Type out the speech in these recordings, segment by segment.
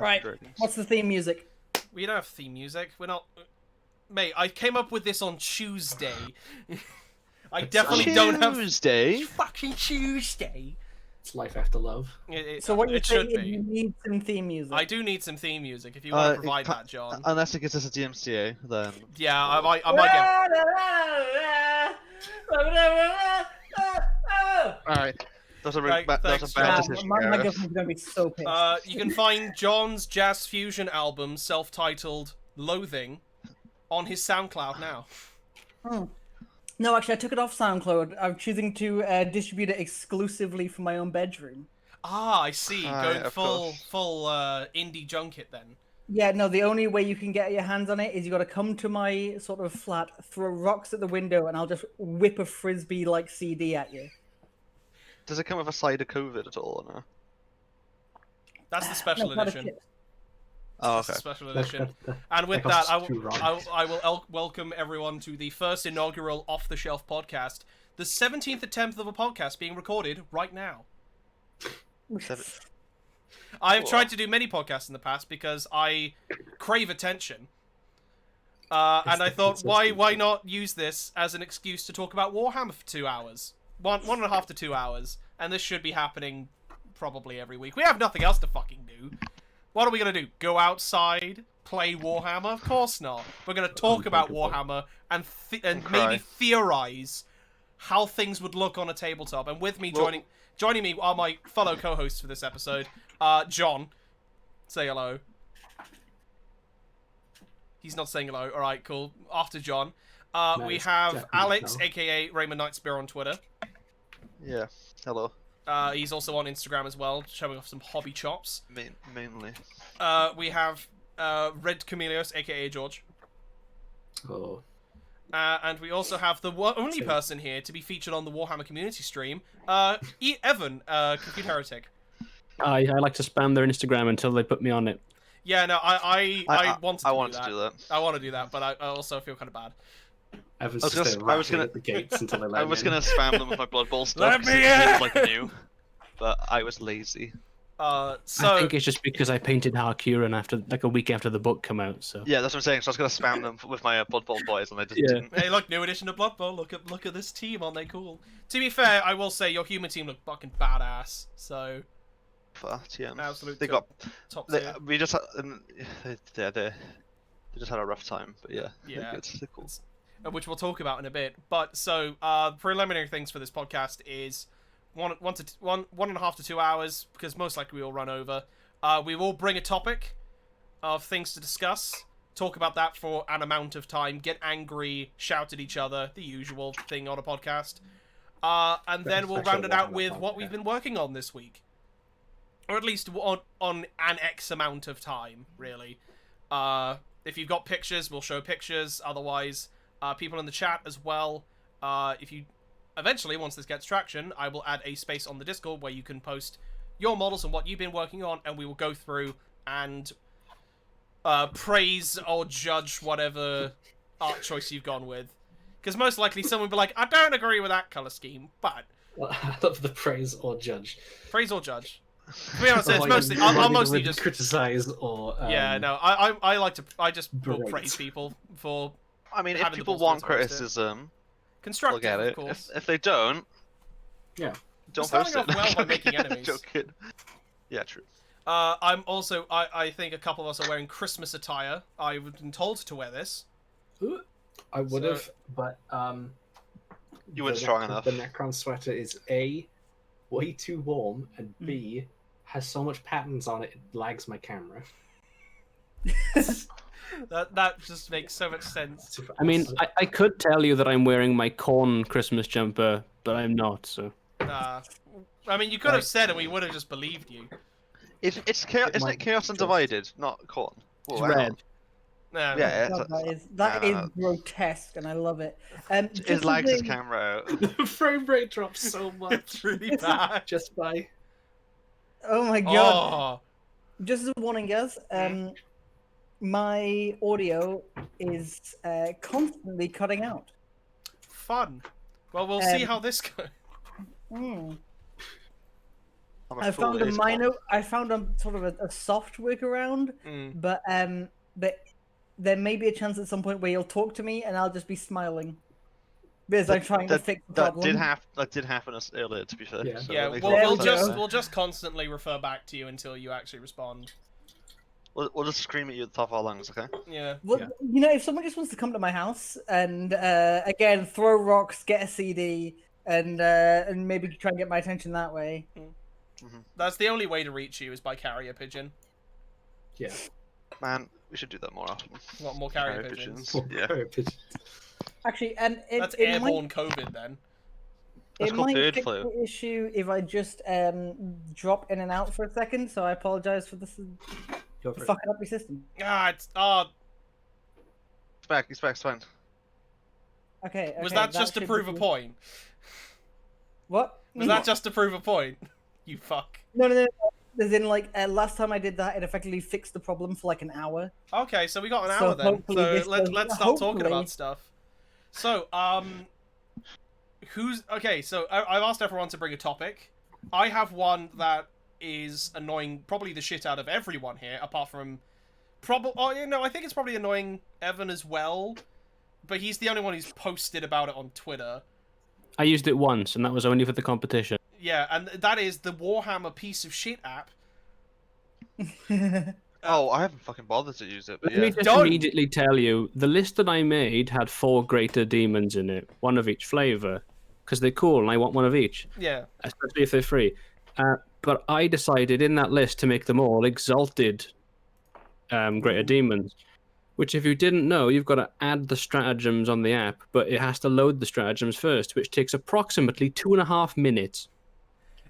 Right. What's the theme music? We don't have theme music. We're not... Mate, I came up with this on Tuesday. I definitely don't have... Tuesday? Fucking Tuesday. It's life after love. So what you it say should is be. you need some theme music. I do need some theme music if you want to provide that, John. Unless it gets us a DMCA, then... Yeah, I might get... Alright. That's a Right, bad thanks, decision, my Gareth. girlfriend's gonna be so pissed. You can find John's jazz fusion album, self-titled Loathing, on his SoundCloud now. No, actually, I took it off SoundCloud. I'm choosing to distribute it exclusively for my own bedroom. Ah, I see. Going of full course. indie junket then. Yeah, no, the only way you can get your hands on it is you got to come to my sort of flat, throw rocks at the window, and I'll just whip a frisbee-like CD at you. Does it come with a side of COVID at all, or no? That's the special No, not a edition. chip. Oh, That's okay. the special edition. That And with that, costs I £2. will welcome everyone to the first inaugural Off the Shelf podcast, the 17th attempt of a podcast being recorded right now. I have tried to do many podcasts in the past because I crave attention. And I thought, why not use this as an excuse to talk about Warhammer for 2 hours? One and a half to 2 hours. And this should be happening probably every week. We have nothing else to fucking do. What are we going to do? Go outside? Play Warhammer? Of course not. We're going to talk about Warhammer and maybe theorize how things would look on a tabletop. And with me joining me are my fellow co-hosts for this episode. John, say hello. He's not saying hello. All right, cool. After John, we have Alex, aka Raymond Nightspear on Twitter. Yeah. Hello. He's also on Instagram as well, showing off some hobby chops. Mainly. We have RedChameleos, aka George. Oh. And we also have the only person here to be featured on the Warhammer community stream, Evan, Complete Heretic. I like to spam their Instagram until they put me on it. Yeah, no, I wanted to do that. I want to do that, but I also feel kind of bad. I was gonna at the gates until they let I was me in. gonna spam them with my Blood Bowl stuff. Let me it in! like new, but I was lazy. I think it's just because I painted Harkuran after a week after the book came out. So Yeah, that's what I'm saying. So I was gonna spam them with my Blood Bowl boys, and I just didn't. Hey, look, new edition of Blood Bowl. Look at this team, aren't they cool? To be fair, I will say your human team look fucking badass. So But yeah, absolute they top tier. we just they just had a rough time, but yeah, Yeah. they're cool. Which we'll talk about in a bit. But so preliminary things for this podcast is one and a half to 2 hours, because most likely we'll run over. We will bring a topic of things to discuss, talk about that for an amount of time, get angry, shout at each other, the usual thing on a podcast, and then we'll round it out with what we've been working on this week, or at least on an X amount of time, really. If you've got pictures, we'll show pictures. Otherwise, people in the chat as well. If you eventually, once this gets traction, I will add a space on the Discord where you can post your models and what you've been working on, and we will go through and praise or judge whatever art choice you've gone with. Because most likely someone will be like, I don't agree with that colour scheme, but... Well, I love the praise or judge. Praise or judge. To be honest, it's mostly... I'll mostly just... criticize or... yeah, no, I like to... I just will berate. praise people for... I mean, if having the people balls want to express it. criticism, Constructive, look at of it. course. If they don't, Yeah. don't We're post starting it. off well by making enemies. Joking. Yeah, true. I'm also... I think a couple of us are wearing Christmas attire. I've been told to wear this. I would have, but You weren't strong enough. The Necron sweater is A, way too warm, and B, has so much patterns on it lags my camera. That just makes so much sense. I mean, I could tell you that I'm wearing my corn Christmas jumper, but I'm not. So I mean, you could have said and we would have just believed you. It's chaos, isn't it Chaos and Divided, not Corn? it's Well, hang on. red. No, Yeah, God, that is grotesque, and I love it. It lags his camera out. The frame rate drops so much. it's really bad. Just by... Oh my god! Oh, Just as a warning, guys, my audio is constantly cutting out. fun. Well, we'll see how this goes. I'm I full found a ace minor. con. I found a sort of a soft workaround, Mm. but there may be a chance at some point where you'll talk to me and I'll just be smiling because I'm trying to fix the problem. That did happen earlier, to be fair. Yeah. So Yeah, that makes a we'll, lot There of we sense go. there. we'll just constantly refer back to you until you actually respond. We'll just scream at you at the top of our lungs, okay? Yeah. Well, Yeah. you know, if someone just wants to come to my house and again throw rocks, get a CD, and maybe try and get my attention that way. That's the only way to reach you is by carrier pigeon. Yeah. Man, we should do that more often. What, more carrier Carrier pigeons? Yeah. Actually, and That's airborne COVID then. That's it called might bird fix flu. the issue if I just drop in and out for a second. So I apologize for this Go for it. fucking up your system. Ah, it's He's back, it's fine. Okay. was okay, that just to should prove a be- point? What? Was that just to prove a point? You fuck. No. As in, like, last time I did that, it effectively fixed the problem for like an hour. Okay, so we got an So hour then. hopefully So this let's does- start talking hopefully- about stuff. So, who's okay? So I've asked everyone to bring a topic. I have one that is annoying, probably the shit out of everyone here, apart from probably. Oh, you know, I think it's probably annoying Evan as well, but he's the only one who's posted about it on Twitter. I used it once, and that was only for the competition. Yeah, and that is the Warhammer piece of shit app. Oh, I haven't fucking bothered to use it, but Let me yeah. just Don't. immediately tell you, the list that I made had 4 greater demons in it, one of each flavor, because they're cool, and I want one of each, Yeah. especially if they're free. But I decided in that list to make them all exalted greater demons, which if you didn't know, you've got to add the stratagems on the app, but it has to load the stratagems first, which takes approximately 2.5 minutes.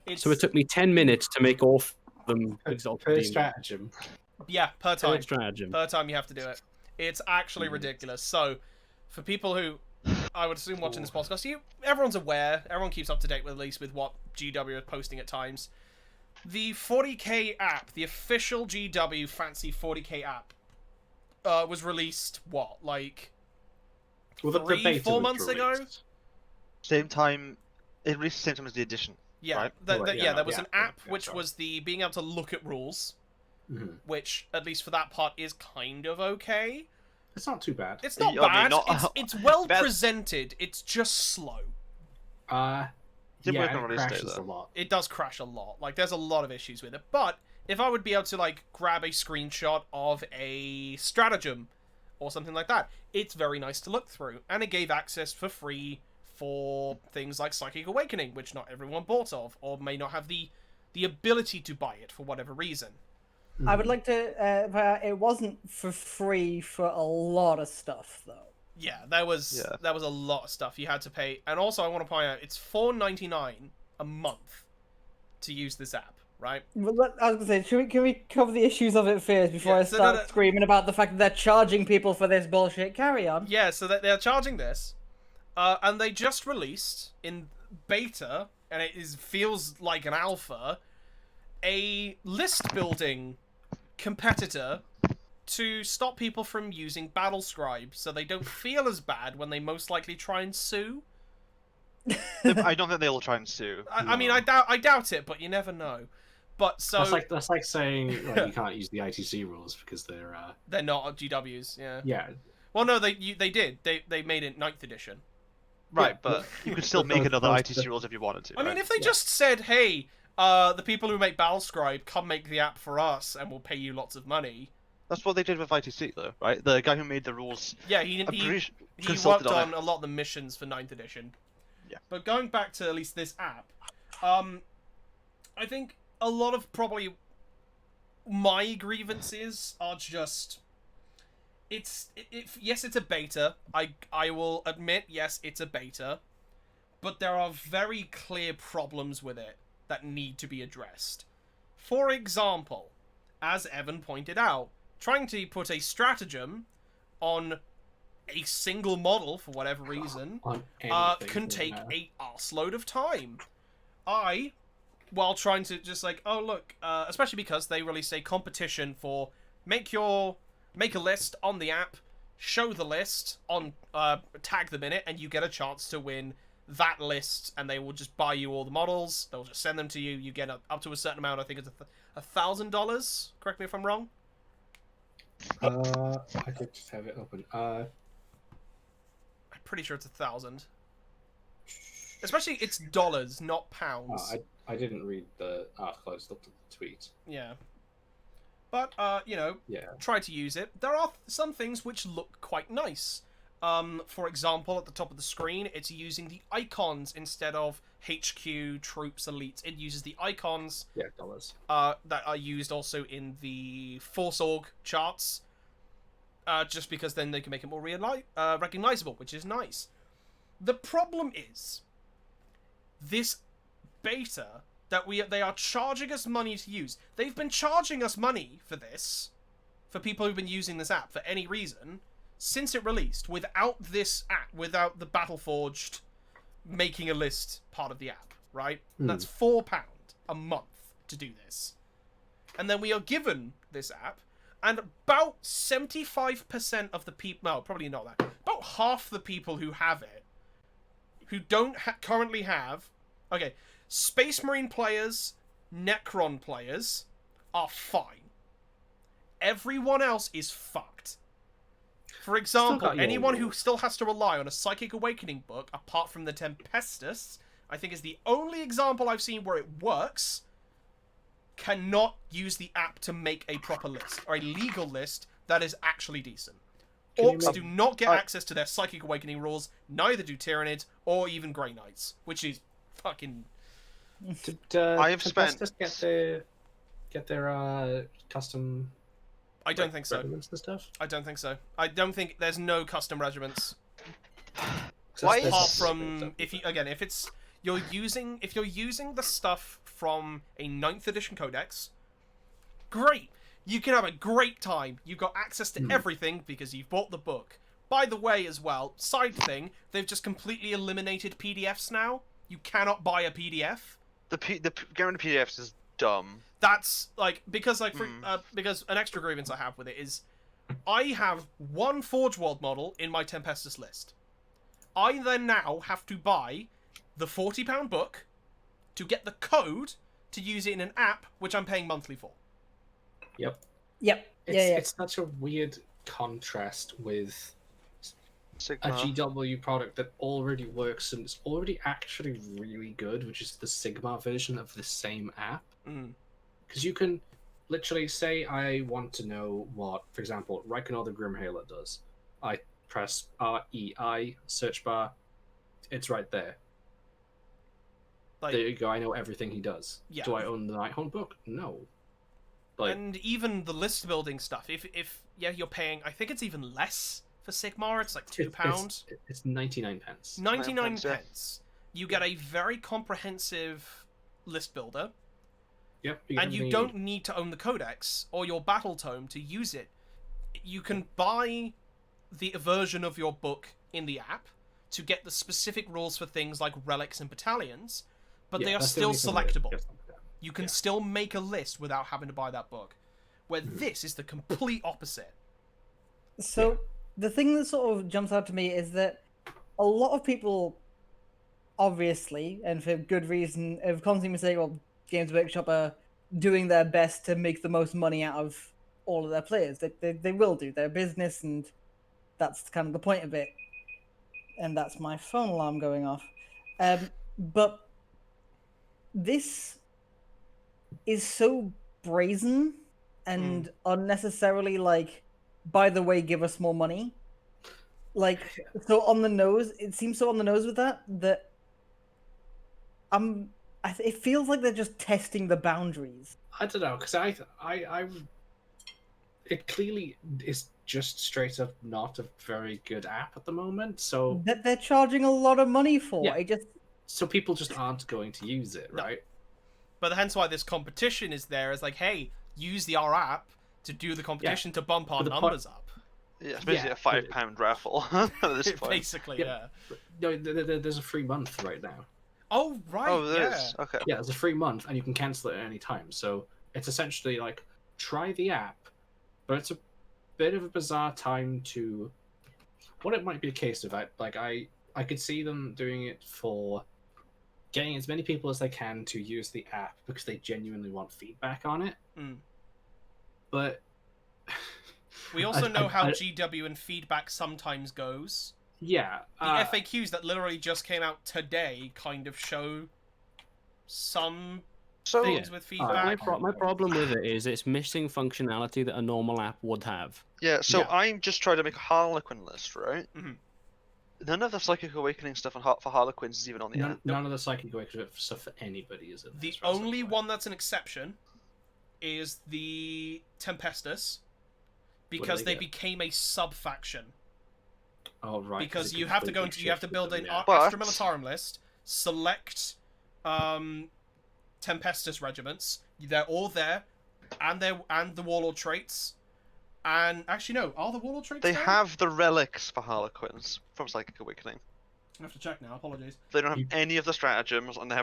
It's, So it took me 10 minutes to make all of them exalted Per demons. stratagem. yeah, per time. Per stratagem. Per time you have to do it. It's actually ridiculous. So, for people who, I would assume watching this podcast, everyone's aware, everyone keeps up to date with at least with what GW are posting at times. The 40k app, the official GW fancy 40k app, was released, what, like, Well, the 3-4 beta was months ago? released. Same time, it released the same time as the edition. Yeah, Right. there was yeah, an app yeah, which sorry. was the being able to look at rules, Mhm. which, at least for that part, is kind of okay. It's not too bad. It's not I mean, bad, not- it's well bad- presented, it's just slow. Didn't work Yeah, on it release day, crashes though. a lot. It does crash a lot. Like, there's a lot of issues with it. But if I would be able to, like, grab a screenshot of a stratagem or something like that, it's very nice to look through. And it gave access for free for things like Psychic Awakening, which not everyone bought of, or may not have the ability to buy it for whatever reason. I would like to. It wasn't for free for a lot of stuff, though. Yeah, there was a lot of stuff you had to pay. And also, I want to point out, it's $4.99 a month to use this app, right? Well, I was gonna say, can we cover the issues of it first before Yeah, I so start no. screaming about the fact that they're charging people for this bullshit? Carry on. Yeah, so they're charging this, and they just released in beta, and it feels like an alpha, a list building competitor to stop people from using Battle Scribe, so they don't feel as bad when they most likely try and sue. I don't think they'll try and sue. I mean, I doubt it, but you never know. But so That's like saying like, you can't use the ITC rules because they're not GWs. Yeah. yeah. Well, no, they did. They made it 9th edition. Right, Yeah, but you could still but make those- another those- ITC rules if you wanted to. I mean, right? if they just said, "Hey, the people who make Battlescribe, come make the app for us, and we'll pay you lots of money." That's what they did with ITC, though, right? The guy who made the rules. Yeah, he he worked consulted on on it. a lot of the missions for 9th edition. Yeah. But going back to at least this app, I think a lot of probably my grievances are just yes, it's a beta. I will admit, yes, it's a beta, but there are very clear problems with it that need to be addressed. For example, as Evan pointed out, trying to put a stratagem on a single model for whatever reason On can take a arseload of time. While trying to just like, oh look, especially because they released a competition for make a list on the app, show the list on tag them in it, and you get a chance to win that list, and they will just buy you all the models. They'll just send them to you. You get up to a certain amount. I think it's $1,000. Correct me if I'm wrong. I could just have it open. I'm pretty sure it's 1,000. Especially it's dollars, not pounds. I didn't read the article. I just looked at the tweet. Yeah. But you know, Yeah. try to use it. There are some things which look quite nice. For example, at the top of the screen, it's using the icons instead of HQ, troops, elites. It uses the icons. Yeah, dollars. That are used also in the Force Org charts. Just because then they can make it more recognizable, which is nice. The problem is, this beta that they are charging us money to use. They've been charging us money for this, for people who've been using this app for any reason, since it released, without this app, without the Battleforged making a list part of the app, right? That's £4 a month to do this. And then we are given this app, and about 75% of the people, no, probably not that, about half the people who have it, who don't currently have, okay, Space Marine players, Necron players are fine. Everyone else is fucked. For example, anyone who still has to rely on a Psychic Awakening book, apart from the Tempestus, I think is the only example I've seen where it works, cannot use the app to make a proper list, or a legal list that is actually decent. Orcs do not get access to their Psychic Awakening rules, neither do Tyranids, or even Grey Knights, which is fucking... Did I have spent get their custom? I don't think so. Regiments and stuff. I don't think so. I don't think there's no custom regiments. Why Apart from if you're using the stuff from a 9th edition codex, great. You can have a great time. You've got access to everything because you've bought the book. By the way, as well, side thing, they've just completely eliminated PDFs now. You cannot buy a PDF. The getting the PDFs is dumb. That's like because an extra grievance I have with it is I have one Forge World model in my Tempestus list. I then now have to buy the £40 book to get the code to use it in an app which I'm paying monthly for. Yep. It's It's such a weird contrast with Sigma. a GW product that already works and it's already actually really good, which is the Sigma version of the same app. Because you can literally say, I want to know what, for example, Reikenor the Grimhaler does. I press REI, search bar, it's right there. Like, There you go, I know everything he does. Yeah. Do I own the Nighthorn book? No. Like, and even the list building stuff, if you're paying, I think it's even less for Sigmar, it's like £2. It's 99 pence. 99 yeah. pence. You get a very comprehensive list builder, Yep. and you don't need to own the codex or your battle tome to use it. You can buy the version of your book in the app to get the specific rules for things like relics and battalions, but they are still selectable. You can still make a list without having to buy that book. Where this is the complete opposite. So the thing that sort of jumps out to me is that a lot of people, obviously, and for good reason, have constantly saying, well, Games Workshop are doing their best to make the most money out of all of their players. They will do their business, and that's kind of the point of it. And that's my phone alarm going off. But this is so brazen and unnecessarily like, by the way, give us more money. Like, so on the nose, it seems so on the nose with that it feels like they're just testing the boundaries. I don't know, because it clearly is just straight up not a very good app at the moment. So That they're charging a lot of money for. Yeah. So people just aren't going to use it, No. right? But hence why this competition is there. Is like, hey, use our app to do the competition to bump our But the numbers up. Yeah, it's basically Yeah, a £5 raffle at this point. Basically, yeah. No, there's a free month right now. Oh, right, Oh, there yeah. is. Okay. Yeah, there's a free month, and you can cancel it at any time. So it's essentially like, try the app, but it's a bit of a bizarre time to... What it might be a case of, I could see them doing it for getting as many people as they can to use the app because they genuinely want feedback on it. Mm. But we also know how GW and feedback sometimes goes. Yeah, the FAQs that literally just came out today kind of show some things with feedback. My problem with it is it's missing functionality that a normal app would have. Yeah, so Yeah. I'm just trying to make a Harlequin list, right? Mhm. None of the Psychic Awakening stuff for Harlequins is even on the app. none of the Psychic Awakening stuff for anybody is in The this, as only of one that's an exception is the Tempestus, because they get? became a sub-faction. Oh right. Because it you have to go completely into, you have to shifted build them, an yeah. But- Astra Militarum list, select Tempestus regiments. They're all there, and the Warlord traits. And actually, no, are the Warlord traits They there? have the relics for Harlequins from Psychic Awakening. I have to check now. Apologies. They don't have You- any of the stratagems, and they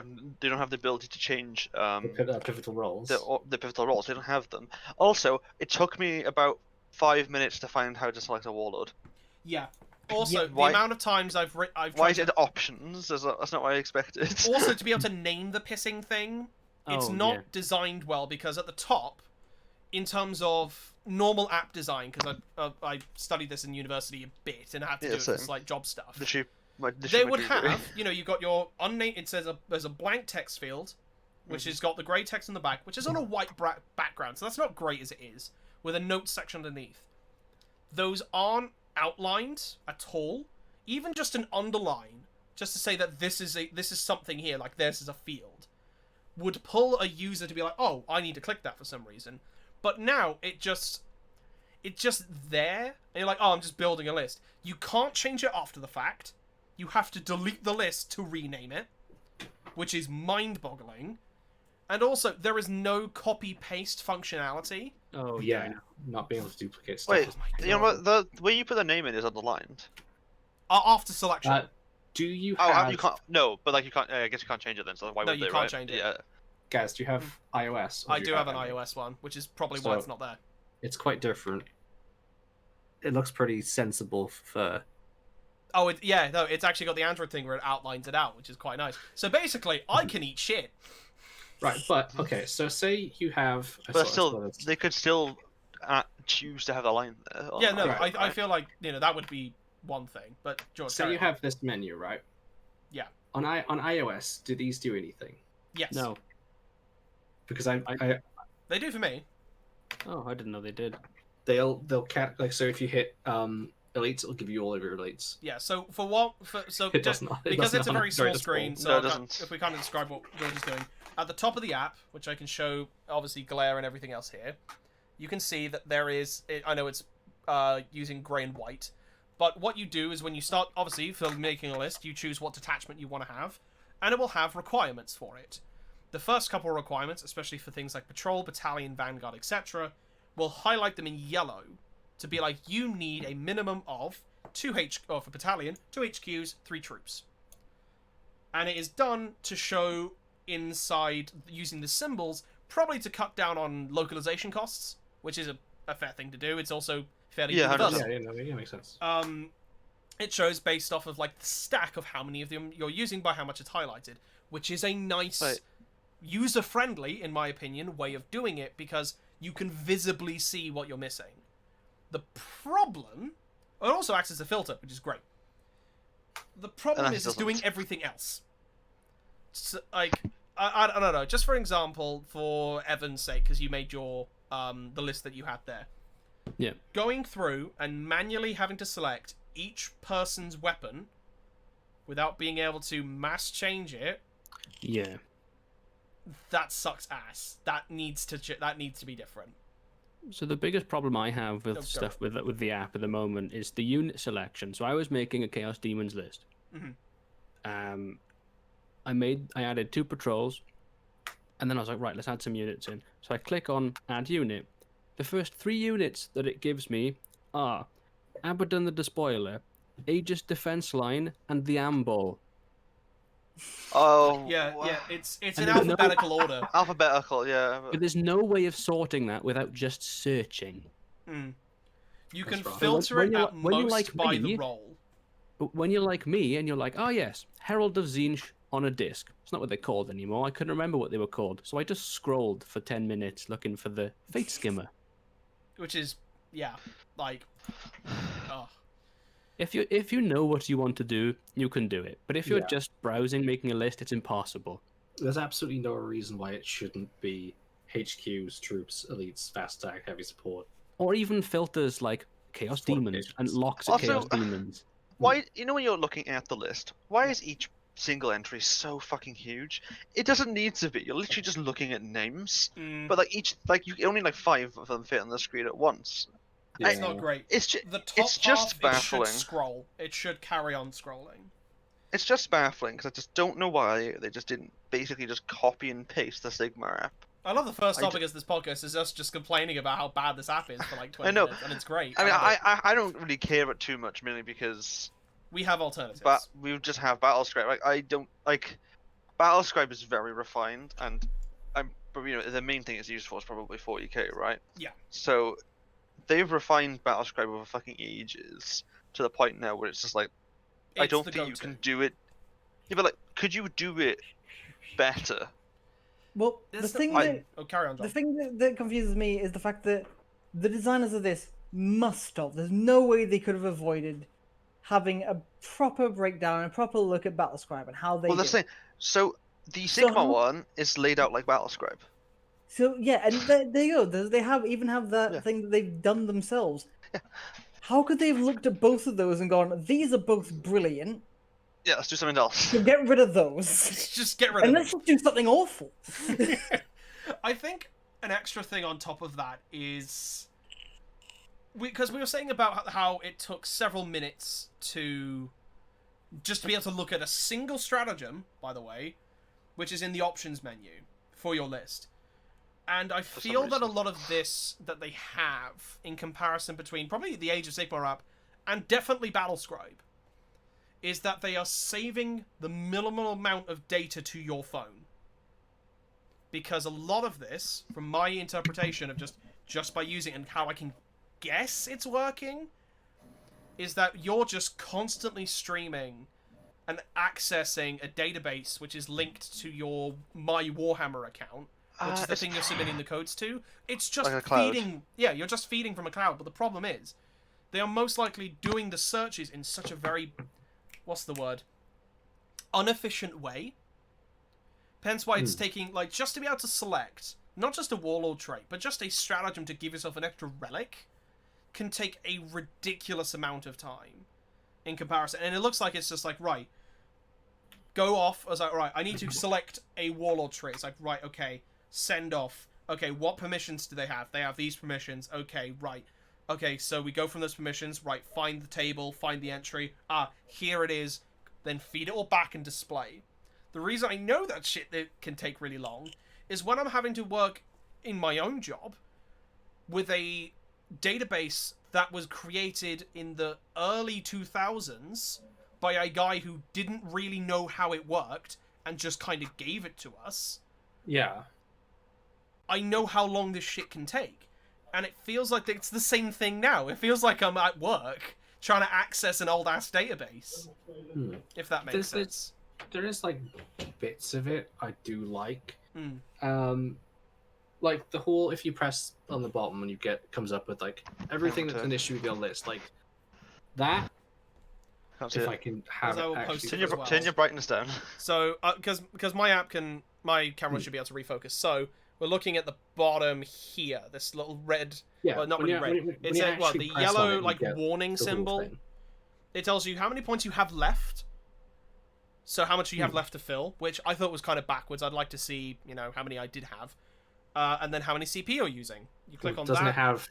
don't have the ability to change The pivotal roles. the pivotal roles. They don't have them. Also, it took me about 5 minutes to find how to select a warlord. Yeah. Also, the Why- amount of times I've Why tried is it options? That's not what I expected. also to be able to name the pissing thing, it's Oh, not yeah. designed well, because at the top, in terms of normal app design, because I studied this in university a bit and I had to Yeah, do it for same. like job stuff. Literally, They would have, you've got your unnamed. It says there's a blank text field, which has got the grey text on the back, which is on a white background, so that's not great as it is, with a notes section underneath. Those aren't outlined at all. Even just an underline, just to say that this is something here, like this is a field, would pull a user to be like, oh, I need to click that for some reason. But now it's just there, and you're like, oh, I'm just building a list. You can't change it after the fact. You have to delete the list to rename it, which is mind-boggling. And also, there is no copy-paste functionality. Oh yeah, not being able to duplicate stuff. Wait, is you know what? The where you put the name in is underlined. After selection. Do you Oh, have? you can't. No, but like you can't. I guess you can't change it then. So why No, would you they? can't Right? change it. Yeah. Guys, do you have iOS? or I do have an Android? iOS one, which is probably why So- it's not there. It's quite different. It looks pretty sensible for. Oh, it's actually got the Android thing where it outlines it out, which is quite nice. So basically, I can eat shit. Right, but okay. So say you have. But still, they could still choose to have a line there. Yeah, no, Right, I feel like, that would be one thing. But George, Say carry you on. have this menu, right? Yeah. On iOS, do these do anything? Yes. No. Because They do for me. Oh, I didn't know they did. they'll like, so if you hit elites, it'll give you all of your elites. Yeah, so It does not. It because does it's a not. very Sorry, small that's screen, full. so No, it I can't- doesn't. if we kind of describe what George is doing, at the top of the app, which I can show, obviously glare and everything else here, you can see that there is. I know it's using grey and white, but what you do is when you start, obviously, for making a list, you choose what detachment you want to have, and it will have requirements for it. The first couple of requirements, especially for things like patrol, battalion, vanguard, etc., will highlight them in yellow to be like, you need a minimum of for battalion, 2 HQs, 3 troops. And it is done to show inside, using the symbols, probably to cut down on localization costs, which is a fair thing to do. It's also fairly Yeah, universal. Yeah, makes sense. It shows based off of like the stack of how many of them you're using by how much it's highlighted, which is a nice, Right. user-friendly, in my opinion, way of doing it, because you can visibly see what you're missing. The problem, it also acts as a filter, which is great. The problem And is that it's doing doesn't. everything else. So, like, I don't know. Just for example, for Evan's sake, because you made your the list that you had there. Yeah. Going through and manually having to select each person's weapon without being able to mass change it, Yeah. that sucks ass. That needs to be different. So the biggest problem I have with Oh, go. stuff with the app at the moment is the unit selection. So I was making a Chaos Demons list. Mhm. I added 2 patrols, and then I was like, right, let's add some units in. So I click on Add Unit. The first 3 units that it gives me are Abaddon the Despoiler, Aegis Defense Line, and the Ambol. Oh. Yeah, wow. yeah. It's in And there's no- alphabetical order. Alphabetical, yeah. But there's no way of sorting that without just searching. You can That's right. filter When it you- at when you most like by me- the role. But when you're like me and you're like, oh yes, Herald of Tzeentch on a disc. It's not what they're called anymore. I couldn't remember what they were called. So I just scrolled for 10 minutes looking for the Fate Skimmer. Which is, yeah, like, oh. If you know what you want to do, you can do it. But if you're just browsing, making a list, it's impossible. There's absolutely no reason why it shouldn't be HQs, troops, elites, fast attack, heavy support. Or even filters like Chaos Demons and locks at Chaos Demons. Why, when you're looking at the list, why is each single entry so fucking huge? It doesn't need to be. You're literally just looking at names. But like you only 5 of them fit on the screen at once. It's not great. It's just, the top it's just half, baffling. It should scroll. It should carry on scrolling. It's just baffling because I just don't know why they just didn't basically just copy and paste the Sigma app. I love the first topic of this podcast is us just complaining about how bad this app is for like 20 minutes, and it's great. I mean, I don't really care it too much, mainly because we have alternatives. But we just have Battlescribe. Like, I don't like Battlescribe is very refined, and but the main thing it's used for is probably 40k, right? Yeah. So they've refined Battlescribe over fucking ages to the point now where it's just like, I don't think you can do it. Yeah, but like, could you do it better? Well, the thing that carry on, John. The thing that confuses me is the fact that the designers of this must have. There's no way they could have avoided having a proper breakdown, a proper look at Battlescribe and how they. Well, that's the thing. So the Sigma one is laid out like Battlescribe. So yeah, and there you go. They even have that thing that they've done themselves. Yeah. How could they have looked at both of those and gone, "These are both brilliant. Yeah, let's do something else. So get rid of those. Just get rid of them. And let's just do something awful." I think an extra thing on top of that is because we were saying about how it took several minutes to just be able to look at a single stratagem, by the way, which is in the options menu for your list. And I feel that a lot of this that they have in comparison between probably the Age of Sigmar app and definitely Battlescribe is that they are saving the minimal amount of data to your phone. Because a lot of this, from my interpretation of just by using it and how I can guess it's working, is that you're just constantly streaming and accessing a database which is linked to your My Warhammer account, which is the thing you're submitting the codes to. It's just like a cloud. feeding... Yeah, you're just feeding from a cloud, but the problem is they are most likely doing the searches in such a very... what's the word? Inefficient way. Hence why it's taking, like, just to be able to select, not just a warlord trait, but just a stratagem to give yourself an extra relic, can take a ridiculous amount of time in comparison. And it looks like it's just like, right, go off. I was like, right, I need to select a warlord trait. It's like, right, okay, send off. Okay, what permissions do they have? They have these permissions. Okay, right. Okay, so we go from those permissions, right, find the table, find the entry. Ah, here it is. Then feed it all back and display. The reason I know that shit that can take really long is when I'm having to work in my own job with a database that was created in the early 2000s by a guy who didn't really know how it worked and just kind of gave it to us. Yeah. I know how long this shit can take. And it feels like it's the same thing now. It feels like I'm at work trying to access an old-ass database. If that makes sense. There is, like, bits of it I do like. Mm. Like, the whole, if you press on the bottom and comes up with, like, everything that's an issue with your list, like, that, if I can have it actually... Turn your brightness down. So, because my camera should be able to refocus. So, we're looking at the bottom here, this little red... Yeah, well, not really red. It's the yellow, like, warning symbol. Thing. It tells you how many points you have left. So how much you have left to fill, which I thought was kind of backwards. I'd like to see, how many I did have. And then how many CP you're using. You click on that. Doesn't it have,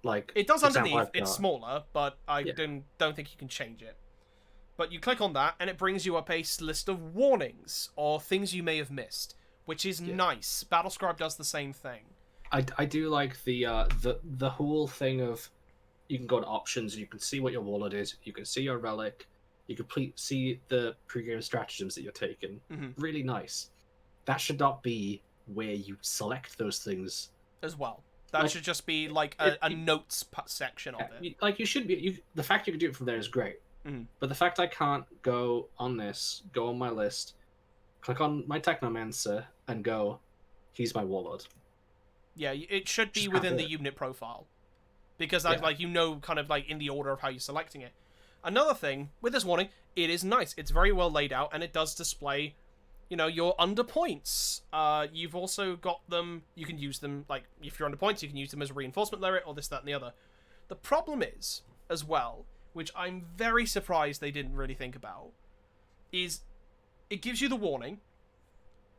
like... It does underneath. It's smaller, but I don't think you can change it. But you click on that, and it brings you up a list of warnings, or things you may have missed, which is nice. Battlescribe does the same thing. I do like the whole thing of... You can go to options, and you can see what your warlord is, you can see your relic, you can see the pre-game stratagems that you're taking. Mm-hmm. Really nice. That should not be where you select those things. As well. That should just be like a notes section of it. Like, you should be... the fact you can do it from there is great. But the fact I can't go on my list, click on my Technomancer, and go, he's my warlord. Yeah, it should be Just within can't the do it. unit profile. Because that's like, kind of like in the order of how you're selecting it. Another thing, with this warning, it is nice. It's very well laid out, and it does display, your under points. You've also got them, you can use them, like, if you're under points, you can use them as a reinforcement merit, or this, that, and the other. The problem is, as well, which I'm very surprised they didn't really think about, is it gives you the warning.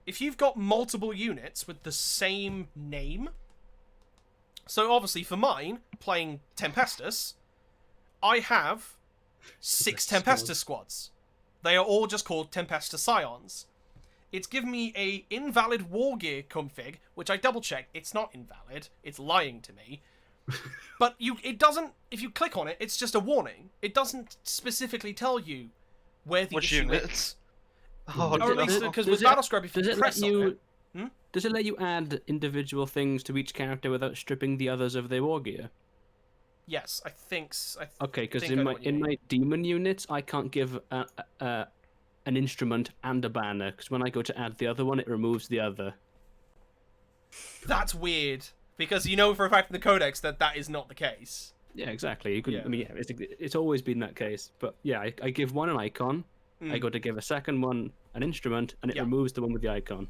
If you've got multiple units with the same name, so obviously for mine, playing Tempestus, I have 6 Tempestus squads. They are all just called Tempestus Scions. It's given me a invalid war gear config, which I double checked. It's not invalid. It's lying to me. But it doesn't. If you click on it, it's just a warning. It doesn't specifically tell you where the Which issue units? is. Oh, Or at least because with Battlescribe, if you press on it, Does it let you add individual things to each character without stripping the others of their war gear? yes, I think. Okay, because think I know what you in mean. my demon units, I can't give an instrument and a banner, because when I go to add the other one, it removes the other. That's weird because for a fact in the codex that is not the case. Yeah, exactly. You could. Yeah. I mean, yeah, it's always been that case. But yeah, I give one an icon. I go to give a second one an instrument, and it removes the one with the icon.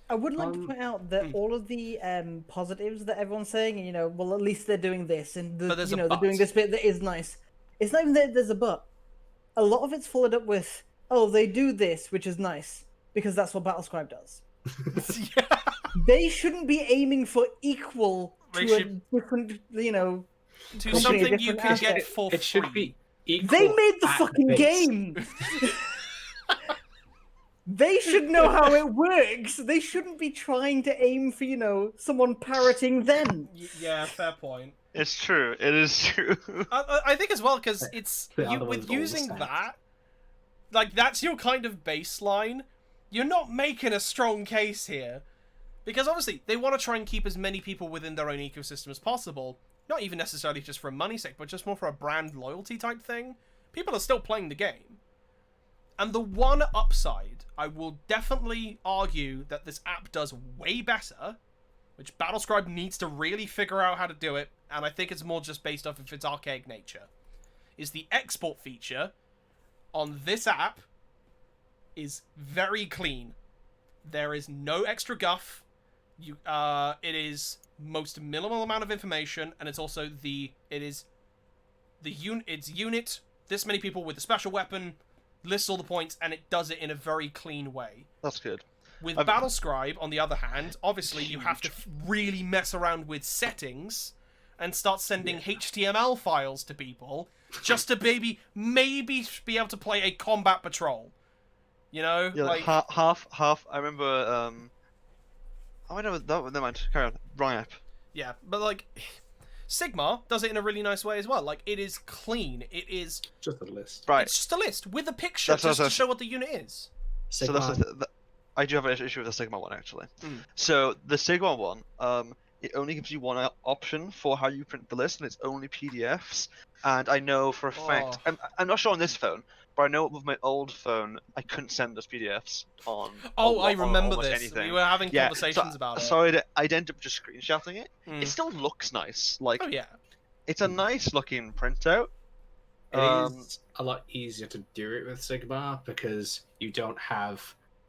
I would like to point out that all of the positives that everyone's saying, well, at least they're doing this, and But there's a they're but. doing this bit that is nice. It's not even that there's a but. A lot of it's followed up with, oh, they do this, which is nice, because that's what Battlescribe does. Yeah. They shouldn't be aiming for equal They to should- a different, To company, something you different can get aspect. for It should free. be equal. They made the at fucking base. game. They should know how it works. They shouldn't be trying to aim for, someone parroting them. Yeah, fair point. It's true. It is true. I think as well because it's The other with one's all the using stats. that, like that's your kind of baseline. You're not making a strong case here, because obviously they want to try and keep as many people within their own ecosystem as possible. Not even necessarily just for a money sake, but just more for a brand loyalty type thing. People are still playing the game. And the one upside, I will definitely argue that this app does way better, which Battlescribe needs to really figure out how to do it, and I think it's more just based off of its archaic nature, is the export feature on this app is very clean. There is no extra guff. It is most minimal amount of information, and it's also it's unit, this many people with a special weapon, lists all the points, and it does it in a very clean way. That's good. With Battlescribe, on the other hand, obviously you have to really mess around with settings and start sending HTML files to people just to maybe be able to play a combat patrol. Yeah, like half. I remember. Oh, I know that. Never mind. Carry on. Wrong app. yeah, but like Sigmar does it in a really nice way as well. Like it is clean. It is Just a list. Right. It's just a list with a picture That's what just I to was- show what the unit is. So that's Sigma. I do have an issue with the Sigma one actually. Mm. So the Sigma one, it only gives you one option for how you print the list, and it's only PDFs. And I know for a fact, I'm not sure on this phone, but I know with my old phone, I couldn't send those PDFs on. Oh, I on remember almost this. Anything. We were having Yeah, conversations about it. Sorry, I'd end up just screenshotting it. Mm. It still looks nice. Like Oh yeah. it's a nice looking printout. It is a lot easier to do it with Sigma because you don't have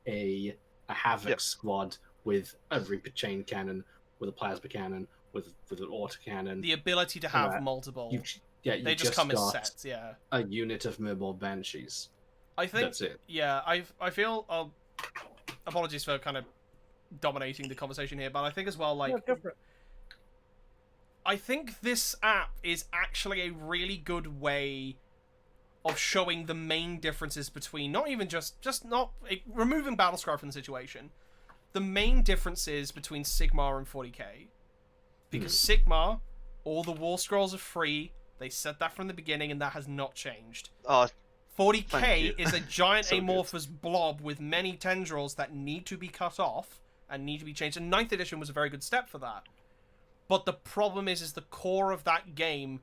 a Havoc squad with a Reaper chain cannon, with a plasma cannon, with an autocannon. The ability to have that. multiple. You They just come in got sets, yeah. a unit of Murmur Banshees. I think That's it. Yeah, I feel apologies for kind of dominating the conversation here, but I think as well like Yeah, go for it. I think this app is actually a really good way of showing the main differences between not even just not removing Battlescribe from the situation. The main differences between Sigmar and 40k. Because Sigmar, all the war scrolls are free. They said that from the beginning, and that has not changed. Oh, 40k Thank you. is a giant So good. amorphous blob with many tendrils that need to be cut off and need to be changed. And 9th edition was a very good step for that. But the problem is the core of that game,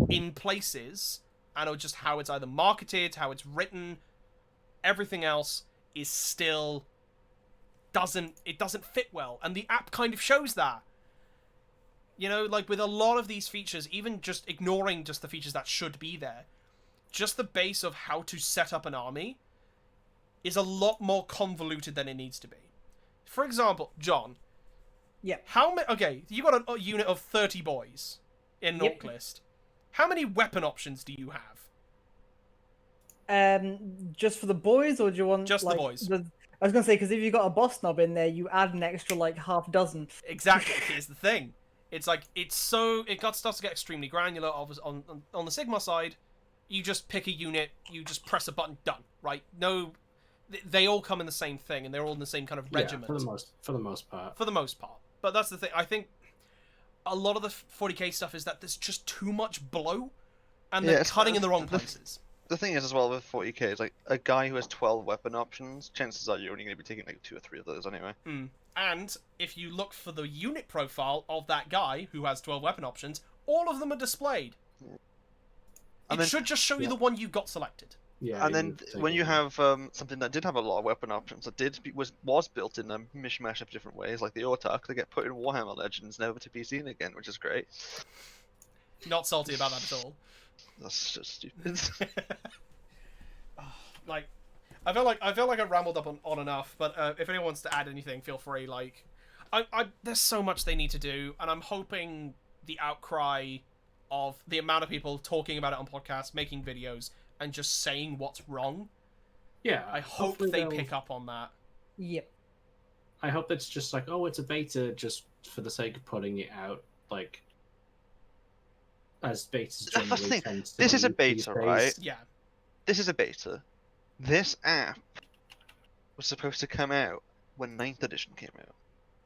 in places, and just how it's either marketed, how it's written, everything else is still doesn't fit well, and the app kind of shows that. You know, like with a lot of these features, even just ignoring just the features that should be there, just the base of how to set up an army is a lot more convoluted than it needs to be. For example, John. Yeah. How many? Okay, you got a unit of 30 boys in an orc list. How many weapon options do you have? Just for the boys, or do you want Just the like, boys. I was gonna say, because if you got a boss knob in there, you add an extra like half dozen. Exactly. Here's the thing. It starts to get extremely granular. On the Sigma side, you just pick a unit, you just press a button, done. Right? No, they all come in the same thing, and they're all in the same kind of regiment. For the most part. For the most part. But that's the thing. I think a lot of the 40k stuff is that there's just too much bloat, and they're cutting in the wrong places. The thing is, as well, with 40k, is like a guy who has 12 weapon options, chances are you're only going to be taking like 2 or 3 of those anyway. And if you look for the unit profile of that guy who has 12 weapon options, all of them are displayed. It should just show you the one you got selected. Yeah. And then when you have something that did have a lot of weapon options, that was built in a mishmash of different ways, like the Autark, they get put in Warhammer Legends, never to be seen again, which is great. Not salty about that at all. That's just stupid. Like, I feel like I rambled up on enough, but if anyone wants to add anything, feel free. Like, there's so much they need to do, and I'm hoping the outcry of the amount of people talking about it on podcasts, making videos, and just saying what's wrong. Yeah, I hope they pick up on that. Yep. I hope it's just like, oh, it's a beta just for the sake of putting it out, like, as betas generally tend to. This is a be these beta, days. right? Yeah. This is a beta. This app was supposed to come out when 9th edition came out.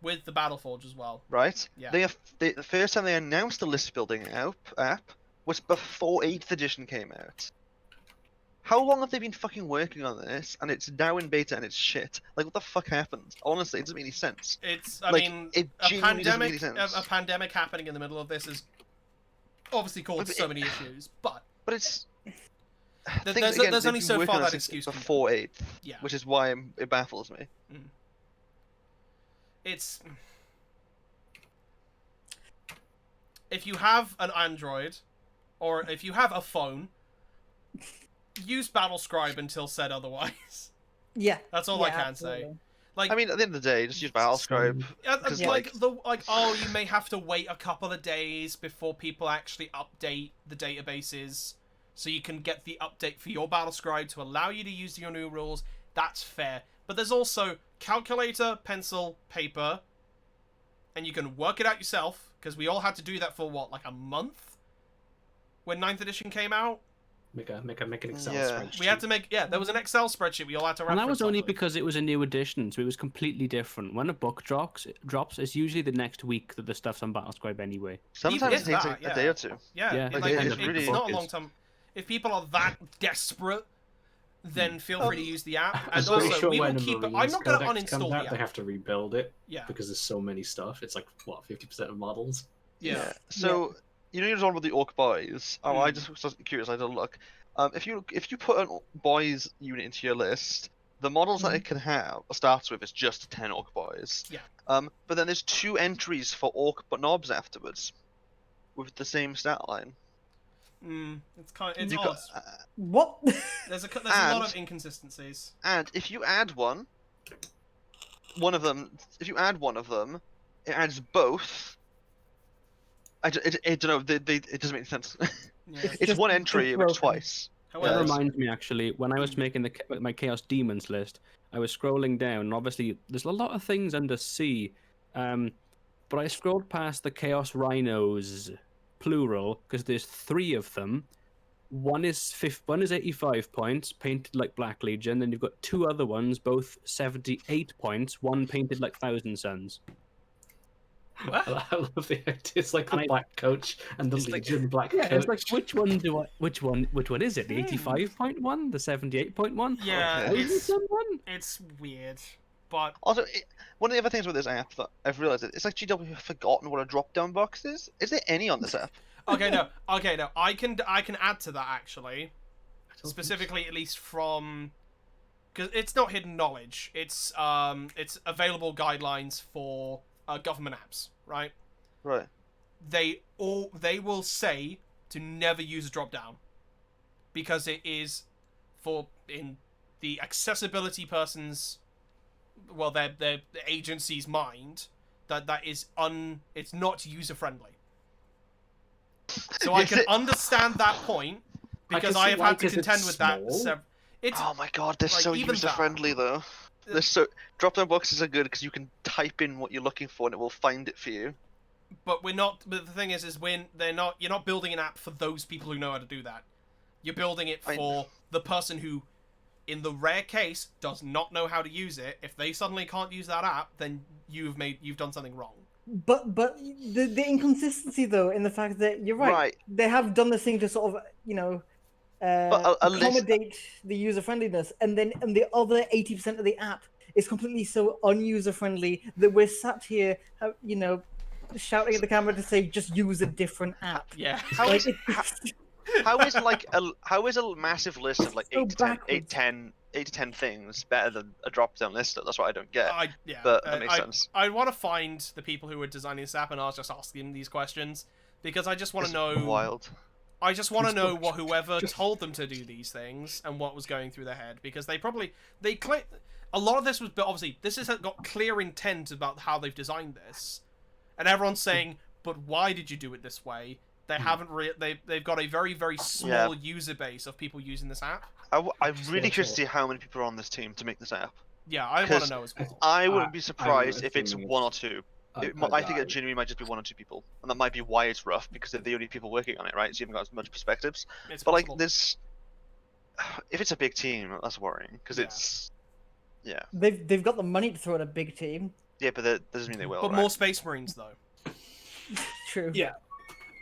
With the Battleforge as well. Right? Yeah. The first time they announced the list building app was before 8th edition came out. How long have they been fucking working on this, and it's now in beta and it's shit? Like, what the fuck happened? Honestly, it doesn't make any sense. I mean, it genuinely doesn't make any sense. a pandemic happening in the middle of this is obviously caused so many issues, but it's... There's only so far that excuse can go. Before 8th, Yeah. which is why it baffles me. It's... If you have an Android, or if you have a phone, use Battlescribe until said otherwise. Yeah. That's all I can say. Like, I mean, at the end of the day, just use Battlescribe. You may have to wait a couple of days before people actually update the databases, so you can get the update for your Battlescribe to allow you to use your new rules. That's fair. But there's also calculator, pencil, paper, and you can work it out yourself, because we all had to do that for, what, like a month? When 9th edition came out? Make an Excel spreadsheet. We had to make, there was an Excel spreadsheet we all had to reference. And that was only because it was a new edition, so it was completely different. When a book drops, it's usually the next week that the stuff's on Battlescribe anyway. Sometimes it takes a day or two. Yeah, it's not a long time. If people are that desperate, then feel free to use the app. And also, we will keep it. I'm not going to uninstall the app. They have to rebuild it. Yeah. Because there's so many stuff. It's like, what, 50% of models? Yeah. So, you know, you're on with the Orc Boys. Oh, I just was curious. I had a look. If you put a Boys unit into your list, the models that it can have starts with is just 10 Orc Boys. Yeah. But then there's 2 entries for Orc but Knobs afterwards, with the same stat line. It's odd. What? There's a lot of inconsistencies. And if you add one of them, it adds both. I don't know. It doesn't make sense. Yeah. It's one entry, it works twice. That reminds me, actually, when I was making my Chaos Demons list, I was scrolling down, and obviously there's a lot of things under C, but I scrolled past the Chaos Rhinos, plural, because there's 3 of them. One is 85 points, painted like Black Legion, then you've got 2 other ones, both 78 points, one painted like Thousand Suns. What? I love the idea. It's like the Black Coach and the Legion Black Coach. It's like, which one is it? The 85.1? The 78.1? Yeah, it's weird. But also, one of the other things with this app that I've realized it's like GW have forgotten what a drop-down box is. Is there any on this app? Okay, no. I can add to that actually. Specifically, at least from, because it's not hidden knowledge. It's available guidelines for government apps, right? Right. They will say to never use a drop down, because it is in the accessibility person's, well, their agency's mind, that is it's not user friendly. So I can understand that point, because I have had to contend with that. It's, oh my god, they're like, so even user friendly though. They're so drop-down boxes are good because you can type in what you're looking for and it will find it for you. But we're not. But the thing is when they're not. You're not building an app for those people who know how to do that. You're building it for the person who, in the rare case, does not know how to use it. If they suddenly can't use that app, then you've done something wrong. But the inconsistency though in the fact that you're right. They have done this thing to sort of accommodate the user friendliness, and then the other 80% of the app is completely so unuser friendly that we're sat here, shouting at the camera to say just use a different app. Yeah. How is a massive list of like 8 to 10 things better than a drop-down list? That's what I don't get. But that makes sense. I want to find the people who were designing this app, and I was just asking them these questions because I just want to know. Wild. I just want to know whoever told them to do these things and what was going through their head, because they a lot of this was, but obviously this has got clear intent about how they've designed this, and everyone's saying, but why did you do it this way? They haven't they've got a very, very small user base of people using this app. I'm really curious to see how many people are on this team to make this app. Yeah, I want to know as well. I wouldn't be surprised if it's one or two. I think it genuinely might just be one or two people, and that might be why it's rough, because they're the only people working on it, right? So you haven't got as much perspectives. It's but possible. like, there's, if it's a big team, that's worrying, because it's, they've got the money to throw at a big team. Yeah, but that doesn't mean they will. But right? more Space Marines though. True. Yeah.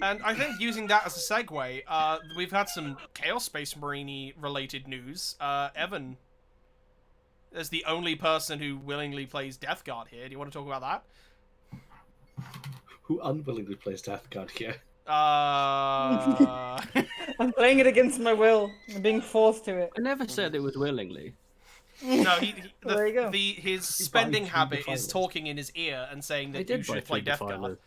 And I think using that as a segue, we've had some Chaos Space Marine related news. Evan is the only person who willingly plays Death Guard here. Do you want to talk about that? Who unwillingly plays Death Guard here? I'm playing it against my will. I'm being forced to it. I never said it was willingly. No, there you go. His spending habit is talking in his ear and saying that you should play Death Guard.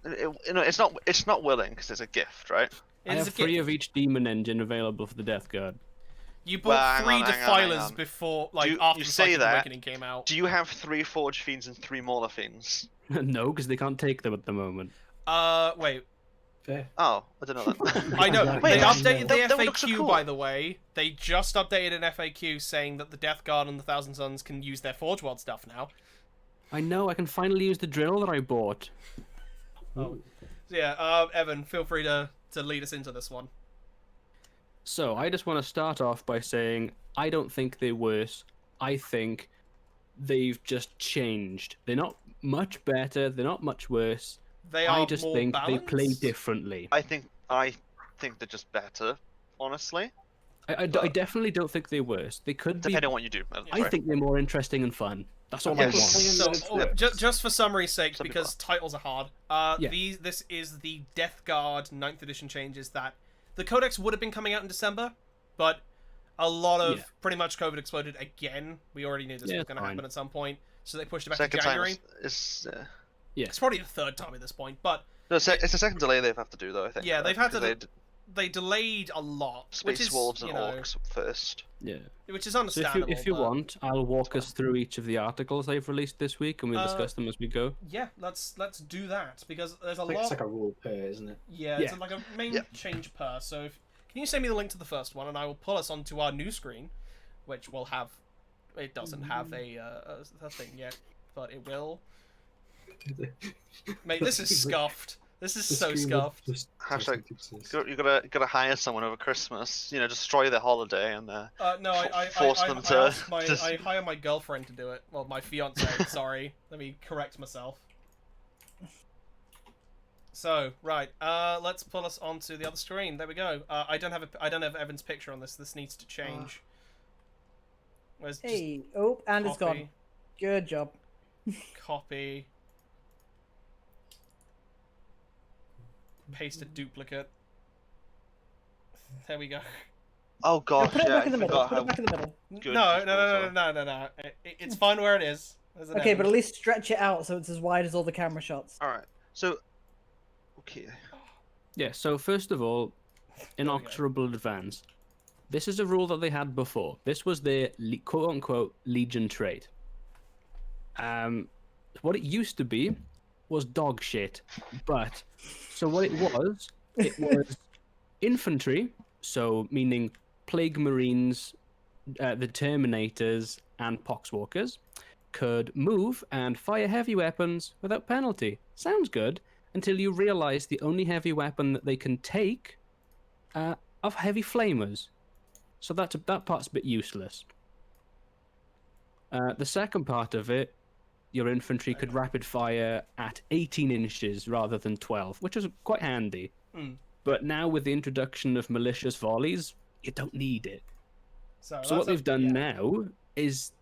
It's not willing, because it's a gift, right? I have 3 of each demon engine available for the Death Guard. You bought 3 Defilers before, after Psychic Awakening came out. Do you have 3 Forge Fiends and 3 Mauler Fiends? No, because they can't take them at the moment. Wait. Fair. Oh, I don't know that. I know. Wait, they updated the that would look so FAQ, cool. by the way. They just updated an FAQ saying that the Death Guard and the Thousand Suns can use their Forge World stuff now. I know, I can finally use the drill that I bought. Oh. So yeah, Evan, feel free to lead us into this one. So, I just want to start off by saying, I don't think they're worse. I think they've just changed. They're not much better, they're not much worse. I just more think balanced? they play differently. I think they're just better, honestly. I definitely don't think they're worse. They could be. Depending on what you do. I think they're more interesting and fun. That's all I want. So, just for summary's sake, because titles are hard, Yeah. this is the Death Guard 9th edition changes that the Codex would have been coming out in December, but a lot of pretty much COVID exploded again. We already knew this was going to happen at some point, so they pushed it back to January. It's probably the 3rd time at this point, but no, it's the second delay they have to do, though. I think. Yeah, they've had to. They delayed a lot, which is Wolves and Orcs first. Yeah. Which is So understandable. if you want, I'll walk us through each of the articles they've released this week, and we'll discuss them as we go. Yeah, let's do that, because there's a lot. It's like a rule per, isn't it? Yeah, it's like a main change per. So can you send me the link to the first one, and I will pull us onto our new screen, which will have. It doesn't have a thing yet, but it will. Mate, this is scuffed. This is so scuffed. You gotta hire someone over Christmas. Destroy their holiday and no, I force them to. I hire my girlfriend to do it. Well, my fiance. Sorry, let me correct myself. So right, let's pull us onto the other screen. There we go. I don't have Evan's picture on this. This needs to change. Hey, and it's gone. Good job. Copy. paste a duplicate. There we go. Oh gosh, Put it yeah, back I in the middle. forgot Put how it back in the middle. good No, these no, rules no, are. no, no, no, no. It's fine where it is. There's an Okay, but end. at least stretch it out so it's as wide as all the camera shots. Alright, so... Okay. Yeah, so first of all, There we go. inoctorable advance. This is a rule that they had before. This was their quote-unquote Legion trait. What it used to be was dog shit, but so what it was infantry, so meaning plague marines, the Terminators, and Poxwalkers, could move and fire heavy weapons without penalty. Sounds good, until you realize the only heavy weapon that they can take of heavy flamers. So that part's a bit useless. The second part of it, your infantry could rapid fire at 18 inches rather than 12, which is quite handy. Mm. But now with the introduction of malicious volleys, you don't need it. So So what they've done now is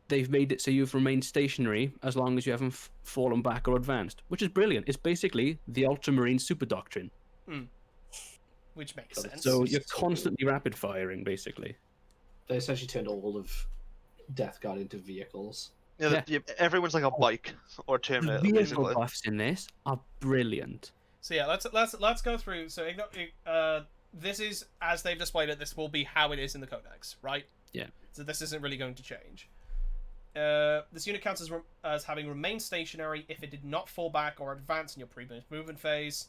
they've made it so you've remained stationary as long as you haven't fallen back or advanced, which is brilliant. It's basically the Ultramarine super doctrine. Which makes sense. So you're constantly rapid firing, basically. They essentially turned all of Death Guard into vehicles. Yeah, everyone's like a bike or a The Terminator, vehicle basically. buffs in this are brilliant. So yeah, let's go through. So this is as they've displayed it. This will be how it is in the codex, right? Yeah. So this isn't really going to change. This unit counts as having remained stationary if it did not fall back or advance in your previous movement phase.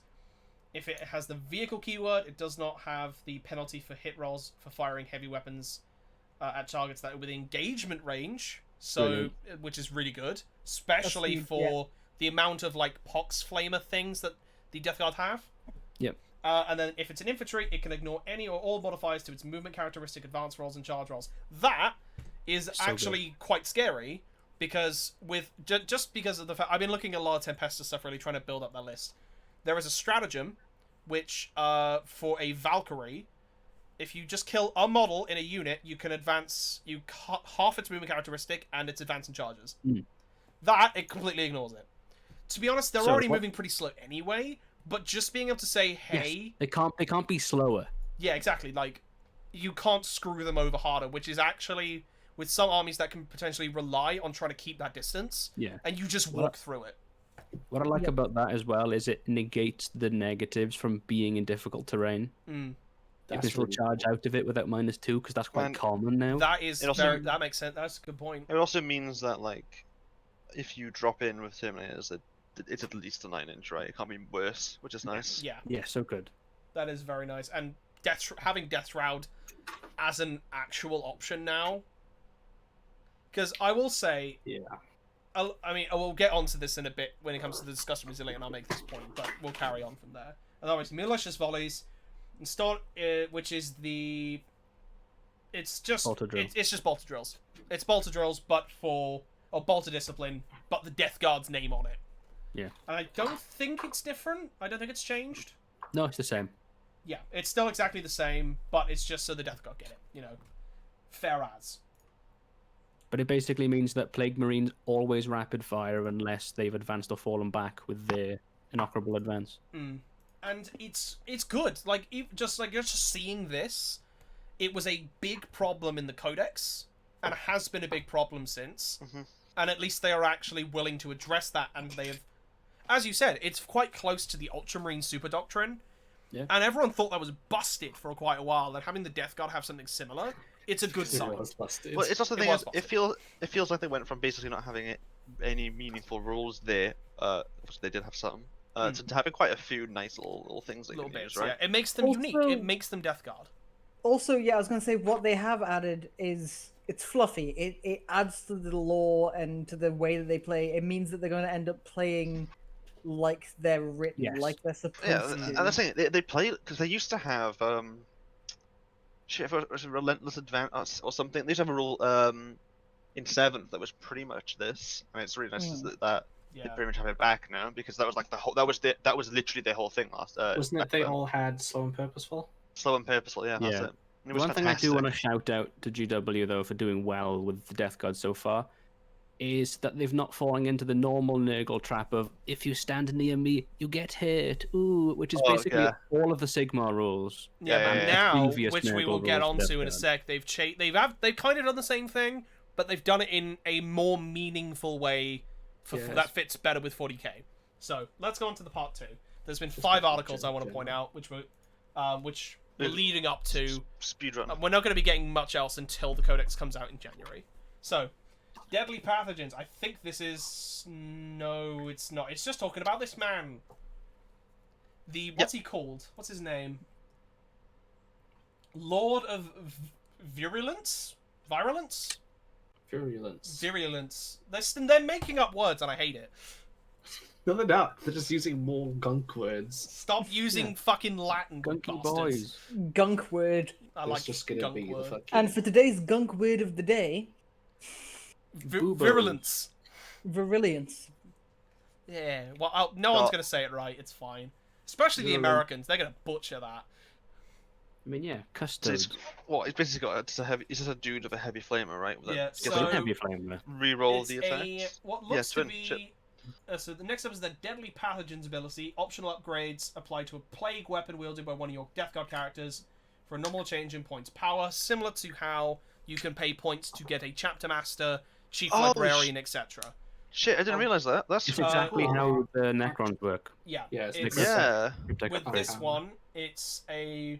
If it has the vehicle keyword, it does not have the penalty for hit rolls for firing heavy weapons at targets that are within engagement range. So, Brilliant. which is really good, especially huge, for the amount of like pox flamer things that the Death Guard have. Yep. And then if it's an infantry, it can ignore any or all modifiers to its movement characteristic, advance rolls, and charge rolls. That is So actually quite scary because with just because of the fact I've been looking at a lot of Tempesta stuff, really trying to build up that list. There is a stratagem which for a Valkyrie, if you just kill a model in a unit, you can advance half its movement characteristic and its advance and charges. That it completely ignores it. To be honest, they're already moving pretty slow anyway. But just being able to say, "Hey," yes, they can't be slower. Yeah, exactly. Like, you can't screw them over harder, which is actually with some armies that can potentially rely on trying to keep that distance. Yeah. And you just walk through it. What I like about that as well is it negates the negatives from being in difficult terrain. You can still charge out of it without -2 because that's quite common now. That is also, that makes sense. That's a good point. It also means that like, if you drop in with Terminators, it's at least a 9-inch, right? It can't be worse, which is nice. Yeah. Yeah, so good. That is very nice. And having Death Shroud as an actual option now. Because I will say... Yeah. I mean, I will get onto this in a bit when it comes to the discussion resilient, I'll make this point, but we'll carry on from there. And obviously, malicious volleys, which is the... It's just... Bolter drill. It's just bolter drills. It's bolter drills, but for... Or bolter discipline, but the Death Guard's name on it. Yeah. And I don't think it's different. I don't think it's changed. No, it's the same. Yeah, it's still exactly the same, but it's just so the Death Guard get it. You know, fair as. But it basically means that Plague Marines always rapid fire unless they've advanced or fallen back with their inoperable advance. And it's good. Like just seeing this, it was a big problem in the Codex, and has been a big problem since. And at least they are actually willing to address that, and they have, as you said, it's quite close to the Ultramarine Super Doctrine. Yeah. And everyone thought that was busted for quite a while, and having the Death Guard have something similar, it's a good sign. It was busted. Well, it's also the It thing was is, it feels like they went from basically not having any meaningful rules there, which they did have some, to having quite a few nice little things they Little can bits, use, right? yeah. It makes them unique. Also- It makes them Death Guard. Also, yeah, I was gonna say what they have added is it's fluffy. It adds to the lore and to the way that they play. It means that they're going to end up playing like they're written, Yes. like they're supposed Yeah, to. and that's the thing, they play because they used to have shit, it was a relentless advance or something. They used to have a rule in 7th that was pretty much this, and it's really nice that they Yeah. pretty much have it back now because that was like that was literally their whole thing last. Wasn't it back they then. all had slow and purposeful? Slow and purposeful? Yeah, that's Yeah. it. And it was One thing I do fantastic. want to shout out to GW though for doing well with the Death Guard so far. is that they've not fallen into the normal Nurgle trap of if you stand near me, you get hit. Ooh, which is basically all of the Sigmar rules. Yeah, but yeah. now, Previous which we will Nurgle get rules that onto they've in a done. sec, they've kind of done the same thing, but they've done it in a more meaningful way Yes. that fits better with 40k. So let's go on to the part 2. There's been 5 articles I want to point out, which we're leading up to. Speedrun. We're not going to be getting much else until the Codex comes out in January. So, deadly pathogens. I think this is... No, it's not. It's just talking about this man. What's he called? What's his name? Lord of Virulence? Virulence? Virulence. They're making up words and I hate it. No, they're not. They're just using more gunk words. Stop using fucking Latin, Gunky bastards. boys. Gunk word. I It's like just gonna gunk be the word. fucking... And for today's gunk word of the day, Boobos. Virulence. virulence. Yeah, well, no one's going to say it right. It's fine. Especially the Virulent. Americans. They're going to butcher that. I mean, yeah, So custard. it's basically got he's just a dude with a heavy flamer, right? That Yeah, gets so- to Heavy flame there. re-roll It's the a attacks. what Yeah, looks to twin chip. be. So the next up is the Deadly Pathogens ability. Optional upgrades apply to a plague weapon wielded by one of your Death Guard characters for a normal change in points power, similar to how you can pay points to get a Chapter Master, Chief Oh, Librarian, etc. Shit, I didn't realize that. That's It's exactly cool. how the Necrons work. Yeah, Yeah, it's it's, Necrons. Yeah. Protect with the this place. one, it's a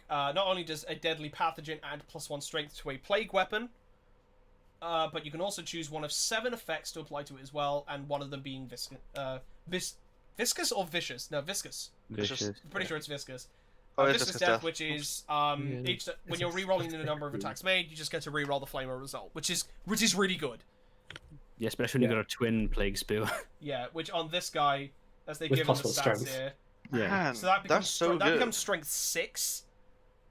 not only does a deadly pathogen add +1 strength to a plague weapon, but you can also choose one of 7 effects to apply to it as well, and one of them being viscous or vicious? No, viscous. Vicious. I'm pretty sure it's viscous. Oh, it's Viscous just death, death. which is Yeah. when you're re-rolling the number of attacks made, you just get to re-roll the flamer result, which is really good. Yeah, especially when you've got a twin plague spear. Yeah, which on this guy, as they With give him the possible stats strength. here. Yeah. Man, So that becomes that's so that good. becomes strength 6.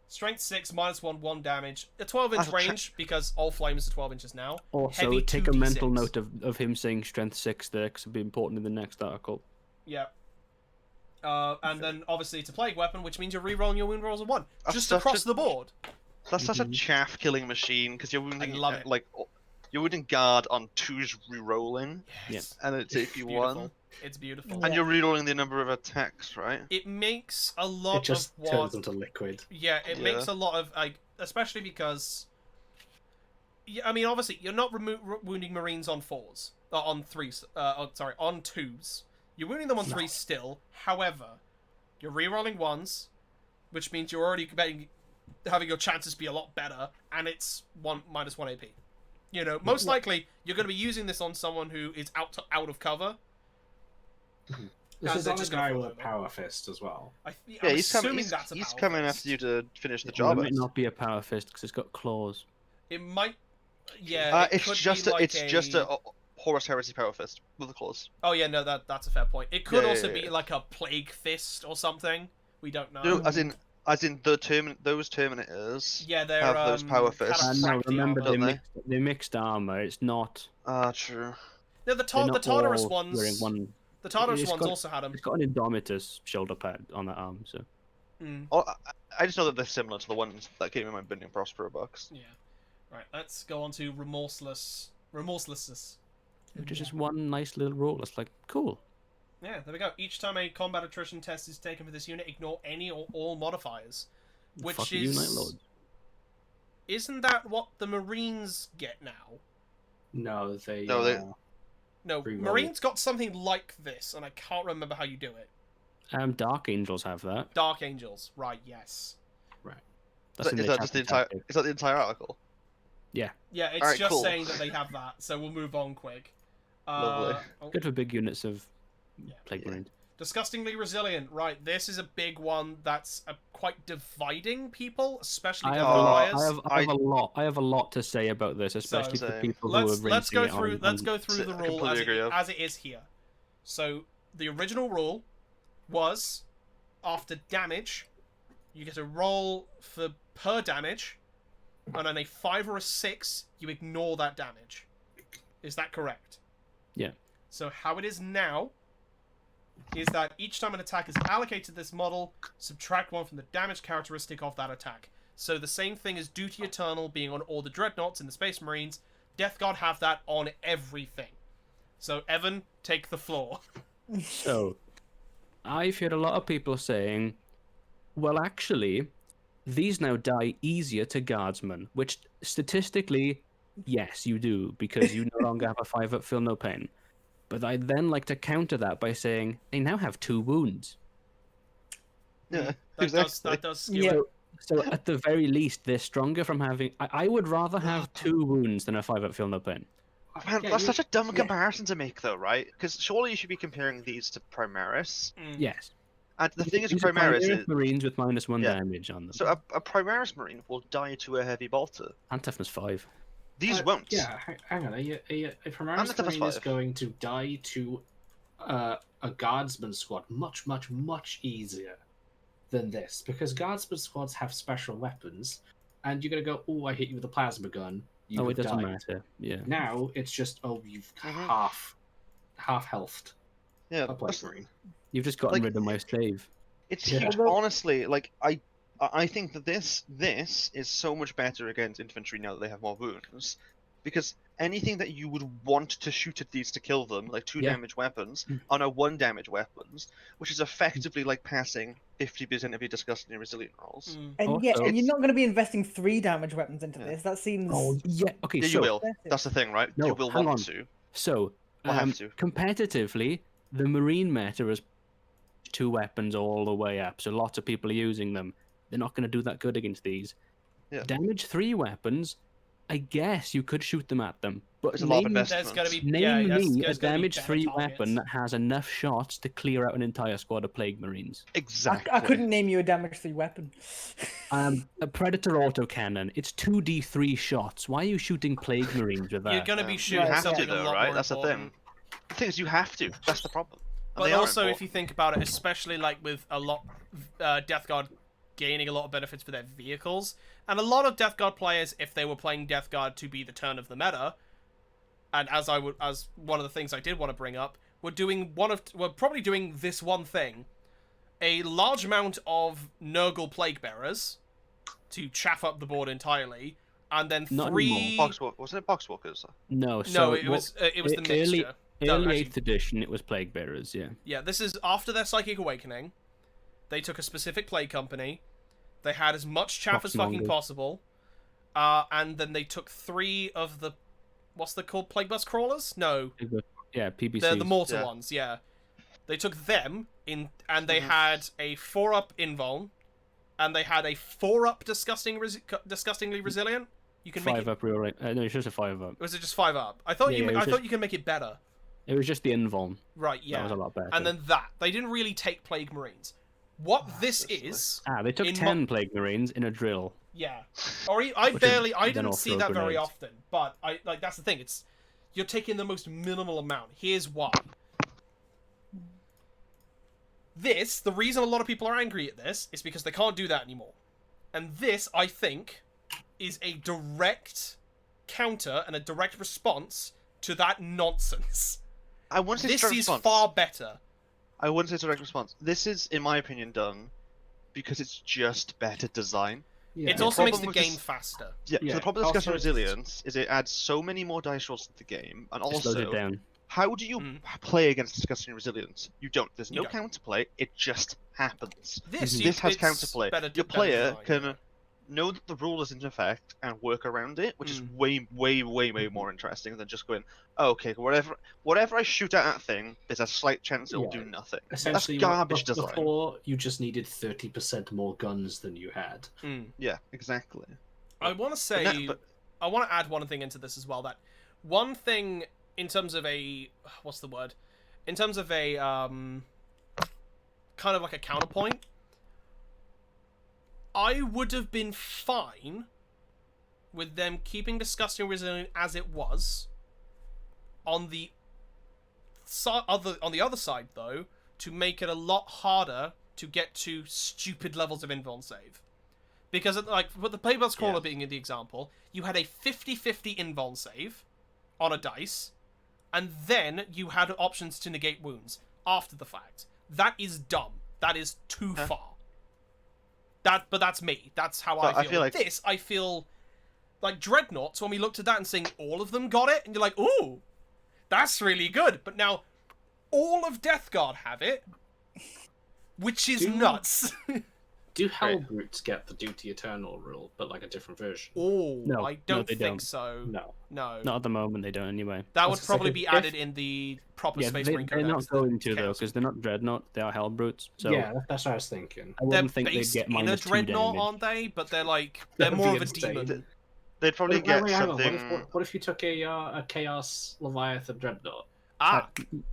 Strength 6 -1 damage. A 12-inch That's a range because all flames are 12 inches now. Also, Heavy take a 2d6. mental note of him saying strength 6 there, because it'll be important in the next article. Yeah. And then obviously it's a plague weapon, which means you're re-rolling your wound rolls of 1. That's Just such across a- the board. That's such a chaff killing machine because you're wounding love it. like you're wounding guard on 2's re-rolling, Yes. and it's It's AP1, beautiful. It's beautiful. and you're re-rolling the number of attacks, right? It makes a It lot just of what... turns into liquid. Yeah, it Yeah. makes a lot of, like, especially because... Yeah, I mean, obviously, you're not wounding Marines on 4s. On 3s. On 2s. You're wounding them on 3s still. However, you're re-rolling 1s, which means you're already having your chances be a lot better, and it's -1 AP. You know, most likely, you're going to be using this on someone who is out of cover. This And is they're on a just gonna guy fall with a over. power fist as well. I'm Yeah, he's assuming coming. that's a He's power coming fist. after you to finish the Well, job. it might not be a power fist, because it's got claws. It might... Yeah, it It's could just be a, like it's just a Horus Heresy power fist with the claws. Oh yeah, no, that's a fair point. It could Yeah, also yeah, be yeah. like a plague fist or something. We don't know. No, as in those Terminators Yeah, they're have those power fists. Kind of No, cracked remember armor. they mixed armor. It's not. True. No, the They're not Tartarus all ones. wearing one. The Tartarus It's ones got- also had them. It's got an Indomitus shoulder pad on that arm, so. Oh, I just know that they're similar to the ones that came in my Binding Prospero box. Yeah. Right. Let's go on to remorselessness. Which is just one nice little roll. It's like, cool. Yeah, there we go. Each time a combat attrition test is taken for this unit, ignore any or all modifiers. Which Fuck is... you, Night Lord. Isn't that what the Marines get now? No, they. No, they- No, Reroll. Marines got something like this, and I can't remember how you do it. Dark Angels have that. Dark Angels, right? Yes. That's in Is the that just the entire? chapter. Is that the entire article? Yeah, it's Alright, just cool. saying that they have that, so we'll move on quick. Lovely. Good for big units of Yeah. Plague Marines. Disgustingly resilient, right? This is a big one that's quite dividing people, especially I the have, a lot, Flyers. I have a lot to say about this, especially for Same. people who are Let's go rinsing it through on- let's on- go through the I rule completely agree, yeah. as it is here. So the original rule was after damage, you get a roll for per damage, and on a 5 or a 6, you ignore that damage. Is that correct? Yeah. So how it is now is that each time an attack is allocated to this model, subtract 1 from the damage characteristic of that attack. So the same thing as Duty Eternal being on all the Dreadnoughts in the Space Marines, Death Guard have that on everything. So, Evan, take the floor. So, I've heard a lot of people saying, well, actually, these now die easier to guardsmen, which statistically, yes, you do, because you no longer have a 5-up feel no pain. But I then like to counter that by saying they now have 2 wounds. Yeah, That exactly. does skew Yeah. it. So at the very least, they're stronger from having. I would rather have 2 wounds than a 5-up feel no pain. Man, Yeah, that's you- such a dumb yeah. comparison to make, though, right? Because surely you should be comparing these to Primaris. Yes. And the thing is, These are Primaris Primaris is... Marines with -1 Yeah. damage on them. So a Primaris Marine will die to a heavy bolter. And toughness 5. These won't. Yeah, hang on. A I'm Primaris the Marine is +5. going to die to a Guardsman squad much, much, much easier than this, because Guardsman squads have special weapons, and you're going to go, oh, I hit you with a plasma gun. You Oh, have it doesn't died. matter. Yeah. Now it's just, oh, you've Mhm. half healthed. Yeah, A Plague that's- Marine. You've just gotten Like- rid of my save. It's Yeah. huge. Although- Honestly, like I think that this is so much better against infantry now that they have more wounds, because anything that you would want to shoot at these to kill them, like 2 Yeah. damage weapons, are now 1 damage weapons, which is effectively like passing 50% of your disgusting resilient rolls. And yeah, Also- and you're not going to be investing 3 damage weapons into Yeah. this. That seems. Yeah. Okay. Yeah, so you will. excessive. That's the thing, right? No, you will hang want on. to. So, We'll have to. competitively, the Marine meta is 2 weapons all the way up, so lots of people are using them. They're not going to do that good against these. Yeah. Damage 3 weapons, I guess you could shoot them at them, but There's a lot of name, investment. There's going to be name there's me a gonna be damage better 3 targets. weapon that has enough shots to clear out an entire squad of Plague Marines. Exactly. I couldn't name you a damage 3 weapon. A Predator autocannon, it's 2d3 shots. Why are you shooting Plague Marines with that? You're going to be You shooting have something to, a though, lot right? more That's the important. thing. The thing is, you have to. That's the problem. And But they are also, if important. you think about it, especially like with a lot, Death Guard gaining a lot of benefits for their vehicles, and a lot of Death Guard players, if they were playing Death Guard to be the turn of the meta, and as one of the things I did want to bring up, we're probably doing this one thing: a large amount of Nurgle Plague Bearers to chaff up the board entirely, and then Not 3. Wasn't it Boxwalkers? No, No, so it was the early- mixture. No, Early actually- 8th edition, it was Plague Bearers, yeah. Yeah, this is after their Psychic Awakening. They took a specific plague company. They had as much chaff as fucking Foxmongers. possible. And then they took 3 of the... What's they called? Plague Bus Crawlers? No. Yeah, PBC. They're the mortar Yeah. ones, yeah. They took them, and they had a 4-up Invuln, and they had a 4-up Disgustingly Resilient. You can make 5 it... up real right. No, it's just a 5 up. Was it just 5 up? I thought Yeah, it was I thought just- you could make it better. It was just the Invuln. Right, yeah. That was a lot better. And then that. They didn't really take Plague Marines. What this seriously. is... they took in 10 Plague Marines in a drill. Yeah, or I Which is- I then didn't I'll see throw that very grenades. often. But that's the thing. It's you're taking the most minimal amount. Here's why. The reason a lot of people are angry at this is because they can't do that anymore. And this, I think, is a direct counter and a direct response to that nonsense. I wouldn't say it's This direct is response. far better. I wouldn't say it's a direct response. This is, in my opinion, done because it's just better design. Yeah. It also makes problem the with game this- faster. Yeah, Yeah, so the problem with also discussing it's- resilience is it adds so many more dice rolls to the game, and It slows it also, down. how do you Mm. play against discussing resilience? You don't. There's You no don't. counterplay. It just happens. This This has it's counterplay. better- Your better player design, can yeah. know that the rule is in effect and work around it, which is Mm. way more interesting than just going, oh, okay, whatever I shoot at that thing, there's a slight chance it'll Yeah. do nothing. Essentially, That's garbage design. before you just needed 30% more guns than you had. Mm. Yeah, exactly. I want to say, I want to add one thing into this as well. That one thing in terms of a, what's the word? In terms of a, kind of like a counterpoint, I would have been fine with them keeping Disgusting Resilient as it was. On the other side, though, to make it a lot harder to get to stupid levels of invuln save. Because, like, with the Plague Bus Crawler Yeah. being the example, you had a 50-50 invuln save on a dice, and then you had options to negate wounds after the fact. That is dumb. That is too far. But that's me. That's how But I feel. I feel like- This, I feel like Dreadnoughts, when we looked at that and saying all of them got it, and you're like, ooh, that's really good. But now all of Death Guard have it, which is nuts. Do Hellbrutes get the Duty Eternal rule, but like a different version? Oh, No, I no, don't they think don't. so. No. No. Not at the moment, they don't anyway. That I would was probably gonna be say, added in the proper Yeah, Space they're Marine Codex. not going to, though, Chaos. because they're not Dreadnought, they are Hellbrutes. So Yeah, that's what I was thinking. I They're wouldn't think they'd based get in a minus 2 Dreadnought, damage. aren't they? But they're like, they're That'd more be of a insane. demon. They'd probably Wait, get hang on. something. What if you took a Chaos Leviathan Dreadnought?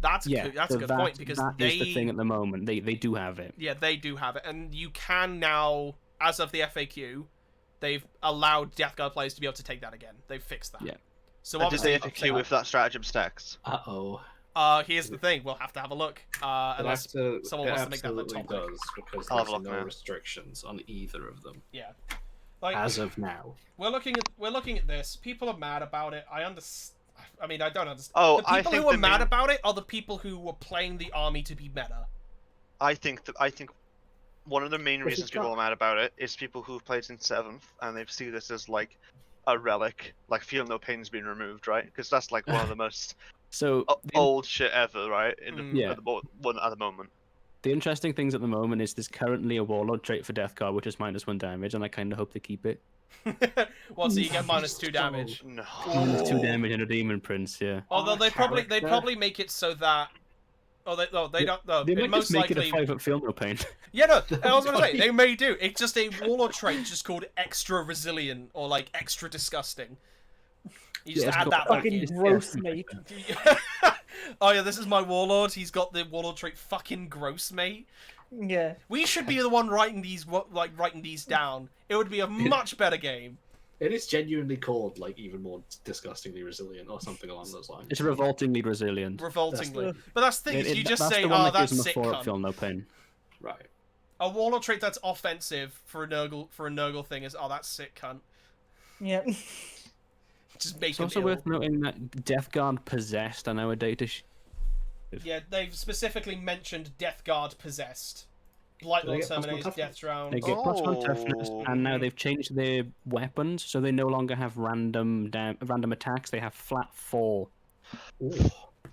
That's Yeah, that's so a good point, because that they is the thing at the moment. They do have it. yeah, they do have it, and you can now, as of the FAQ, they've allowed Death Guard players to be able to take that again. They've fixed that. Yeah. So And did they obviously, FAQ with that stratagem stacks? Uh-oh. here's the thing: we'll have to have a look. Unless someone wants to make that the absolutely topic. does, because I'll have there's a look no now. restrictions on either of them yeah, like as of now. we're looking at this. People are mad about it. I understand. I mean, I don't understand. Oh, the I people think who are the mad main- about it are the people who were playing the army to be meta. I think one of the main Which is reasons people are mad about it is people who've played in 7th and they see this as like a relic, like Feel No Pain's been removed, right? Because that's like one of the most So old shit ever, right? Yeah. At the moment. the interesting things at the moment is there's currently a Warlord trait for Death Guard, which is -1 damage, and I kind of hope they keep it. Well, so you get -2 damage. No. -2 damage and a Demon Prince, yeah. Although they'd probably character. make it so that. Oh, they don't. No, They it might most just make likely. it a 5-up Feel No Pain. Yeah, no, I was gonna say they may do. It's just a warlord trait, just called extra resilient or like extra disgusting. You just Yeah, it's add called that back Fucking in. gross, mate. Oh yeah, this is my warlord. He's got the warlord trait, fucking gross, mate. Yeah. We should be the one writing these down. It would be a much better game. It is genuinely called like even more disgustingly resilient or something along those lines. It's revoltingly resilient. Revoltingly. But that's the thing, is you just that's say, the one oh, that that's gives them a sick 4-up cunt. Feel No Pain. Right. A warlord trait that's offensive for a Nurgle thing is, oh, that's sick cunt. Yeah. Just make It's him also ill. worth noting that Death Guard Possessed on our data Yeah, they've specifically mentioned Death Guard Possessed. Blight Do they Lord get +1 Terminators, toughness? Death Drown. They get +1 toughness, Oh. and now they've changed their weapons, so they no longer have random attacks. They have flat 4. Ooh.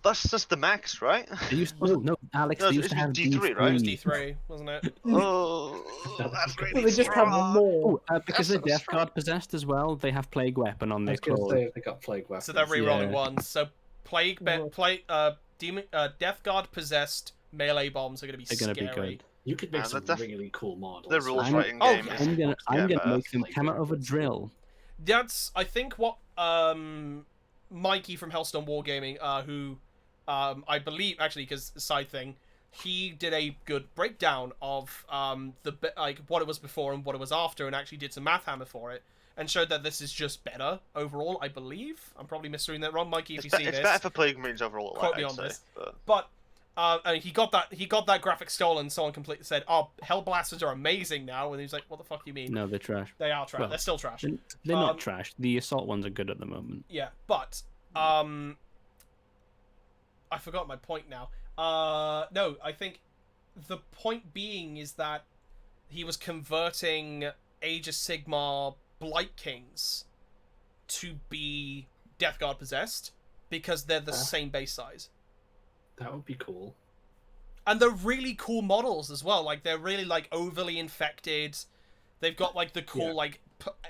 That's just the max, right? They used no, Alex. No, They used it's to have D3, It right? was D3, wasn't it? Oh, that's Well, really they just have strong. more. Because That's they're so Death Guard Possessed as well. They have Plague Weapon on I their was gonna claws. say they got plague weapons. So they're re-rolling Yeah. ones. So Death Guard Possessed melee bombs are going to be They're scary. gonna be good. You could make Yeah, some they're really cool models. The rules I'm- writing Oh, game yeah. is I'm gonna yeah, make them like come out of a very drill. That's, I think, what Mikey from Hellstone Wargaming, who I believe, actually, because side thing, he did a good breakdown of what it was before and what it was after, and actually did some math hammer for it, and showed that this is just better overall. I believe I'm probably misreading that wrong, Mikey. If you see it's this, better for Plague Marines overall. Quote me I'd on say, this. but- but and he got that graphic stolen. Someone completely said, "Oh, Hell Blasters are amazing now," and he was like, "What the fuck do you mean?" No, they're trash. They are trash. Well, They're still trash. They're Um, not trash. The assault ones are good at the moment. Yeah, but I forgot my point now. No, I think the point being is that he was converting Age of Sigmar Blight Kings to be Death Guard Possessed because they're the same base size. That would be cool. And they're really cool models as well. Like, they're really, like, overly infected. They've got, like, the cool, Yeah.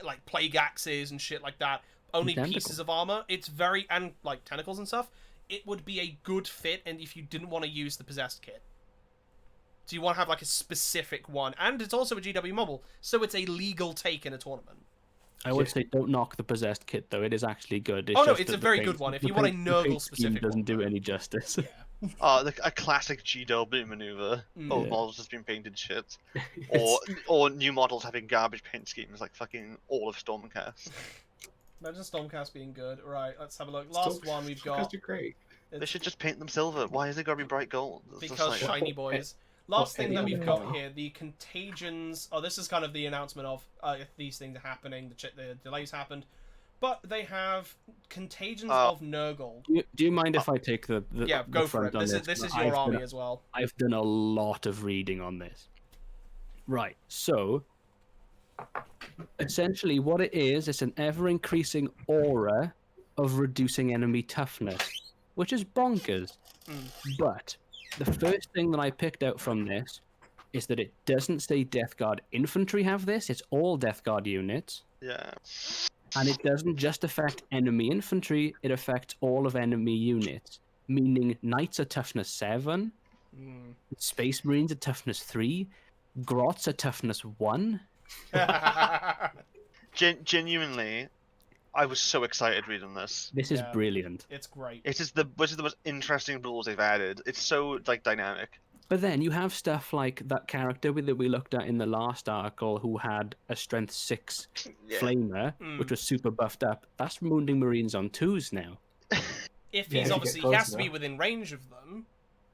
like plague axes and shit like that. Only Tentacle. pieces of armor. It's very... And, like, tentacles and stuff. It would be a good fit, and if you didn't want to use the Possessed kit. So you want to have, like, a specific one. And it's also a GW model, so it's a legal take in a tournament. I would say don't knock the Possessed kit though. It is actually good. Oh, no, just it's that a the very paint- good one. If the you want a paint- the Nurgle paint scheme specific doesn't one, do though. it any justice. a classic GW maneuver. Old Yeah. models just being painted shit, It's- or new models having garbage paint schemes like fucking all of Stormcast. Imagine Stormcast being good. Right, let's have a look. Last one we've got. Are great. They should just paint them silver. Why is it gotta be bright gold? It's just Because like- shiny boys. Last thing that we've anyone got know? here, the Contagions. Oh, this is kind of the announcement of if these things are happening. The delays happened, but they have Contagions of Nurgle. Do you mind if I take the Yeah, the go for front it. on This is I've your done army a- as well. I've done a lot of reading on this. Right, so Essentially, what it is, it's an ever-increasing aura of reducing enemy toughness, which is bonkers. But the first thing that I picked out from this is that it doesn't say Death Guard infantry have this, it's all Death Guard units. Yeah. And it doesn't just affect enemy infantry, it affects all of enemy units. Meaning Knights are toughness 7, Space Marines are toughness 3, Grots are toughness 1. Genuinely, I was so excited reading this. This is brilliant. It's great. This is the most interesting rules they've added. It's so like dynamic. But then you have stuff like that character that we looked at in the last article who had a strength 6 flamer, which was super buffed up. That's wounding Marines on 2s now. If he's obviously, he has to be within range of them.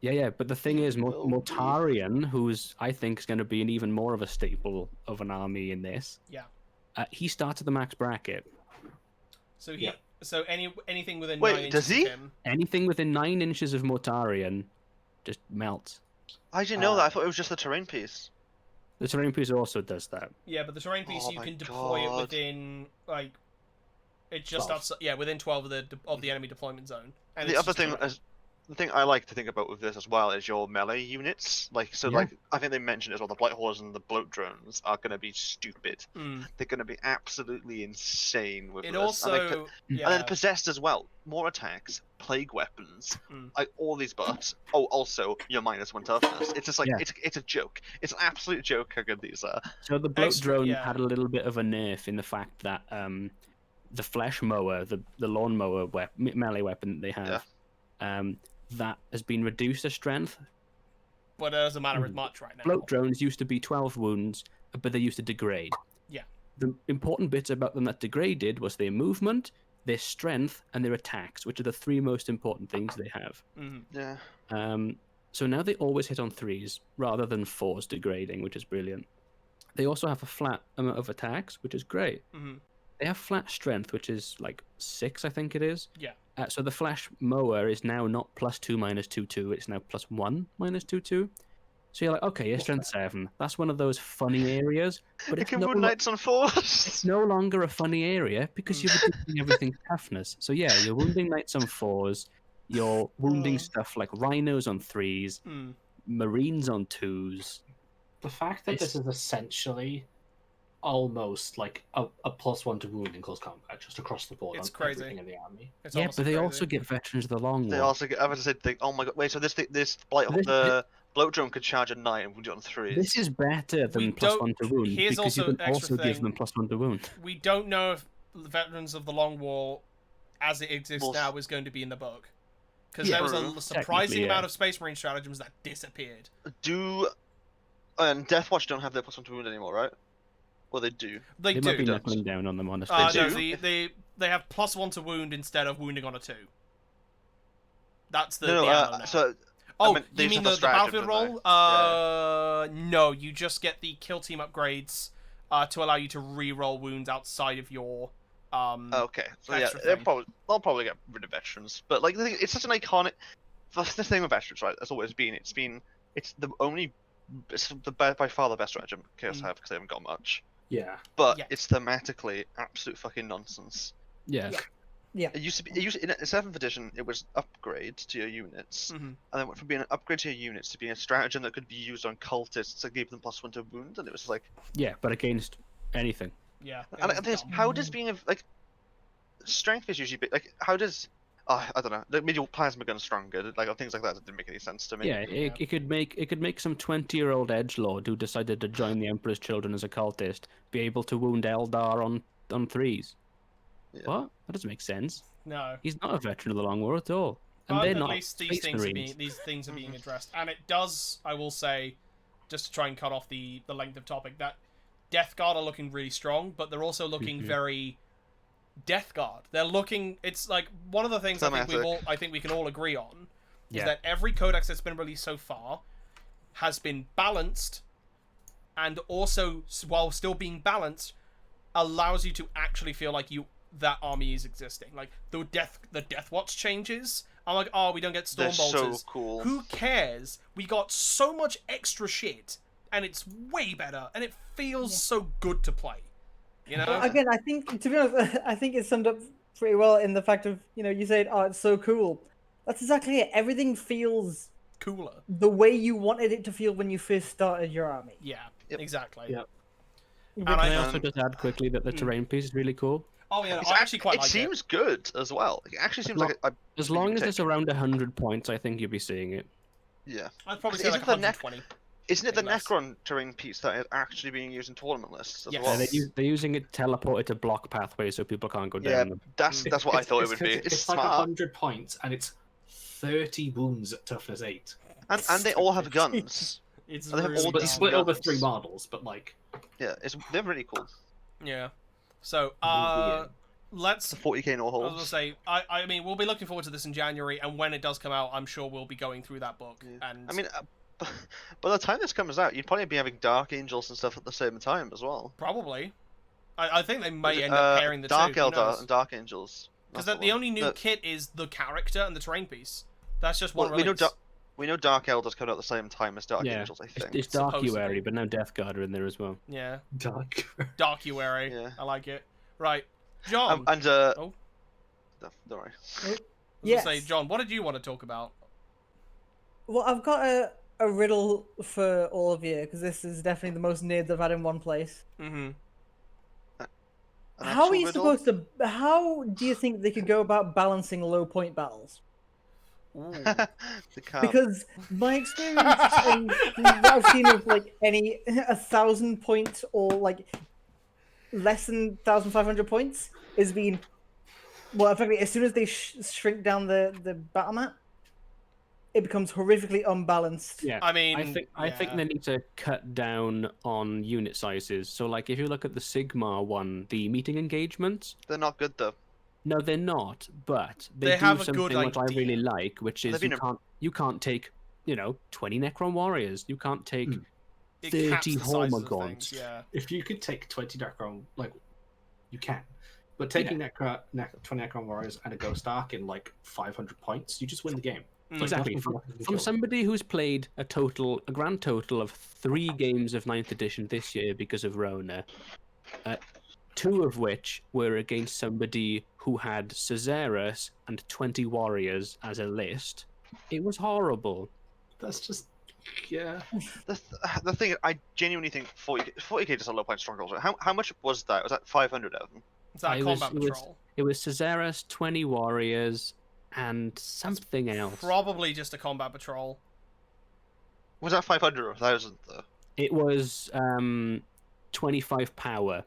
Yeah, but the thing is, Mortarion, who's I think is going to be an even more of a staple of an army in this. Yeah. He starts at the max bracket. So so anything within 9 Wait, inches does he? of him. Anything within 9 inches of Mortarion just melts. I didn't know that. I thought it was just the terrain piece. The terrain piece also does that. Yeah, but the terrain piece Oh you my can deploy it God. within like it's just outside, within 12 of the enemy deployment zone. And The it's other just thing terrain. is, the thing I like to think about with this as well is your melee units. Like I think they mentioned as well, the Blight Horrors and the Bloat Drones are going to be stupid. They're going to be absolutely insane with It this. also And then possessed as well. More attacks, plague weapons, like all these buffs. Oh, also your -1 toughness. It's just like it's a joke. It's an absolute joke how good these are. So the Bloat Drone had a little bit of a nerf in the fact that the Flesh Mower, the lawnmower melee weapon that they have, that has been reduced to strength. But it doesn't matter as much right now. Bloat Drones used to be 12 wounds, but they used to degrade. Yeah. The important bits about them that degraded was their movement, their strength, and their attacks, which are the 3 most important things they have. Yeah. So now they always hit on 3s rather than 4s degrading, which is brilliant. They also have a flat amount of attacks, which is great. They have flat strength, which is like 6, I think it is. Yeah. So the Flash Mower is now not +2 -2/2, it's now +1 -2/2. So you're like, okay, it's strength 7. That's one of those funny areas, but It it's can no, wound Knights on 4s. it's no longer a funny area because you're reducing everything's toughness. So yeah, you're wounding Knights on 4s, you're wounding stuff like Rhinos on 3s, Marines on 2s. The fact that this is essentially almost like a +1 to wound in close combat, just across the board. It's on crazy. everything in the army. It's Yeah, honestly but they crazy. also get Veterans of the Long War. They also get. I was to say, oh my god! Wait, so the Bloat Drone could charge a Knight and wound it on 3s. This is better than +1 to wound here's because you also can extra also give thing. them +1 to wound. We don't know if the Veterans of the Long War, as it exists Well, now, is going to be in the book. Because Yeah, there was true. a surprising Technically, amount of Space Marine stratagems that disappeared. Deathwatch don't have their +1 to wound anymore, right? Well, they do. They They do. might be don't. knuckling down on them, honestly. No, do? they have +1 to wound instead of wounding on a 2. That's the No, ammo now. so Oh, mean, they you used mean to the have a battlefield stratagem, roll? didn't No, you just get the kill team upgrades to allow you to re-roll wounds outside of your okay, so yeah, extra they'll thing. probably get rid of veterans, but like the thing, it's such an iconic. That's the thing with veterans, right? That's always been. It's the only. It's by far the best stratagem Chaos have because they haven't got much. Yeah. But Yes. it's thematically absolute fucking nonsense. Yeah. Yeah. It used to be. It used in 7th edition. It was upgrades to your units, and then went from being an upgrade to your units to being a stratagem that could be used on cultists to give them +1 to wound, and it was like. Yeah, but against anything. Yeah. And how does being like strength is usually like how does I don't know, like medieval plasma gun stronger, like things like that didn't make any sense to me. Yeah, it could make some 20-year-old edgelord who decided to join the Emperor's Children as a cultist be able to wound Eldar on 3s. Yeah. What? That doesn't make sense. No. He's not a veteran of the Long War at all. And But they're at not least Space Marines. these things are being addressed, and it does. I will say, just to try and cut off the length of topic, that Death Guard are looking really strong, but they're also looking very Death Guard. They're looking. It's like one of the things I think we can all agree on is that every codex that's been released so far has been balanced, and also while still being balanced, allows you to actually feel like that army is existing. Like the Death Watch changes. I'm like, oh, we don't get Storm They're Bolters. so cool. Who cares? We got so much extra shit, and it's way better, and it feels so good to play. You know? Well, again, I think, to be honest, I think it's summed up pretty well in the fact of, you said, oh, it's so cool. That's exactly it. Everything feels Cooler. the way you wanted it to feel when you first started your army. Yeah, Yep. exactly. Yep. And Can I I, also just add quickly that the terrain piece is really cool? oh yeah, It's I actually quite it like seems good as well. It actually seems like As long as it's around 100 points, I think you'll be seeing it. yeah. I'd probably say Isn't like the neck- 120. Isn't it the Maybe less. Necron terrain piece that is actually being used in tournament lists as Yes. well? They're using it teleported to block pathways so people can't go Yeah, down them. that's what I thought it would be. It's It's like smart, 100 points, and it's 30 wounds at toughness 8. and they all have guns. It's They have really all But the dumb. split over guns. 3 models, but like... Yeah, they're really cool. Yeah. So, Yeah. let's... It's a 40k no I was holes. gonna say, I mean, we'll be looking forward to this in January, and when it does come out, I'm sure we'll be going through that book. Yeah. And I mean, by the time this comes out, you'd probably be having Dark Angels and stuff at the same time as well. probably, I think they may end up pairing the Dark two. Who Eldar knows? and Dark Angels. Because That's the only new one. kit is the character and the terrain piece. That's just one Well, release. we know Dark Eldars coming out at the same time as Dark Yeah. Angels, I think. It's Supposedly. Darkuary, but now Death Guard are in there as well. Yeah, Dark. Darkuary. Yeah. I like it. Right, John. And Oh. no, don't worry. I was Yes. gonna say, John, what did you want to talk about? Well, I've got a riddle for all of you, because this is definitely the most nerds I've had in one place. Mm-hmm. An How are actual you riddle? supposed to... How do you think they could go about balancing low point battles? Ooh. They can't. Because my experience and what I've seen of like any 1,000 points or like less than 1,500 points is being, well, effectively as soon as they shrink down the battle map, it becomes horrifically unbalanced. Yeah. I mean, I think yeah. they need to cut down on unit sizes. So, like, if you look at the Sigmar one, the meeting engagements, They're not good though. no, they're not. But They do have a something good which I really idea. like, which is They've been you can't take 20 Necron warriors. You can't take It 30 caps the sizes of Hormagons. things, yeah. If you could take 20 Necron, like, you can. But taking 20 Necron Warriors and a Ghost Arc in, like, 500 points, you just win the game. Mm. Exactly. From somebody who's played a grand total of 3 games of 9th edition this year because of Rona, 2 of which were against somebody who had Caesarus and 20 warriors as a list. It was horrible. That's just... Yeah. The thing is, I genuinely think 40k just a low point strongholds. How much was that? Was that 500 of them? Is that a It was- combat it was- patrol? It was Caesarus, 20 warriors, and something else. Probably just a combat patrol. Was that 500 or 1,000 though? It was 25 power.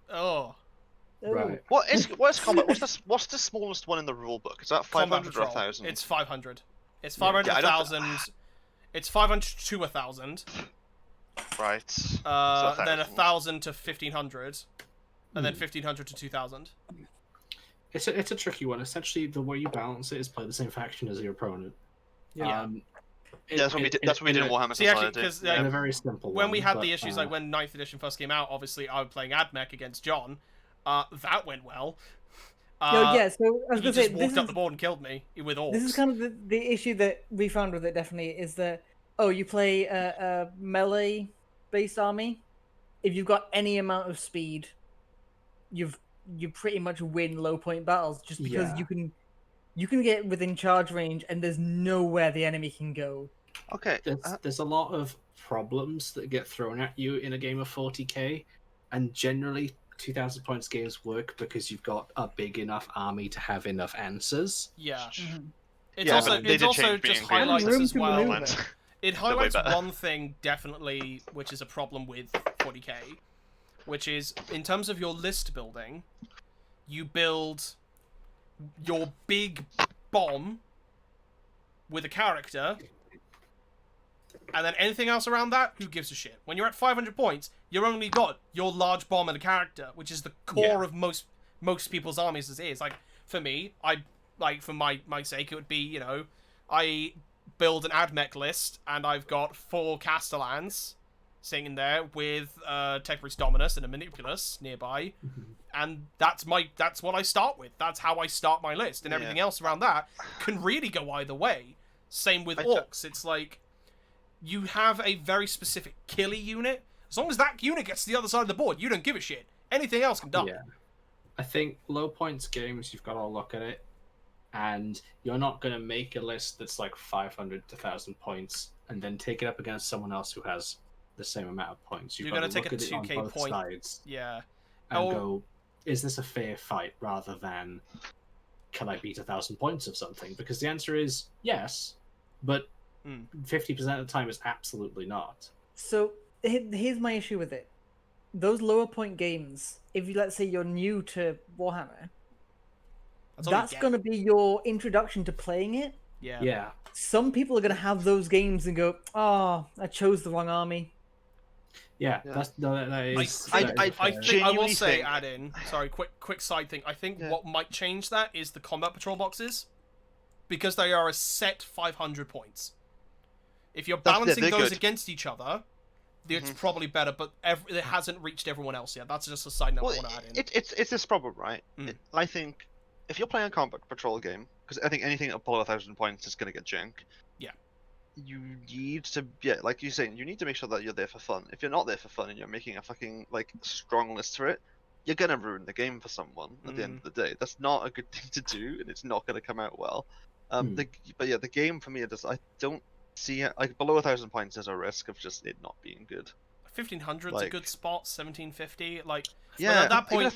Oh, Right. What's combat? What's the smallest one in the rule book? Is that combat 500 or patrol. 1,000? It's 500. It's Yeah. 500, Yeah, I don't- 1,000. It's 500 to 1,000. right. Then 1,000 to 1,500. And then 1,500 to 2,000. It's a tricky one. Essentially, the way you balance it is play the same faction as your opponent. Yeah. Yeah, that's what we did. That's what we did in Warhammer See, actually, Society. 'cause, In a very simple When one, we had but, the issues, like when 9th edition first came out, obviously I was playing AdMech against John. That went well. Yeah, so I was He gonna just say walked up the board and killed me with orcs. this is kind of the issue that we found with it. Definitely is that you play a melee based army. If you've got any amount of speed, you pretty much win low point battles just because Yeah. you can get within charge range and there's nowhere the enemy can go. Okay. There's a lot of problems that get thrown at you in a game of 40k, and generally 2,000 points games work because you've got a big enough army to have enough answers. Yeah. Mhm. It's Yeah, also, but they it's did also change just being green highlights room as to well. maneuver. It way highlights better. one thing definitely, which is a problem with 40k, which is in terms of your list building, you build your big bomb with a character, and then anything else around that, who gives a shit? When you're at 500 points, you've only got your large bomb and a character, which is the core of most people's armies as is. Like, for me, for my sake, it would be, I build an AdMech list, and I've got 4 Castellans sitting there with Tech Priest Dominus and a Manipulus nearby, and that's what I start with. That's how I start my list, and everything else around that can really go either way. Same with orcs. It's like you have a very specific killy unit. As long as that unit gets to the other side of the board, you don't give a shit. Anything else can die. Yeah. I think low points games, you've got to look at it, and you're not going to make a list that's like 500 to 1,000 points and then take it up against someone else who has the same amount of points. You've You're got going to to take look a at it 2k on both point. sides Yeah. and go, is this a fair fight, rather than can I beat 1,000 points of something? Because the answer is yes, but 50% of the time is absolutely not. So here's my issue with it. Those lower point games, if you, let's say you're new to Warhammer, that's going to be your introduction to playing it. Yeah. Yeah. Some people are going to have those games and go, oh, I chose the wrong army. Yeah, that is. I will say, add in. Sorry, quick side thing. I think what might change that is the combat patrol boxes, because they are a set 500 points. If you're balancing those against each other, it's probably better. But it hasn't reached everyone else yet. That's just a side note I want to add in. It's this problem, right? I think if you're playing a combat patrol game, because I think anything below 1,000 points is going to get jank. Yeah. You need to, like you're saying, you need to make sure that you're there for fun. If you're not there for fun and you're making a fucking like strong list for it, you're gonna ruin the game for someone at the end of the day. That's not a good thing to do, and it's not gonna come out well. But yeah, the game for me, I don't see it like below 1,000 points. There's a risk of just it not being good. 1,500's a good spot. 1,750, like yeah. At that point,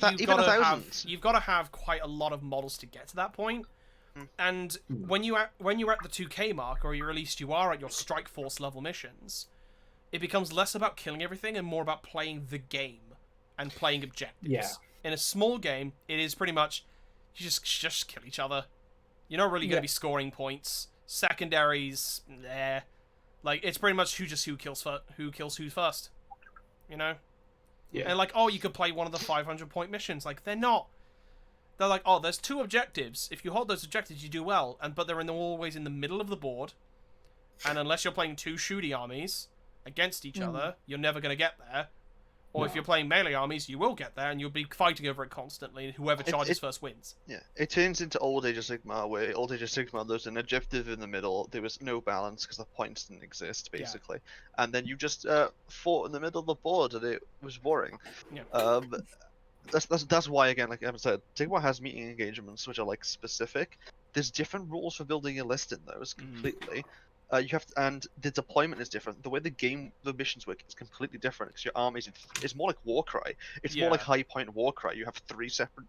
you've got to have quite a lot of models to get to that point. And when you're at the 2k mark, or at least you are at your Strike Force level missions, it becomes less about killing everything and more about playing the game and playing objectives. Yeah. In a small game, it is pretty much you just kill each other. You're not really going to be scoring points. Secondaries, like it's pretty much who kills who first. You know. Yeah. And like, oh, you could play one of the 500 point missions. Like they're not. They're like, oh, there's 2 objectives. If you hold those objectives, you do well. But they're always in the middle of the board. And unless you're playing 2 shooty armies against each other, you're never going to get there. Or if you're playing melee armies, you will get there, and you'll be fighting over it constantly. And whoever charges first wins. Yeah, it turns into Old Age of Sigmar, where Old Age of Sigmar, there's an objective in the middle. There was no balance because the points didn't exist, basically. Yeah. And then you just fought in the middle of the board, and it was boring. Yeah. That's why, again, like Evan said, Sigmar has meeting engagements which are like specific. There's different rules for building a list in those completely. You have to, and the deployment is different. The way the missions work is completely different because your armies, it's more like Warcry. It's more like High Point Warcry. You have 3 separate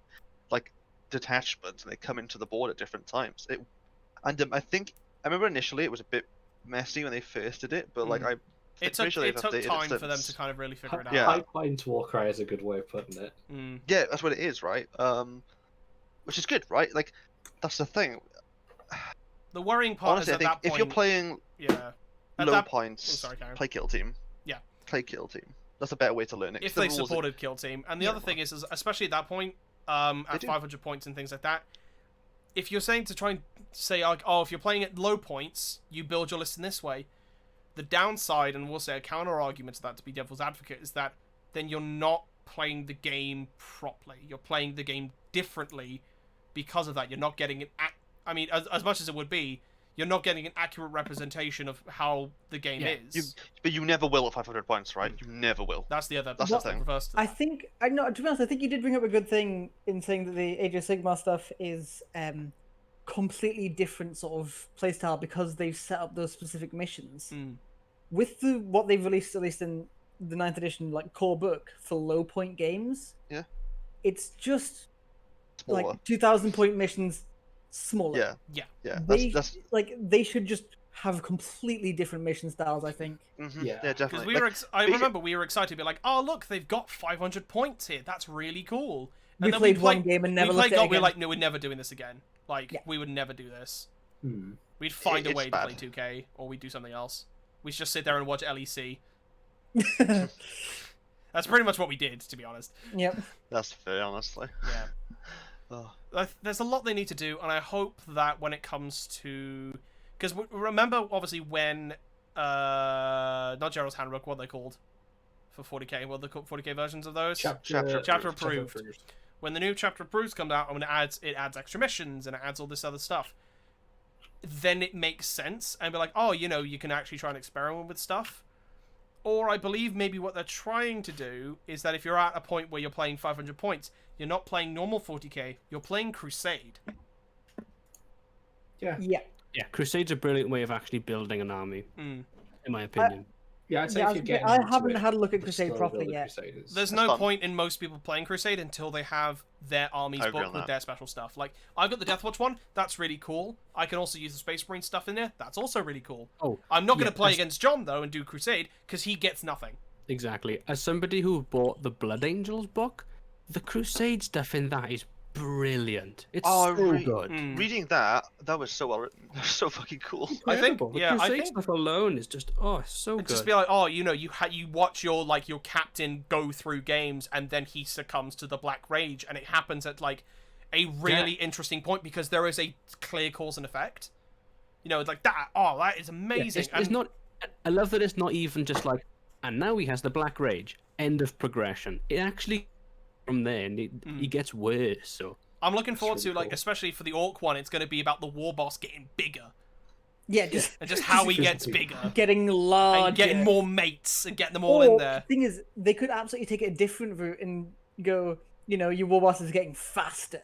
like detachments, and they come into the board at different times. I remember initially it was a bit messy when they first did it, but like it took time for them to kind of really figure it out. Yeah. High Point Warcry is a good way of putting it. Yeah, that's what it is, right? Which is good, right? Like, that's the thing. The worrying part Honestly, is at that point, if you're playing low points, play Kill Team. Yeah. Play Kill Team. That's a better way to learn it. If they supported Kill Team. And the other thing is, especially at that point, at 500 points and things like that, if you're saying to try and say, like, oh, if you're playing at low points, you build your list in this way, the downside, and we'll say a counter-argument to that, to be devil's advocate, is that then you're not playing the game properly. You're playing the game differently because of that. You're not getting as much as it would be, you're not getting an accurate representation of how the game is. But you never will at 500 points, right? You never will. That's the thing. Reverse to I think, to be honest, I think you did bring up a good thing in saying that the Age of Sigmar stuff is completely different sort of playstyle because they've set up those specific missions. With what they've released, at least in the 9th edition, like core book for low point games, it's just smaller. Like 2,000 point missions smaller. Yeah. They should just have completely different mission styles, I think. Yeah, definitely. Because I remember we were excited to be like, oh look, they've got 500 points here. That's really cool. And we played one game and never looked at it again. We're like, no, we're never doing this again. Like, we would never do this. We'd find a way to play 2K, or we'd do something else. We'd just sit there and watch LEC. That's pretty much what we did, to be honest. Yep. That's fair, honestly. Yeah. There's a lot they need to do, and I hope that when it comes to... Because remember, obviously, when... not Gerald's Handbook, what are they called? For 40k, what are the 40k versions of those? Chapter approved. When the new chapter approved comes out, and it adds extra missions, and it adds all this other stuff, then it makes sense, and be like, oh, you know, you can actually try and experiment with stuff. Or I believe maybe what they're trying to do is that if you're at a point where you're playing 500 points, you're not playing normal 40k, you're playing Crusade. Yeah. Yeah. Yeah, Crusade's a brilliant way of actually building an army, in my opinion. Yeah, I'd say Yeah, if you get I into haven't it, had a look at the Crusade slow properly build of yet. Crusaders. There's That's no fun. point in most people playing Crusade until they have their armies I agree booked on with that. their special stuff. Like, I've got the Deathwatch one, that's really cool. I can also use the Space Marine stuff in there, that's also really cool. Oh, I'm not going yeah, to play as- against John, though, and do Crusade, because he gets nothing. Exactly. As somebody who bought the Blood Angels book, the Crusade stuff in that is brilliant. It's so good. Reading that was so well written. That was so fucking cool. I think, Incredible. The yeah, I Crusade think stuff alone is just so good. just be like, oh, you know, you watch your captain go through games, and then he succumbs to the Black Rage, and it happens at like a really interesting point because there is a clear cause and effect. You know, like that. Oh, that is amazing. Yeah, it's not. I love that it's not even just like, and now he has the Black Rage. End of progression. It actually, from there, he gets worse. So I'm looking forward to, really like, cool. especially for the Orc one, it's going to be about the war boss getting bigger. Yeah, just And just how he Just gets physically. bigger. getting larger. And getting more mates and getting them all in there. The thing is, they could absolutely take it a different route and go, you know, your war boss is getting faster.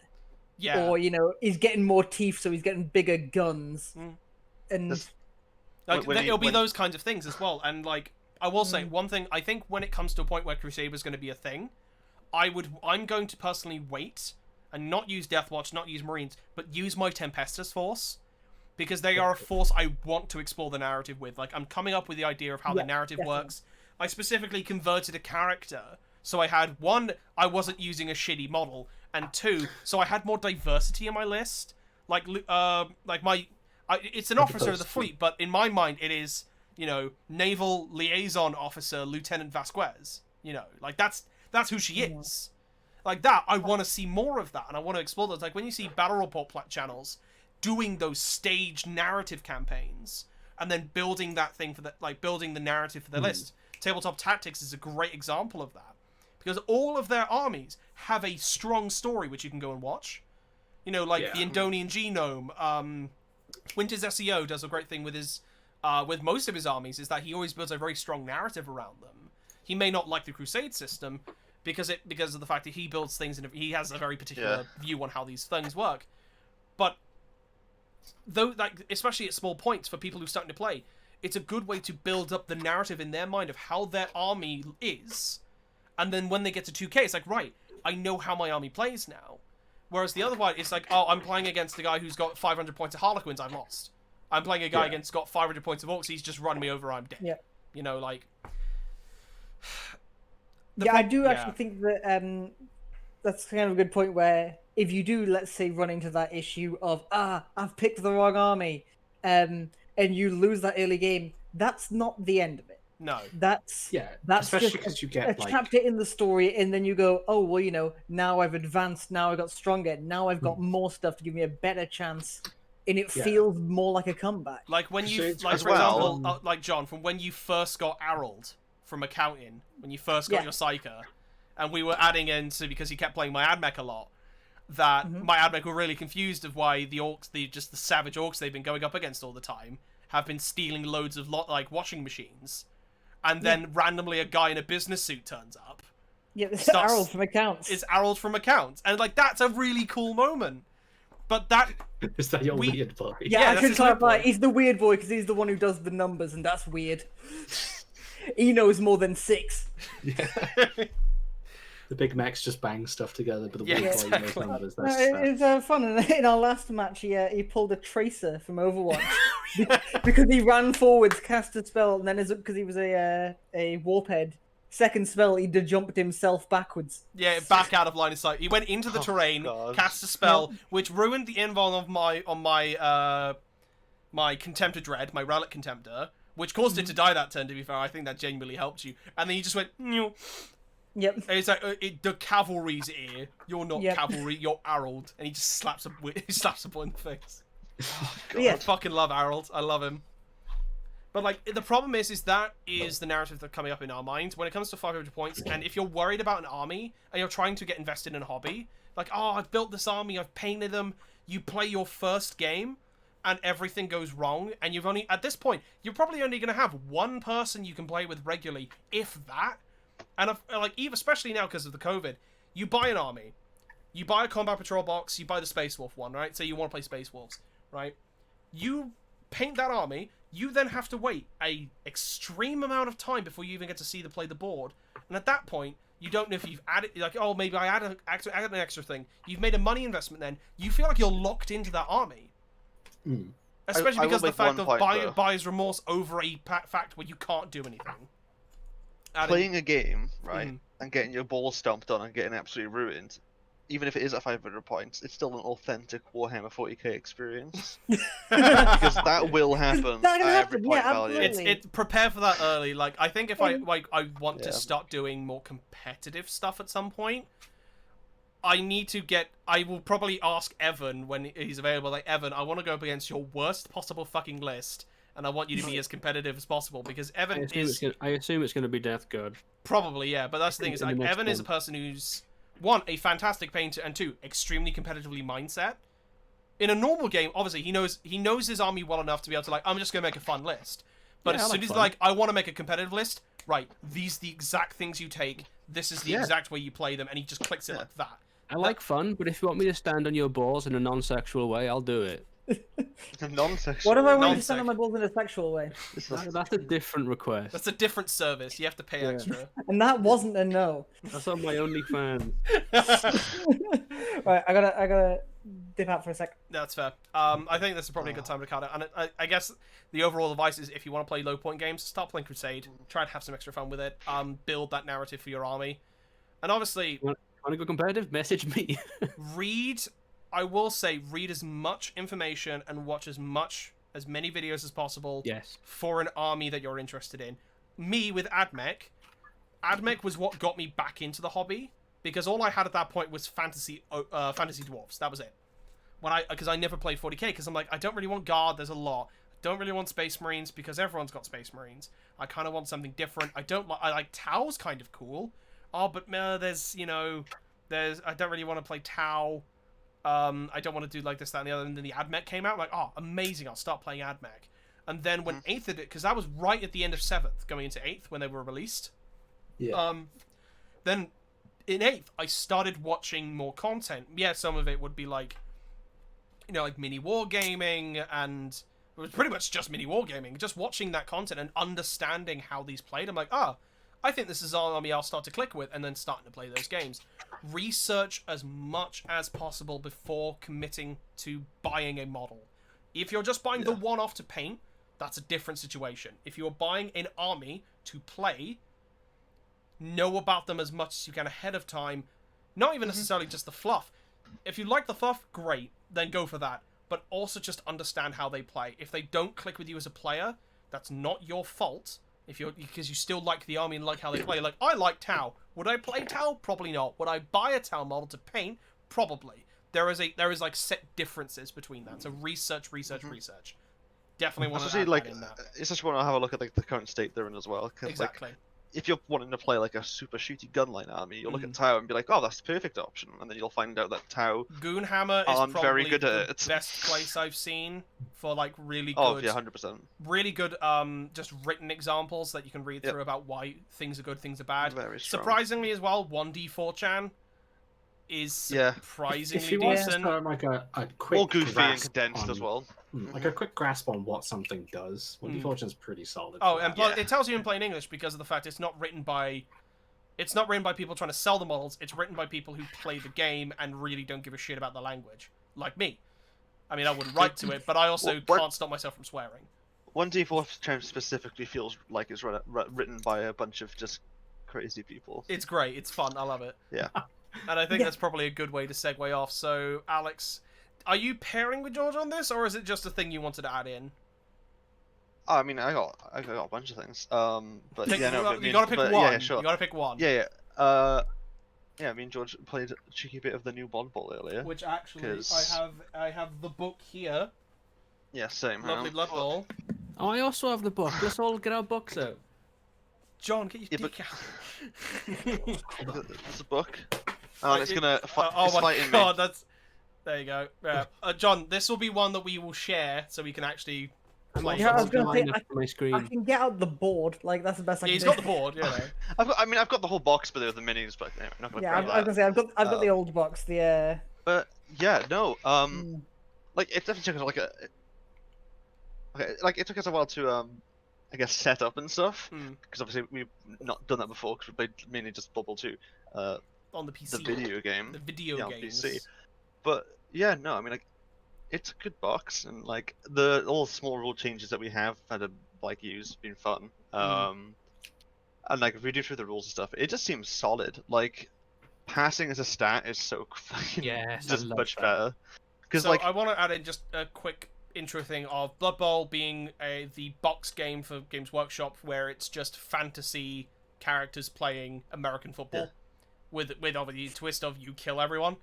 Yeah. Or, you know, he's getting more teeth, so he's getting bigger guns. And This- Like, when it'll be when- those kinds of things as well. And, like, I will say, one thing, I think when it comes to a point where Crusade was going to be a thing, I'm going to personally wait and not use Deathwatch, not use Marines, but use my Tempestus force. Because they are a force I want to explore the narrative with. Like, I'm coming up with the idea of how the narrative works. I specifically converted a character. So I had, one, I wasn't using a shitty model. And two, so I had more diversity in my list. Like it's an officer of the fleet, but in my mind it is, you know, Naval Liaison Officer Lieutenant Vasquez. You know, like that's who she is. Like that, I want to see more of that, and I want to explore those. Like when you see battle report channels doing those staged narrative campaigns, and then building that thing for the, like building the narrative for their list. Tabletop Tactics is a great example of that, because all of their armies have a strong story which you can go and watch. You know, like the Indonian Genome. Winter's SEO does a great thing with his, with most of his armies, is that he always builds a very strong narrative around them. He may not like the Crusade system because of the fact that he builds things and he has a very particular view on how these things work. But though, like especially at small points for people who are starting to play, it's a good way to build up the narrative in their mind of how their army is, and then when they get to 2K, it's like, right, I know how my army plays now. Whereas the other one, it's like, oh, I'm playing against a guy who's got 500 points of Harlequins, I've lost. I'm playing a guy against got 500 points of Orcs, he's just run me over, I'm dead. Yeah. You know, like... I do actually think that that's kind of a good point where if you do, let's say, run into that issue of, I've picked the wrong army, and you lose that early game, that's not the end of it. No. That's especially just because you a get like chapter in the story, and then you go, oh, well, you know, now I've advanced, now I got stronger, now I've got more stuff to give me a better chance, and it feels more like a comeback. Like when you, Crusades like as for well. example, like John, from when you first got Harold from accounting, when you first got your Psyker, and we were adding into, because he kept playing my Admech a lot, that my Admech were really confused of why the Orcs, the savage Orcs they've been going up against all the time, have been stealing loads of like washing machines. And then randomly a guy in a business suit turns up. Yeah, it's Harold from accounts. It's Harold from accounts. And, like, that's a really cool moment. But that... is that your weird boy? Yeah, I that's should his weird clarify. boy. He's the weird boy because he's the one who does the numbers, and that's weird. He knows more than 6. Yeah. The big mechs just bang stuff together, but the Yeah, weird boy knows exactly. numbers. No, That's fair. it's fun. And in our last match, he pulled a Tracer from Overwatch because he ran forwards, cast a spell, and then because he was a warp head, second spell he jumped himself backwards. Yeah, back out of line of sight. He went into the terrain, God. cast a spell, which ruined the invuln of my Contemptor Dread, my Relic Contemptor, which caused it to die that turn, to be fair. I think that genuinely helped you. And then he just went... Yep. And it's like, the cavalry's ear. You're not Yep. cavalry, you're Harold. And he just slaps a boy in the face. Yeah. I fucking love Harold. I love him. But, like, the problem is that is the narrative that's coming up in our minds when it comes to 500 points. And if you're worried about an army and you're trying to get invested in a hobby, like, oh, I've built this army, I've painted them, you play your first game, and everything goes wrong, and you've only, at this point, you're probably only going to have one person you can play with regularly, if that. And like, even especially now because of the COVID, you buy an army, you buy a combat patrol box, you buy the Space Wolf one, right? Say you want to play Space Wolves, right? You paint that army, you then have to wait a extreme amount of time before you even get to see play the board. And at that point, you don't know if you've added, like, oh, maybe I added an extra thing. You've made a money investment then. You feel like you're locked into that army. Especially because of the fact of buyer's remorse over a fact where you can't do anything. Playing a game, right, and getting your balls stomped on and getting absolutely ruined, even if it is at 500 points, it's still an authentic Warhammer 40k experience. Because that will happen at every point value. It's prepare for that early. Like, I think if I want to start doing more competitive stuff at some point, I will probably ask Evan when he's available, like, Evan, I want to go up against your worst possible fucking list, and I want you to be as competitive as possible, because Evan I assume it's going to be Death God. Probably, yeah, but that's the thing, is like, Evan is a person who's, one, a fantastic painter, and two, extremely competitively mindset. In a normal game, obviously, he knows his army well enough to be able to, like, I'm just going to make a fun list. But as soon as, like, I want to make a competitive list, right, these are the exact things you take, this is the exact way you play them, and he just clicks it like that. I like fun, but if you want me to stand on your balls in a non-sexual way, I'll do it. Non-sexual. What if I want to stand on my balls in a sexual way? That's a different request. That's a different service. You have to pay extra. And that wasn't a no. That's on my OnlyFans. Right, I gotta dip out for a sec. That's fair. I think this is probably a good time to cut it. And I guess the overall advice is, if you want to play low point games, start playing Crusade. Try and have some extra fun with it. Build that narrative for your army. And obviously, want to go competitive? Message me. I will say, read as much information and watch as many videos as possible. Yes. For an army that you're interested in. Me with AdMech was what got me back into the hobby, because all I had at that point was fantasy dwarves. That was it. Because I never played 40k, because I'm like, I don't really want Guard. There's a lot. I don't really want Space Marines because everyone's got Space Marines. I kind of want something different. I like Tau's kind of cool. Oh, but there's I don't really want to play Tau. I don't want to do like this, that, and the other. And then the AdMech came out. Like, oh, amazing! I'll start playing AdMech. And then when 8th did it, because that was right at the end of 7th, going into 8th when they were released. Yeah. Then in 8th, I started watching more content. Yeah, some of it would be like, like mini wargaming, and it was pretty much just mini wargaming. Just watching that content and understanding how these played. I'm like, I think this is an army I'll start to click with, and then starting to play those games. Research as much as possible before committing to buying a model. If you're just buying the one-off to paint, that's a different situation. If you're buying an army to play, know about them as much as you can ahead of time. Not even necessarily just the fluff. If you like the fluff, great, then go for that. But also just understand how they play. If they don't click with you as a player, that's not your fault. Because you still like the army and like how they play. Like, I like Tau. Would I play Tau? Probably not. Would I buy a Tau model to paint? Probably. There is like set differences between that. So research. Definitely want to add that in that. It's just want to have a look at like the current state they're in as well. Exactly. Like, if you're wanting to play like a super shooty gunline army, you'll look at Tau and be like, oh, that's the perfect option. And then you'll find out that Tau Goonhammer is aren't probably very good the at it. best place I've seen for like really good. Oh yeah, 100%. Really good, just written examples that you can read through about why things are good, things are bad. Very strong. Surprisingly as well, 1d4chan is surprisingly if you want decent. to like a quick More goofy and grasp condensed on, as well. Like a quick grasp on what something does. 1d4 is pretty solid. Oh, and it tells you in plain English because of the fact it's not written by people trying to sell the models. It's written by people who play the game and really don't give a shit about the language, like me. I mean, I wouldn't write to it, but I also can't stop myself from swearing. 1d4 specifically feels like it's written by a bunch of just crazy people. It's great. It's fun. I love it. Yeah. And I think that's probably a good way to segue off. So, Alex, are you pairing with George on this, or is it just a thing you wanted to add in? I mean, I got a bunch of things. But you gotta pick one. Yeah, sure. You gotta pick one. Yeah. Yeah, me and George played a cheeky bit of the new Blood Bowl earlier. Which actually, I have the book here. Yeah, same. Lovely Blood Bowl. Oh, I also have the book. Let's all get our books out. John, get your dick out. It's a book. And it's gonna oh my fighting god, me. There you go. John, this will be one that we will share so we can actually play. Yeah, I was it. gonna say, Line up on my screen. I can get out the board. Like that's the best I Yeah, can he's do. got the board, you know. I've got the whole box, but the minis. But anyway, I'm not gonna Yeah, grab I was gonna say I've got the Um, old box. The But yeah, no. mm, Like it definitely took us like it took us a while to I guess set up and stuff because obviously we've not done that before because we played mainly just Bubble 2, On the PC. the video game. The video yeah, on games. PC. But yeah, no, I mean like it's a good box and like all the small rule changes that we have had to like use have been fun. And like reading through the rules and stuff, it just seems solid. Like passing as a stat is so fucking Yes, I just love much that. better. Because So like I want to add in just a quick intro thing of Blood Bowl being the box game for Games Workshop, where it's just fantasy characters playing American football, with obviously the twist of you kill everyone.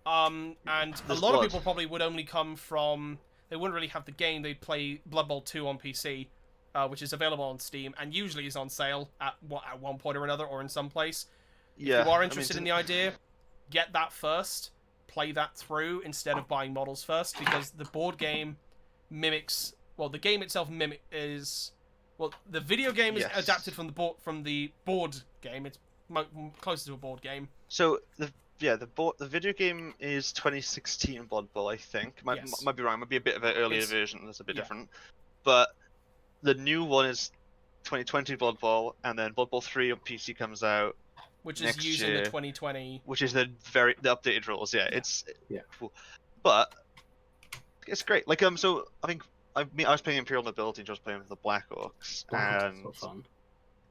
And a There's lot of blood. people probably would only come from, they wouldn't really have the game. They'd play Blood Bowl 2 on PC, which is available on Steam and usually is on sale at one point or another or in some place. yeah, If you are I interested mean, in the idea, get that first. Play that through instead of buying models first, because the board game mimics. Well, the game itself is. Well, the video game is Yes. adapted from the board game. It's closer to a board game. So the video game is 2016 Blood Bowl, I think. Might be wrong. Might be a bit of an earlier It's- version. That's a bit yeah. different. But the new one is 2020 Blood Bowl, and then Blood Bowl 3 on PC comes out, Which Next is using year. the 2020. which is the updated rules. Yeah, it's Yeah. cool. But it's great. Like so I think I was playing Imperial Nobility, and just playing with the Black Orcs, and so fun.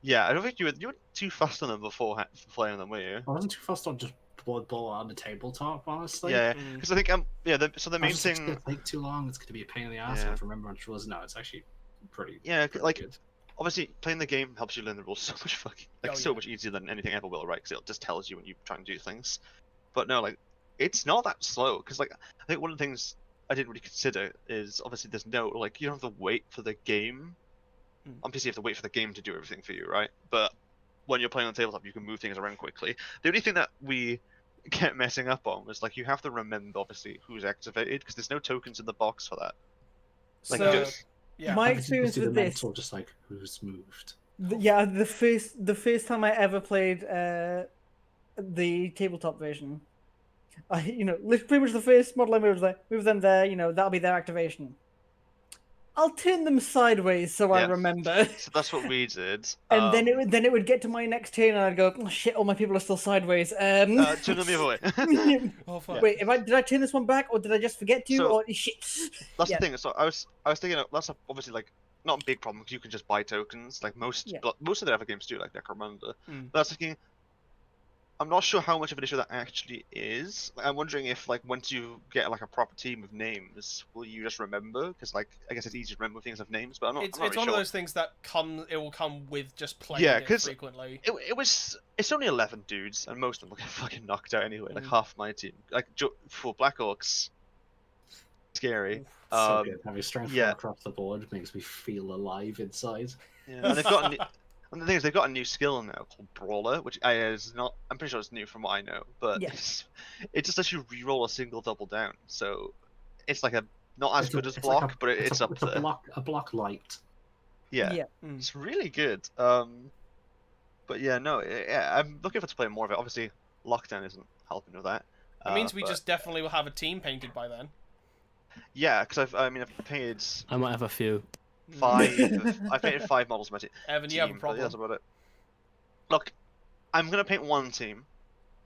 yeah, I don't think you were too fast on them before playing them, were you? I wasn't too fast on just Blood Bowl on the tabletop, honestly. Yeah, Mm. because I think so the I main was just, it's thing. gonna take too long. It's gonna be a pain in the ass. I Yeah. have to remember which rules. No, it's actually pretty. Yeah, pretty like good. obviously playing the game helps you learn the rules so much so much easier than anything ever will, right? Because it just tells you when you try and do things. But no, like it's not that slow. Because like I think one of the things I didn't really consider is obviously there's no like you don't have to wait for the game. On PC you have to wait for the game to do everything for you, right? But when you're playing on tabletop, you can move things around quickly. The only thing that we kept messing up on was like you have to remember obviously who's activated because there's no tokens in the box for that. Like So, you just yeah. my I think you experience just do with the this, mental, just like who's moved. yeah, the first time I ever played the tabletop version, pretty much the first model I moved them there, that'll be their activation. I'll turn them sideways so I Yeah. remember. So that's what we did. And then it would get to my next turn and I'd go, oh, shit, all my people are still sideways. turn them the other way. Oh fuck. Wait, did I turn this one back or did I just forget to? So- Or shit. That's Yeah. the thing. So I was thinking that's obviously like not a big problem because you can just buy tokens like most Yeah. most of the other games do, like Necromunda. Mm. But I was thinking, I'm not sure how much of an issue that actually is. Like, I'm wondering if like once you get like a proper team of names, will you just remember? Because like I guess it's easy to remember things of names, but I'm not. It's I'm not it's really one of sure. those things that it will come with just playing Yeah, it 'cause frequently. It's only 11 dudes, and most of them will get fucking knocked out anyway. Like Mm. half my team, like for Black Orcs, scary. So good. Having strength yeah. across the board makes me feel alive inside. Yeah, and they've got and the thing is they've got a new skill now called Brawler, which is not. I'm pretty sure it's new from what I know, but Yeah. it just lets you re-roll a single double down. So it's like not as It's good as it's block, like but it's up there. A block light. Yeah, Yeah. Mm. it's really good. But yeah, no, yeah, I'm looking forward to playing more of it. Obviously, lockdown isn't helping with that. It means we but- just definitely will have a team painted by then. yeah, because I've painted I might have a few. I painted 5 models of my team. Evan, you have a but problem. yeah, that's about it. Look, I'm gonna paint one team,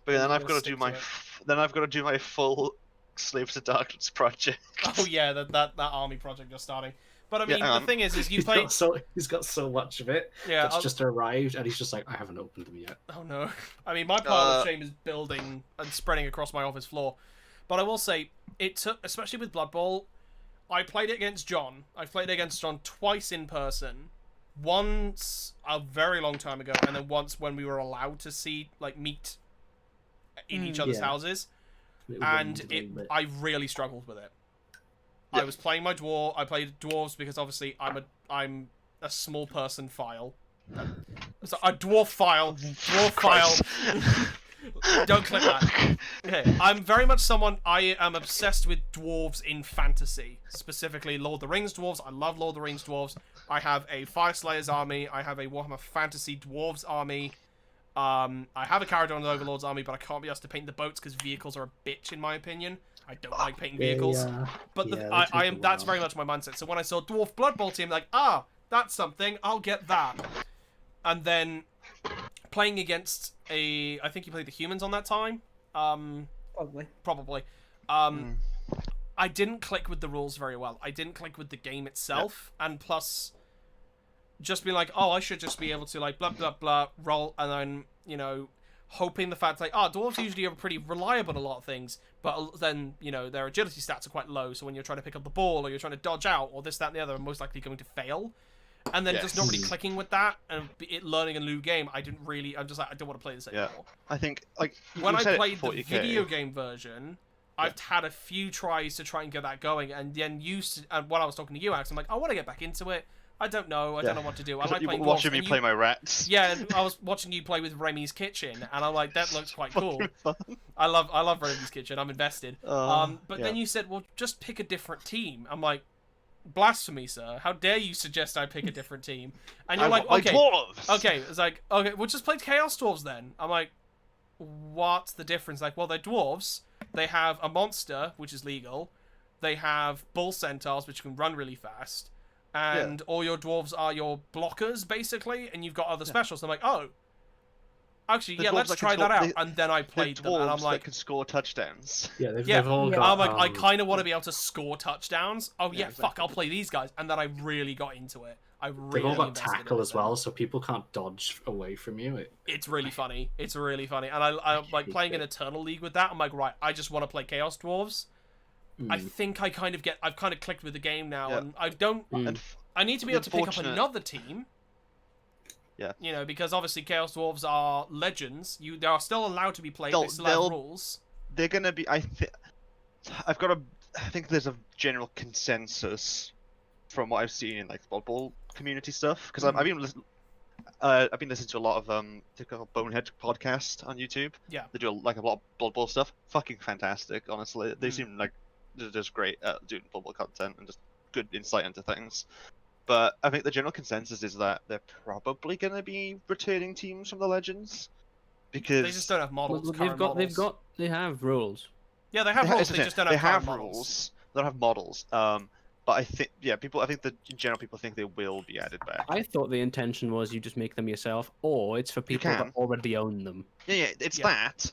but And then you're I've gonna got to do stick my to it. then I've got to do my full Slaves to Darkness project. Oh yeah, that army project you're starting. But I mean, Yeah, the thing is you He's play. he's got so much of it Yeah. that's just arrived, and he's just like, I haven't opened them yet. Oh no. I mean, my pile of shame is building and spreading across my office floor. But I will say, it took, especially with Blood Bowl, I played it against John. I've played it against John twice in person. Once a very long time ago, and then once when we were allowed to meet in each other's Yeah. houses. It And waned a little bit. I really struggled with it. Yeah. I was playing my dwarf. I played dwarves because obviously I'm a small person file. So a dwarf file, Don't click that. Okay, I'm very much someone. I am obsessed with dwarves in fantasy, specifically Lord of the Rings dwarves. I love Lord of the Rings dwarves. I have a Fire Slayers army. I have a Warhammer Fantasy dwarves army. I have a Caradon Overlord's army, but I can't be asked to paint the boats because vehicles are a bitch in my opinion. I don't like painting vehicles. But I am. That's very much my mindset. So when I saw Dwarf Blood Bowl team, like, that's something. I'll get that. And then playing against I think you played the humans on that time. Probably. I didn't click with the rules very well. I didn't click with the game itself, and plus, just being like, I should just be able to like blah blah blah roll, and then hoping the fact like, dwarves usually are pretty reliable in a lot of things, but then their agility stats are quite low. So when you're trying to pick up the ball or you're trying to dodge out or this that and the other, are most likely going to fail. And then just not really clicking with that and it learning a new game, I'm just like, I don't want to play this anymore. Yeah, I think, like, when I played the video game version, I've had a few tries to try and get that going, and then when I was talking to you, Alex, I'm like, I want to get back into it. I don't know what to do. I like playing watching me play my rats. Yeah, and I was watching you play with Remy's Kitchen, and I'm like, that looks quite cool. I love Remy's Kitchen. I'm invested. Then you said, well, just pick a different team. I'm like, blasphemy, sir! How dare you suggest I pick a different team? And you're like, okay, it's like, okay, we'll just play Chaos Dwarves then. I'm like, what's the difference? Like, well, they're dwarves. They have a monster, which is legal. They have bull centaurs, which can run really fast. And all your dwarves are your blockers, basically, and you've got other specials. I'm like, actually, let's try that out. And then I played them, and I'm like, that can score touchdowns. Yeah, they've all got. I'm like, I kind of want to be able to score touchdowns. Fuck, I'll play these guys. And then I really got into it. They've all got tackle as well, so people can't dodge away from you. It's really funny. It's really funny, and I like playing an Eternal League with that. I'm like, right, I just want to play Chaos Dwarves. I think I've kind of clicked with the game now, and I don't. I need to be able to pick up another team. Yeah. Because obviously Chaos Dwarves are legends. They are still allowed to be played. They still have rules. They're gonna be. I think there's a general consensus from what I've seen in like Blood Bowl community stuff. Because I've been listening to a lot of the Bonehead podcast on YouTube. Yeah. They do like a lot of Blood Bowl stuff. Fucking fantastic, honestly. They seem like they're just great at doing Blood Bowl content and just good insight into things. But I think the general consensus is that they're probably going to be returning teams from the Legends because they just don't have models. They have rules. Yeah, they have rules. They just don't have rules. They don't have models. But I think in general people think they will be added back. I thought the intention was you just make them yourself, or it's for people that already own them. Yeah, it's that.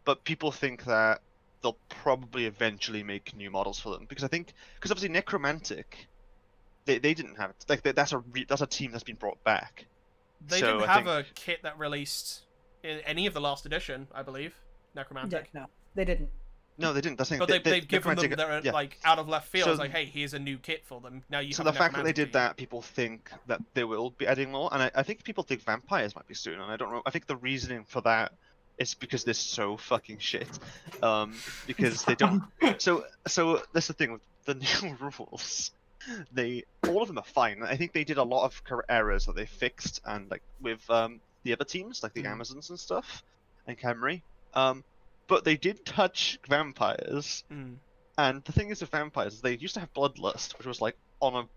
But people think that they'll probably eventually make new models for them because obviously Necromantic. They didn't have it. Like that's a team that's been brought back. They didn't have a kit that released in any of the last edition, I believe. Necromantic. Yeah, no, they didn't. No, they didn't. That's but they've given them their like out of left field. So, like, hey, here's a new kit for them. Now you. So the fact that they did that, people think that they will be adding more, and I think people think vampires might be soon, and I don't know. I think the reasoning for that is because they're so fucking shit. Because they don't. So that's the thing with the new rules. All of them are fine. I think they did a lot of errors that they fixed, and like with the other teams, like the Amazons and stuff, and Camry. But they did touch vampires, and the thing is with vampires, they used to have Bloodlust, which was like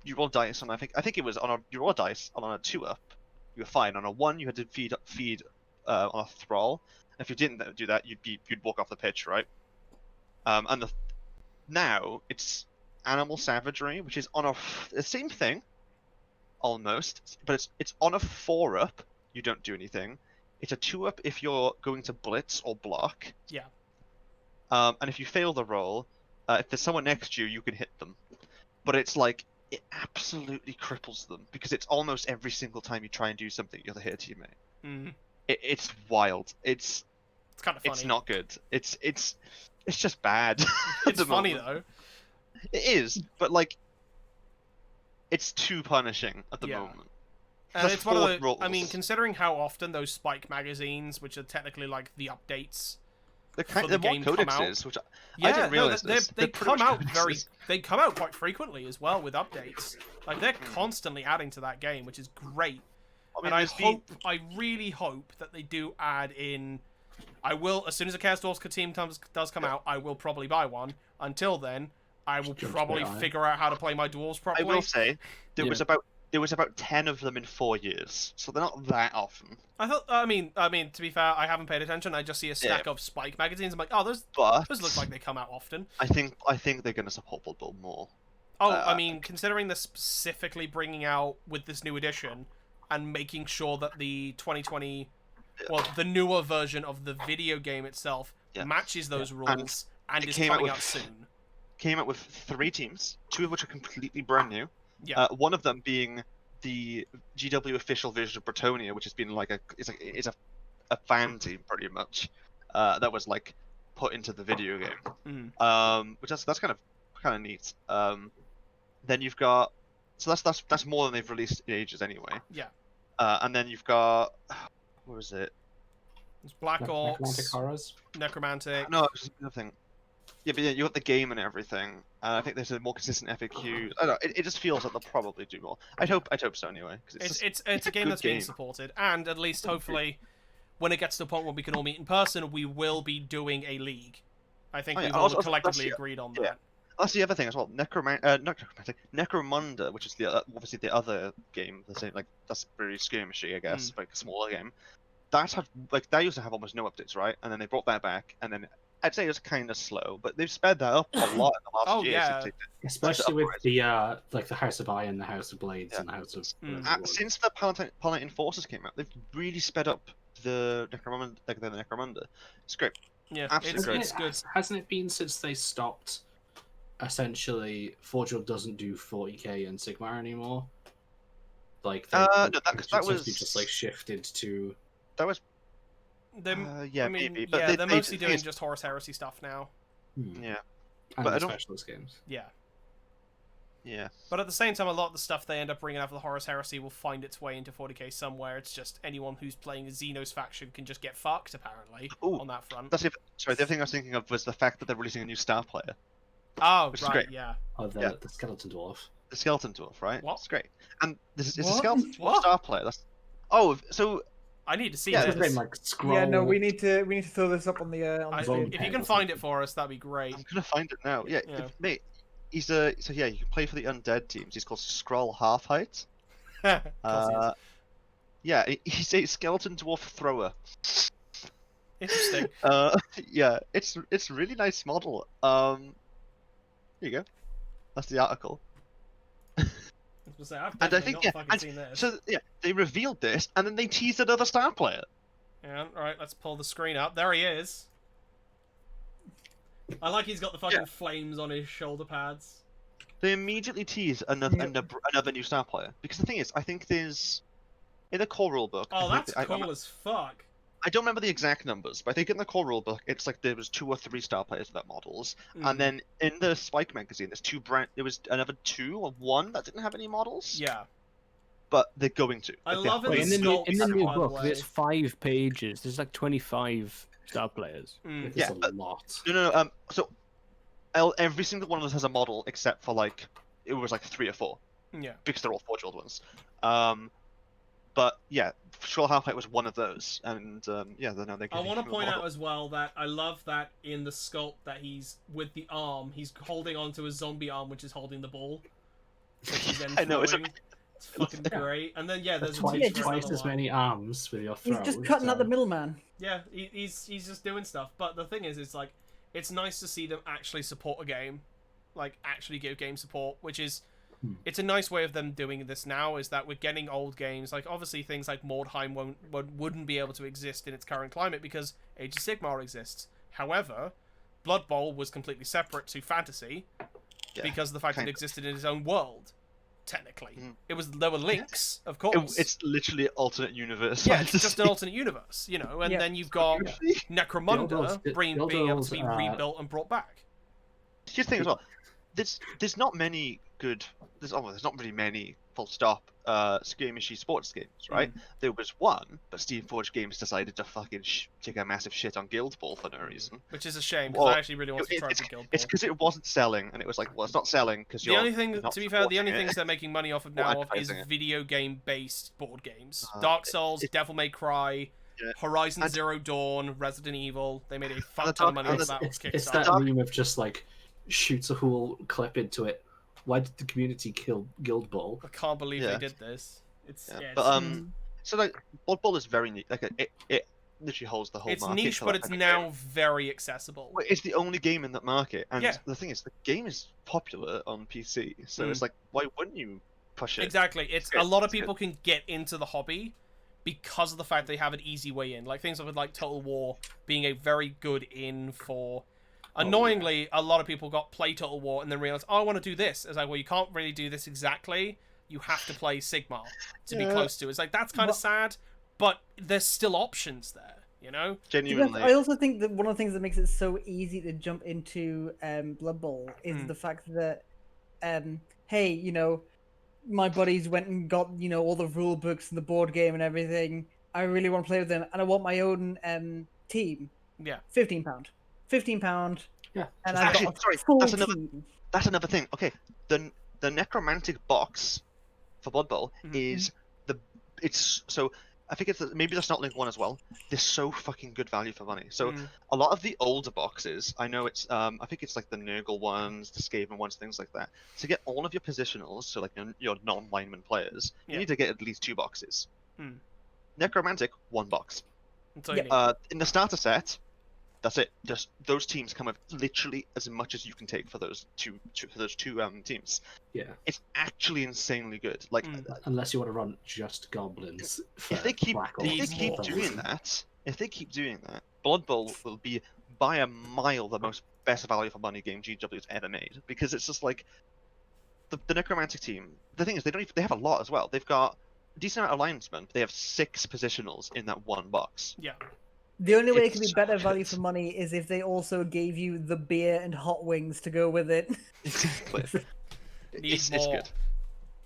you roll dice on I think it was you roll a dice on a 2-up, you were fine. On a 1, you had to feed on a thrall. And if you didn't do that, you'd walk off the pitch, right? Now it's Animal Savagery, which is on the same thing, almost, but it's on a 4-up. You don't do anything. It's a 2-up if you're going to blitz or block. Yeah. And if you fail the roll, if there's someone next to you, you can hit them. But it's like it absolutely cripples them because it's almost every single time you try and do something, you're the hit teammate. It's wild. It's kind of funny. It's not good. It's just bad. It's funny though. It is, but like, it's too punishing at the moment. And it's one of the. I mean, considering how often those Spike magazines, which are technically like the updates, the game codexes, which I didn't realize they come out they come out quite frequently as well with updates. Like they're constantly adding to that game, which is great. I mean, and I really hope that they do add in I will, as soon as a Chaos Dwarfs team does come out, I will probably buy one. Until then, I will probably figure out how to play my dwarves I properly. will say there was about 10 of them in 4 years, so they're not that often. I mean, to be fair, I haven't paid attention. I just see a stack of Spike magazines. I'm like, oh, those look like they come out often. I think they're going to support Blood Bowl more. Oh, I mean, considering they're specifically bringing out with this new edition and making sure that the 2020, well, the newer version of the video game itself matches those rules and is coming out soon. Came out with 3 teams, 2 of which are completely brand new. Yeah. One of them being the GW official version of Bretonia, which has been like it's a fan team pretty much. That was like put into the video game. Which that's kind of neat. Then you've got that's more than they've released in ages anyway. Yeah. And then you've got what was it? It's Black Orcs, Necromantic Horrors. Necromantic. No, it was nothing. Yeah, but you got the game and everything. I think there's a more consistent FAQ. I don't know. It just feels like they'll probably do more. I'd hope so anyway. It's a game that's being supported, and at least hopefully, when it gets to the point where we can all meet in person, we will be doing a league. I think we've all collectively agreed on that. That's the other thing as well. Necromunda, which is obviously the other game, the same that's very skirmishy, I guess, like a smaller game. That used to have almost no updates, right? And then they brought that back, and then I'd say it was kind of slow, but they've sped that up a lot in the last year. Yeah. Especially with the the House of Iron, the House of Blades, and the House of. Since the Paladin Forces came out, they've really sped up the Necromunda. It's great. Yeah, absolutely great. It's good. Hasn't it been since they stopped? Essentially, Forge World doesn't do 40k and Sigmar anymore. Like no, that was just like shifted to. That was. Maybe, but they're mostly doing just Horus Heresy stuff now. Yeah, and but the specialist games. Yeah. Yeah. But at the same time, a lot of the stuff they end up bringing out for the Horus Heresy will find its way into 40k somewhere. It's just anyone who's playing a Xenos faction can just get fucked, apparently, on that front. The other thing I was thinking of was the fact that they're releasing a new star player. Oh, which right, is great. yeah. Oh, the Skeleton Dwarf. The Skeleton Dwarf, right? What? It's great. And this is a Skeleton Dwarf star player. So... I need to see this. Yeah, no, we need to throw this up on the if you can find it for us, that'd be great. I'm gonna find it now. Yeah. Mate, you can play for the undead teams. He's called Skrull Half Height. Yeah, he's a skeleton dwarf thrower. Interesting. Yeah, it's a really nice model. Here you go. That's the article. I've seen this. So they revealed this, and then they teased another star player. Yeah, alright, let's pull the screen up. There he is. I like he's got the fucking flames on his shoulder pads. They immediately tease another new star player. Because the thing is, I think there's... In the core rulebook... Oh, that's cool as fuck. I don't remember the exact numbers, but I think in the core rulebook, it's like there was 2 or 3 star players with that models, and then in the Spike magazine, there was another 2 or 1 that didn't have any models. Yeah, but they're going to. I love it. In the new book, there's 5 pages. There's like 25 star players. It's a lot. No. So every single one of us has a model except for it was 3 or 4. Yeah, because they're all Forge World ones. But yeah, Skrull Half-Height was one of those, and I want to point out as well that I love that in the sculpt that he's with the arm, he's holding onto a zombie arm which is holding the ball. I know, it's fucking great. And then there's twice as many arms with your throw. He's just cutting out the middleman. Yeah, he's just doing stuff. But the thing is, it's nice to see them actually support a game, actually give game support, which is. It's a nice way of them doing this now, is that we're getting old games, obviously things like Mordheim wouldn't be able to exist in its current climate because Age of Sigmar exists. However, Blood Bowl was completely separate to fantasy because of the fact that it existed in its own world, technically. There were links, of course. It's literally alternate universe. Yeah, it's just an alternate universe, and then you've got Necromunda being able to be rebuilt and brought back. Here's the thing as well. There's not many good. There's not really many full stop skirmishy sports games, right? There was one, but Steam Forge Games decided to fucking take a massive shit on Guild Ball for no reason. Which is a shame, because I actually really wanted to try for Guild Ball. It's because it wasn't selling, and it was it's not selling because you're. To be fair, the only things they're making money off of now is video game based board games. Dark Souls, Devil May Cry, Horizon And- Zero Dawn, Resident Evil. They made a fuck the ton of dark- money and off that It's Kickstarter. that meme of just like shoots a whole clip into it. Why did the community kill Guild Ball? I can't believe Yeah. they did this. It's Yeah, yeah, but it's, so like Blood Bowl is very neat. Like it literally holds the whole it's market. niche, for but that it's kind of now game. very accessible. Well, it's the only game in that market, and Yeah. the thing is, the game is popular on PC. So Mm. it's like, why wouldn't you push it? Exactly. It's good, a lot of it's good. people can get into the hobby because of the fact they have an easy way in. Like things with like Total War being a very good in for. Annoyingly, a lot of people got play Total War and then realized, oh, I want to do this. It's like, well, you can't really do this exactly. You have to play Sigmar to be Yeah. close to. It's like that's kind of sad, but there's still options there. You know? Genuinely. I also think that one of the things that makes it so easy to jump into Blood Bowl is the fact that, hey, you know, my buddies went and got, you know, all the rule books and the board game and everything. I really want to play with them, and I want my own team. Yeah. £15. £15. Yeah. And just- I've Actually, got a sorry, full that's another- team. That's another thing. Okay, the necromantic box for Blood Bowl is it's so. I think maybe that's not Link 1 as well. They're so fucking good value for money. So a lot of the older boxes, I know it's I think it's like the Nurgle ones, the Skaven ones, things like that. To get all of your positionals, so like your non-lineman players, you need to get at least 2 boxes. Necromantic, 1 box. That's all you need. In the starter set, that's it. Just those teams come with literally as much as you can take for those two teams. Yeah. It's actually insanely good. Like Unless you want to run just goblins. if they keep Black if they Orcs keep or doing that, Blood Bowl will be by a mile the most best value for money game GW has ever made, because it's just like the necromantic team. The thing is, they have a lot as well. They've got a decent amount of linesmen. They have 6 positionals in that 1 box. Yeah. The only way it It's could be so better value good. for money is if they also gave you the beer and hot wings to go with it. Exactly. Need it's more. good.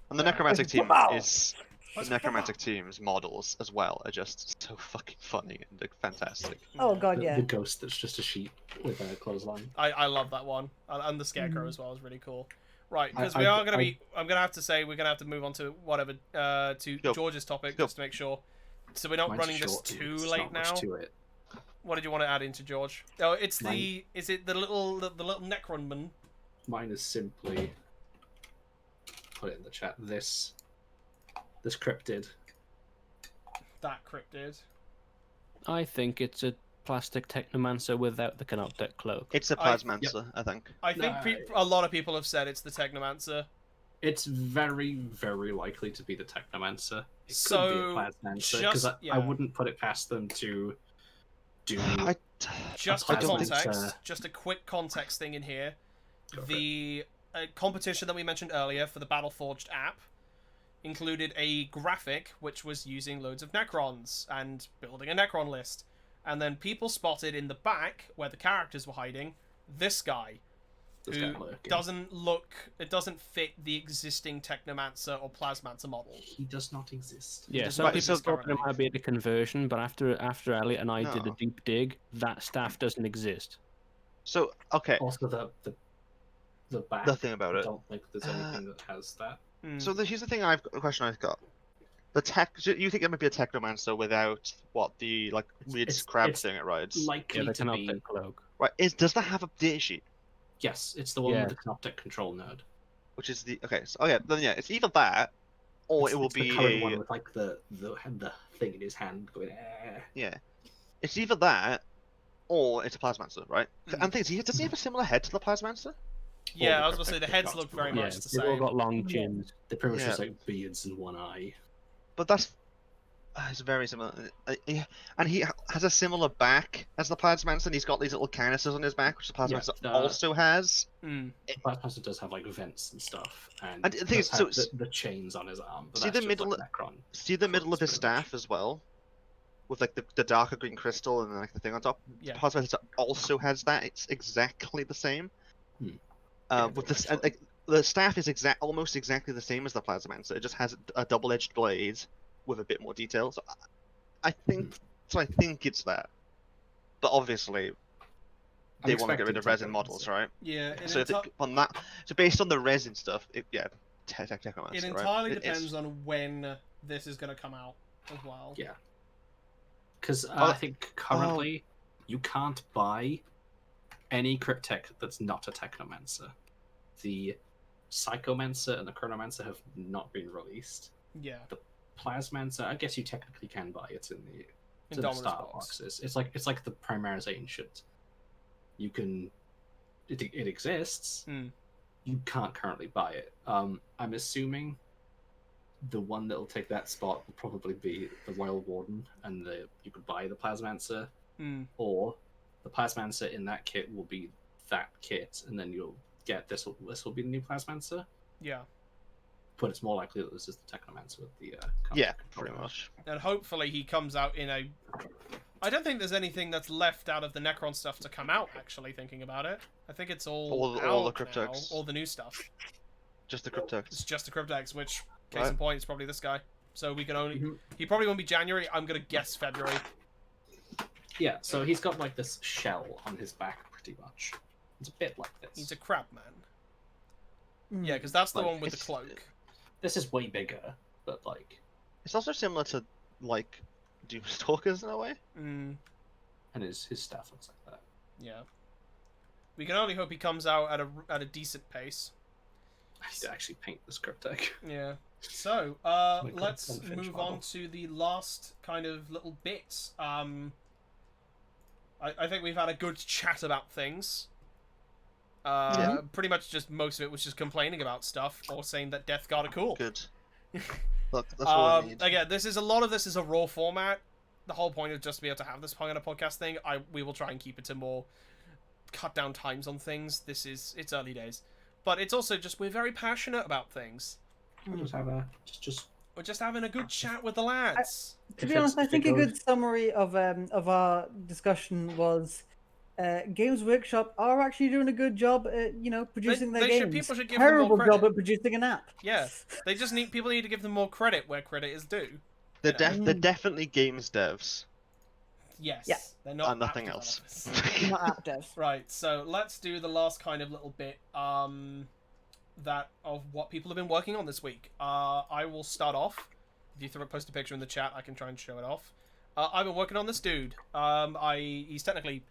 And the necromantic team Wow. is the necromantic team's models as well are just so fucking funny and like, fantastic. Oh god, the, yeah. the ghost that's just a sheep with a clothesline. I love that one, and the Scarecrow as well is really cool. Right, because I- we are I- going to be. I'm going to have to say we're going to have to move on to whatever to Go. George's topic Go. just to make sure. So we're not Mine's running this short, dude. too There's late not much now. to it. What did you want to add into George? Oh, it's Mine- the. Is it the little Necronman? Mine is simply put it in the chat. This cryptid. That cryptid. I think it's a plastic Technomancer without the Canoptech cloak. It's a I- Plasmancer, I think. I think No. a lot of people have said it's the Technomancer. It's very, very likely to be the Technomancer. It So, could be a Plasmancer, because just- I yeah. wouldn't put it past them to do. Just I for don't think context, so. just a quick context thing in here. Go for The competition that we mentioned earlier for the Battleforged app included a graphic which was using loads of Necrons and building a Necron list. And then people spotted in the back, where the characters were hiding, this guy. This Who guy lurking. it doesn't fit the existing Technomancer or Plasmancer model. He does not exist. Yeah, does some not people exist thought it currently. might be a conversion, but after Elliot and I did a No. deep dig, that staff doesn't exist. So okay, Also, the back. the thing about I it. don't think there's anything that has that. So here's the thing. The question I've got. The you think it might be a Technomancer without what the like weird It's- crab it's thing it rides? Likely Yeah, the to be. Canoptech cloak. Right? Does that have a data sheet? Yes, it's the one Yeah. with the Canoptech control node. Which is the okay? So then yeah, it's either that, or It's- it will it's be the current a one with like the thing in his hand going. yeah. It's either that, or it's a Plasmancer, right? Mhm. And things doesn't he have a similar head to the Plasmancer? Yeah, the I was going to say the Technomancer heads got look very smaller. much Yeah, the they've all same. got long chins. They're pretty much Yeah. just like beards and one eye. But that's it's very similar. Yeah. And he has a similar back as the Plasmancer, and he's got these little canisters on his back, which the Plasmancer Yeah, also has. Mm. Plasmancer does have like vents and stuff, and, And the thing does is, so have the chains on his arm. But see that's the just middle- like Necron. See the middle of his Pretty much. staff as well, with like the darker green crystal and like the thing on top. Yeah. The Plasmancer also has that. It's exactly the same. Yeah, With this, very like the staff is almost exactly the same as the Plasmancer. It just has a double-edged blade with a bit more detail. So I think it's that. But obviously, they want to get rid of resin models, right? Yeah, it, So on that, so based on the resin stuff, Technomancer, it right? entirely It is. depends on when this is going to come out as well. Yeah. Because I think currently you can't buy any Cryptech that's not a Technomancer. The Psychomancer and the Chronomancer have not been released. Yeah. The Plasmancer, I guess you technically can buy it in the Indominus start box. boxes. It's like the Primaris Ancient. You can, it exists. You can't currently buy it. I'm assuming the one that'll take that spot will probably be the Royal Warden, and you could buy the Plasmancer, or the Plasmancer in that kit will be that kit, and then you'll get this will be the new Plasmancer. Yeah. But it's more likely that this is the Technomancer with the yeah, pretty much. And hopefully he comes out in a... I don't think there's anything that's left out of the Necron stuff to come out, actually, thinking about it. I think it's all the out Cryptex. now, all the new stuff. Just the Cryptex. It's just the Cryptex, which, case in point, is probably this guy. So we can only... He probably won't be January. I'm going to guess February. Yeah, so he's got like this shell on his back, pretty much. It's a bit like this. He's a crab man. Yeah, because that's the one with the cloak. This is way bigger, but like... It's also similar to, like, Doomstalkers in a way. Mm. And his staff looks like that. Yeah. We can only hope he comes out at a decent pace. I need to actually paint this Cryptech. Yeah. So, let's move on to the last kind of little bits. I think we've had a good chat about things. Pretty much just most of it was just complaining about stuff or saying that Death Guard are cool. Good. Look, that's all I need. Again, a lot of this is a raw format. The whole point is just to be able to have this kind of podcast thing. We will try and keep it to more cut down times on things. It's early days, but it's also just we're very passionate about things. We'll just have we're just having a good chat with the lads. To be honest, I think a good summary of our discussion was Games Workshop are actually doing a good job at producing their games. People should give them more Terrible credit. job at producing an app. Yeah, people need to give them more credit where credit is due. They're definitely games devs. Yes. Yeah. They're not And nothing app else. developers. Not app devs. Right, so let's do the last kind of little bit that of what people have been working on this week. I will start off. If you post a picture in the chat, I can try and show it off. I've been working on this dude. He's technically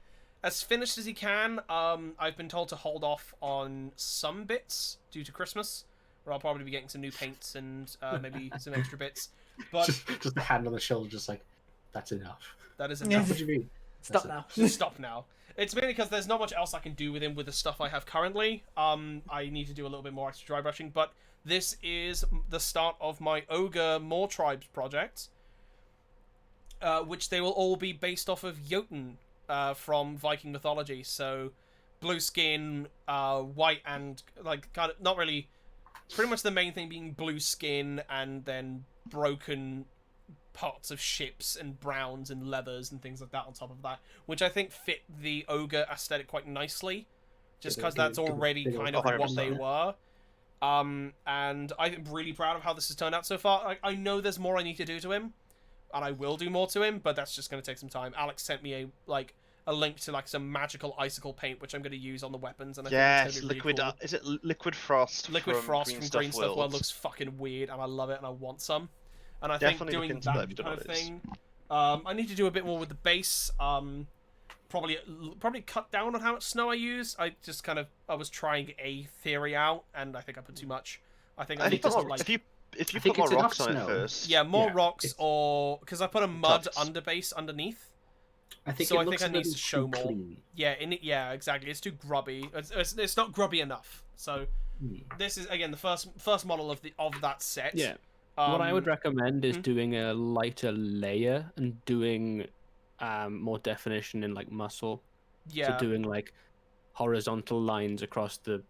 as finished as he can. I've been told to hold off on some bits due to Christmas, where I'll probably be getting some new paints and maybe some extra bits. But just a hand on the shoulder, just like, that's enough. that is Yeah. enough. What do you mean? Stop now. Stop now. It's mainly because there's not much else I can do with him with the stuff I have currently. I need to do a little bit more extra dry brushing, but this is the start of my Ogre More Tribes project, which they will all be based off of Jotun from Viking mythology. So blue skin, white and like kind of not really. Pretty much the main thing being blue skin and then broken parts of ships and browns and leathers and things like that on top of that, which I think fit the ogre aesthetic quite nicely, just because that's already kind of what they were. And I'm really proud of how this has turned out so far. I know there's more I need to do to him, and I will do more to him, but that's just going to take some time. Alex sent me a link to some magical icicle paint, which I'm going to use on the weapons, and I think it's gonna be liquid. really cool. Is it Liquid Frost? Liquid Frost from Green Stuff World World looks fucking weird, and I love it, and I want some. And I Definitely think doing look into that that if you don't kind know of what it is. thing, I need to do a bit more with the base. Probably cut down on how much snow I use. I was trying a theory out, and I think I put too much. I think I need to if you put more rocks on it snow. first. yeah, more rocks, or because I put a mud underbase underneath. I think So it I looks think I a need to little show too more. clean. Yeah, exactly. It's too grubby. It's not grubby enough. So this is again the first model of that set. Yeah. What I would recommend is doing a lighter layer and doing more definition in muscle. Yeah. So doing horizontal lines across the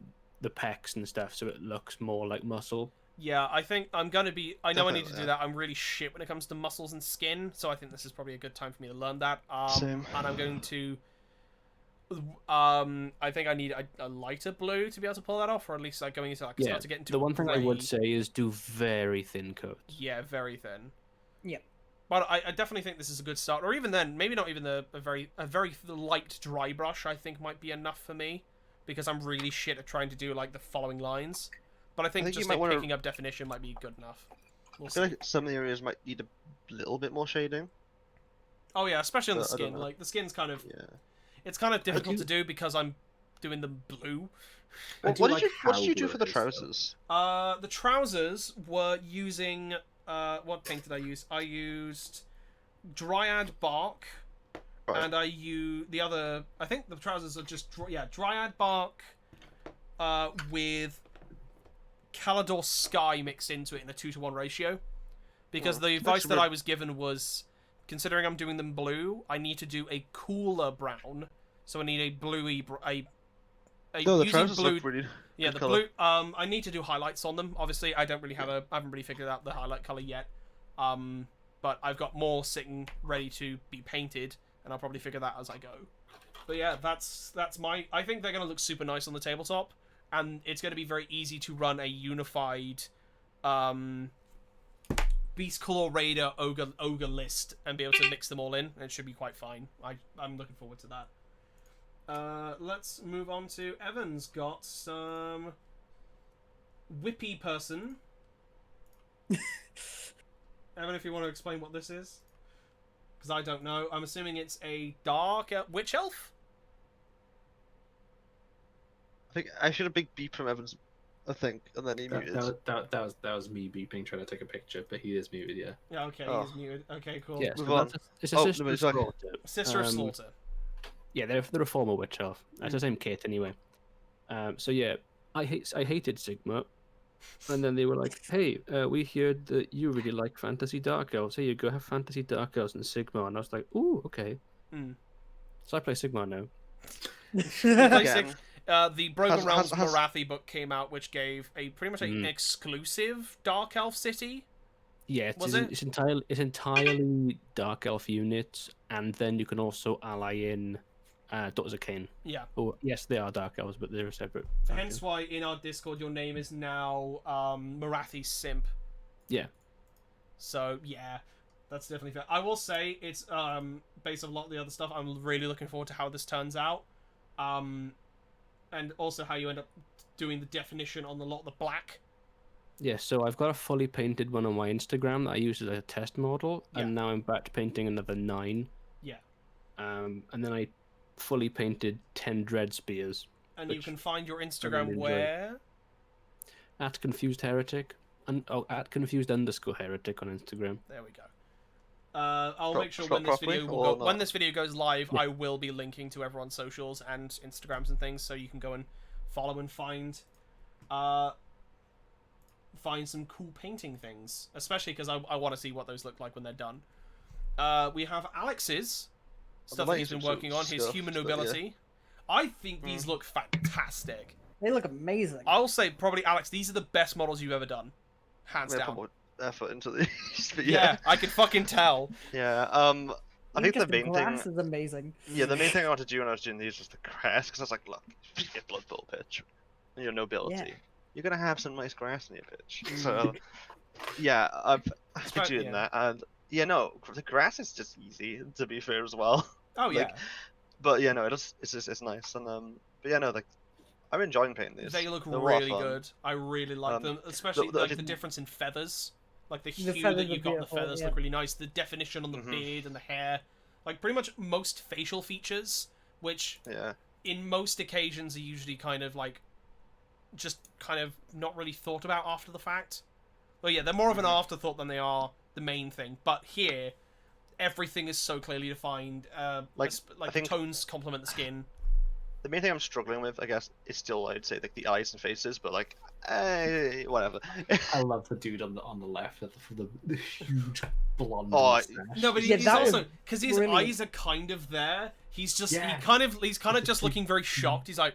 pecs and stuff, so it looks more like muscle. Yeah, I think I'm gonna be. I know I need to Definitely, do that. I'm really shit when it comes to muscles and skin, so I think this is probably a good time for me to learn that. Same. And I'm going to. I think I need a lighter blue to be able to pull that off, or at least going into start to get into. The one thing I would grey. say is do very thin coats. Yeah, very thin. Yeah. But I definitely think this is a good start, or even then, maybe not even a very light dry brush. I think might be enough for me, because I'm really shit at trying to do the following lines. But I think you just might wanna- picking up definition might be good enough. We'll I feel see. like some of the areas might need a little bit more shading. Oh yeah, especially on the But I don't skin. know. Like the skin's kind of Yeah. it's kind of difficult you- to do because I'm doing them blue. I Well, do what like did how you do blue for it the is, though. trousers? The trousers were using what paint did I use? I used Dryad bark, Right. and I used the other. I think the trousers are just Dryad bark, with Calador Sky mixed into it in a 2-to-1 ratio. Because the advice that I was given was, considering I'm doing them blue, I need to do a cooler brown. So I need a bluey No, the using trousers blue. look really Yeah, good the colour. blue. I need to do highlights on them. Obviously, I don't really have I haven't really figured out the highlight color yet. But I've got more sitting ready to be painted, and I'll probably figure that as I go. But yeah, that's my. I think they're gonna look super nice on the tabletop, and it's gonna be very easy to run a unified, Beast Claw Raider ogre list and be able to mix them all in. And it should be quite fine. I'm looking forward to that. Let's move on to Evan's got some whippy person. Evan, if you want to explain what this is, because I don't know. I'm assuming it's a dark witch elf. I think I should have big beep from Evans, I think, and then he muted. That was me beeping trying to take a picture, but he is muted. Yeah. Yeah, okay, Oh. he's muted. Okay, cool. Yeah, Move so on. it's a Oh, sister no, of it's like- Slaughter. Sister of Slaughter. Yeah, they're a former witch elf. It's the same kit anyway. So yeah, I hated Sigma, and then they were like, "Hey, we heard that you really like fantasy dark elves. Here you go, have fantasy dark elves and Sigma." And I was like, "Ooh, okay." Mm. So I play Sigma now. Again. The Broken Has- Realms has- Marathi book came out, which gave a pretty much an exclusive Dark Elf city. Yeah, it's entirely dark elf units, and then you can also ally in Daughters of Cain. Yeah. Oh, yes, they are dark elves, but they're a separate. Hence why in our Discord your name is now Marathi Simp. Yeah. So yeah, that's definitely fair. I will say it's based on a lot of the other stuff. I'm really looking forward to how this turns out, and also how you end up doing the definition on a lot of the black. Yeah, so I've got a fully painted one on my Instagram that I used as a test model, Yeah. and now I'm back to painting another 9. Yeah. And then I fully painted 10 dread spears And you Which can find your really Instagram enjoy. where? at Confused Heretic, and at Confused_Heretic on Instagram. There we go. I'll Pro- make sure pro- when this properly video will or go, not? when this video goes live, Yeah. I will be linking to everyone's socials and Instagrams and things, so you can go and follow and find some cool painting things, especially because I want to see what those look like when they're done. We have Alex's stuff that he's been working on, his stuff, human but yeah. nobility. I think these look fantastic. They look amazing. I'll say probably, Alex, these are the best models you've ever done, hands We down. put more effort into these, but Yeah, yeah. I can fucking tell. Yeah. I think the main glass thing. is amazing. Yeah, the main thing I wanted to do when I was doing these was the grass, because I was like, look, if you get Blood Bowl pitch, and your nobility, Yeah. you're gonna have some nice grass in your pitch. So, yeah, I've been right, doing yeah. that, and yeah, no, the grass is just easy, to be fair as well. Oh yeah. Like, but yeah, no, it's nice, and but yeah, no, like, I'm enjoying painting these. They look They're a lot of really fun. good. I really like Um, them, especially the- like the didn't- difference in feathers. Like the The hue feathers that you are got, the beautiful, feathers yeah. look really nice. The definition on the Mhm. beard and the hair, like pretty much most facial features, which Yeah. in most occasions are usually kind of like, just kind of not really thought about after the fact. Well, yeah, they're more of an Mhm. afterthought than they are the main thing. But here, everything is so clearly defined. Like, Like I think- the tones complement the skin. The main thing I'm struggling with, I guess, is still, I'd say, like the eyes and faces, but like, whatever. I love the dude on the left with the huge blonde Oh, mustache. No, but Yeah, he's that was also because his brilliant. eyes are kind of there. He's just Yeah. he's kind of just looking very shocked. He's like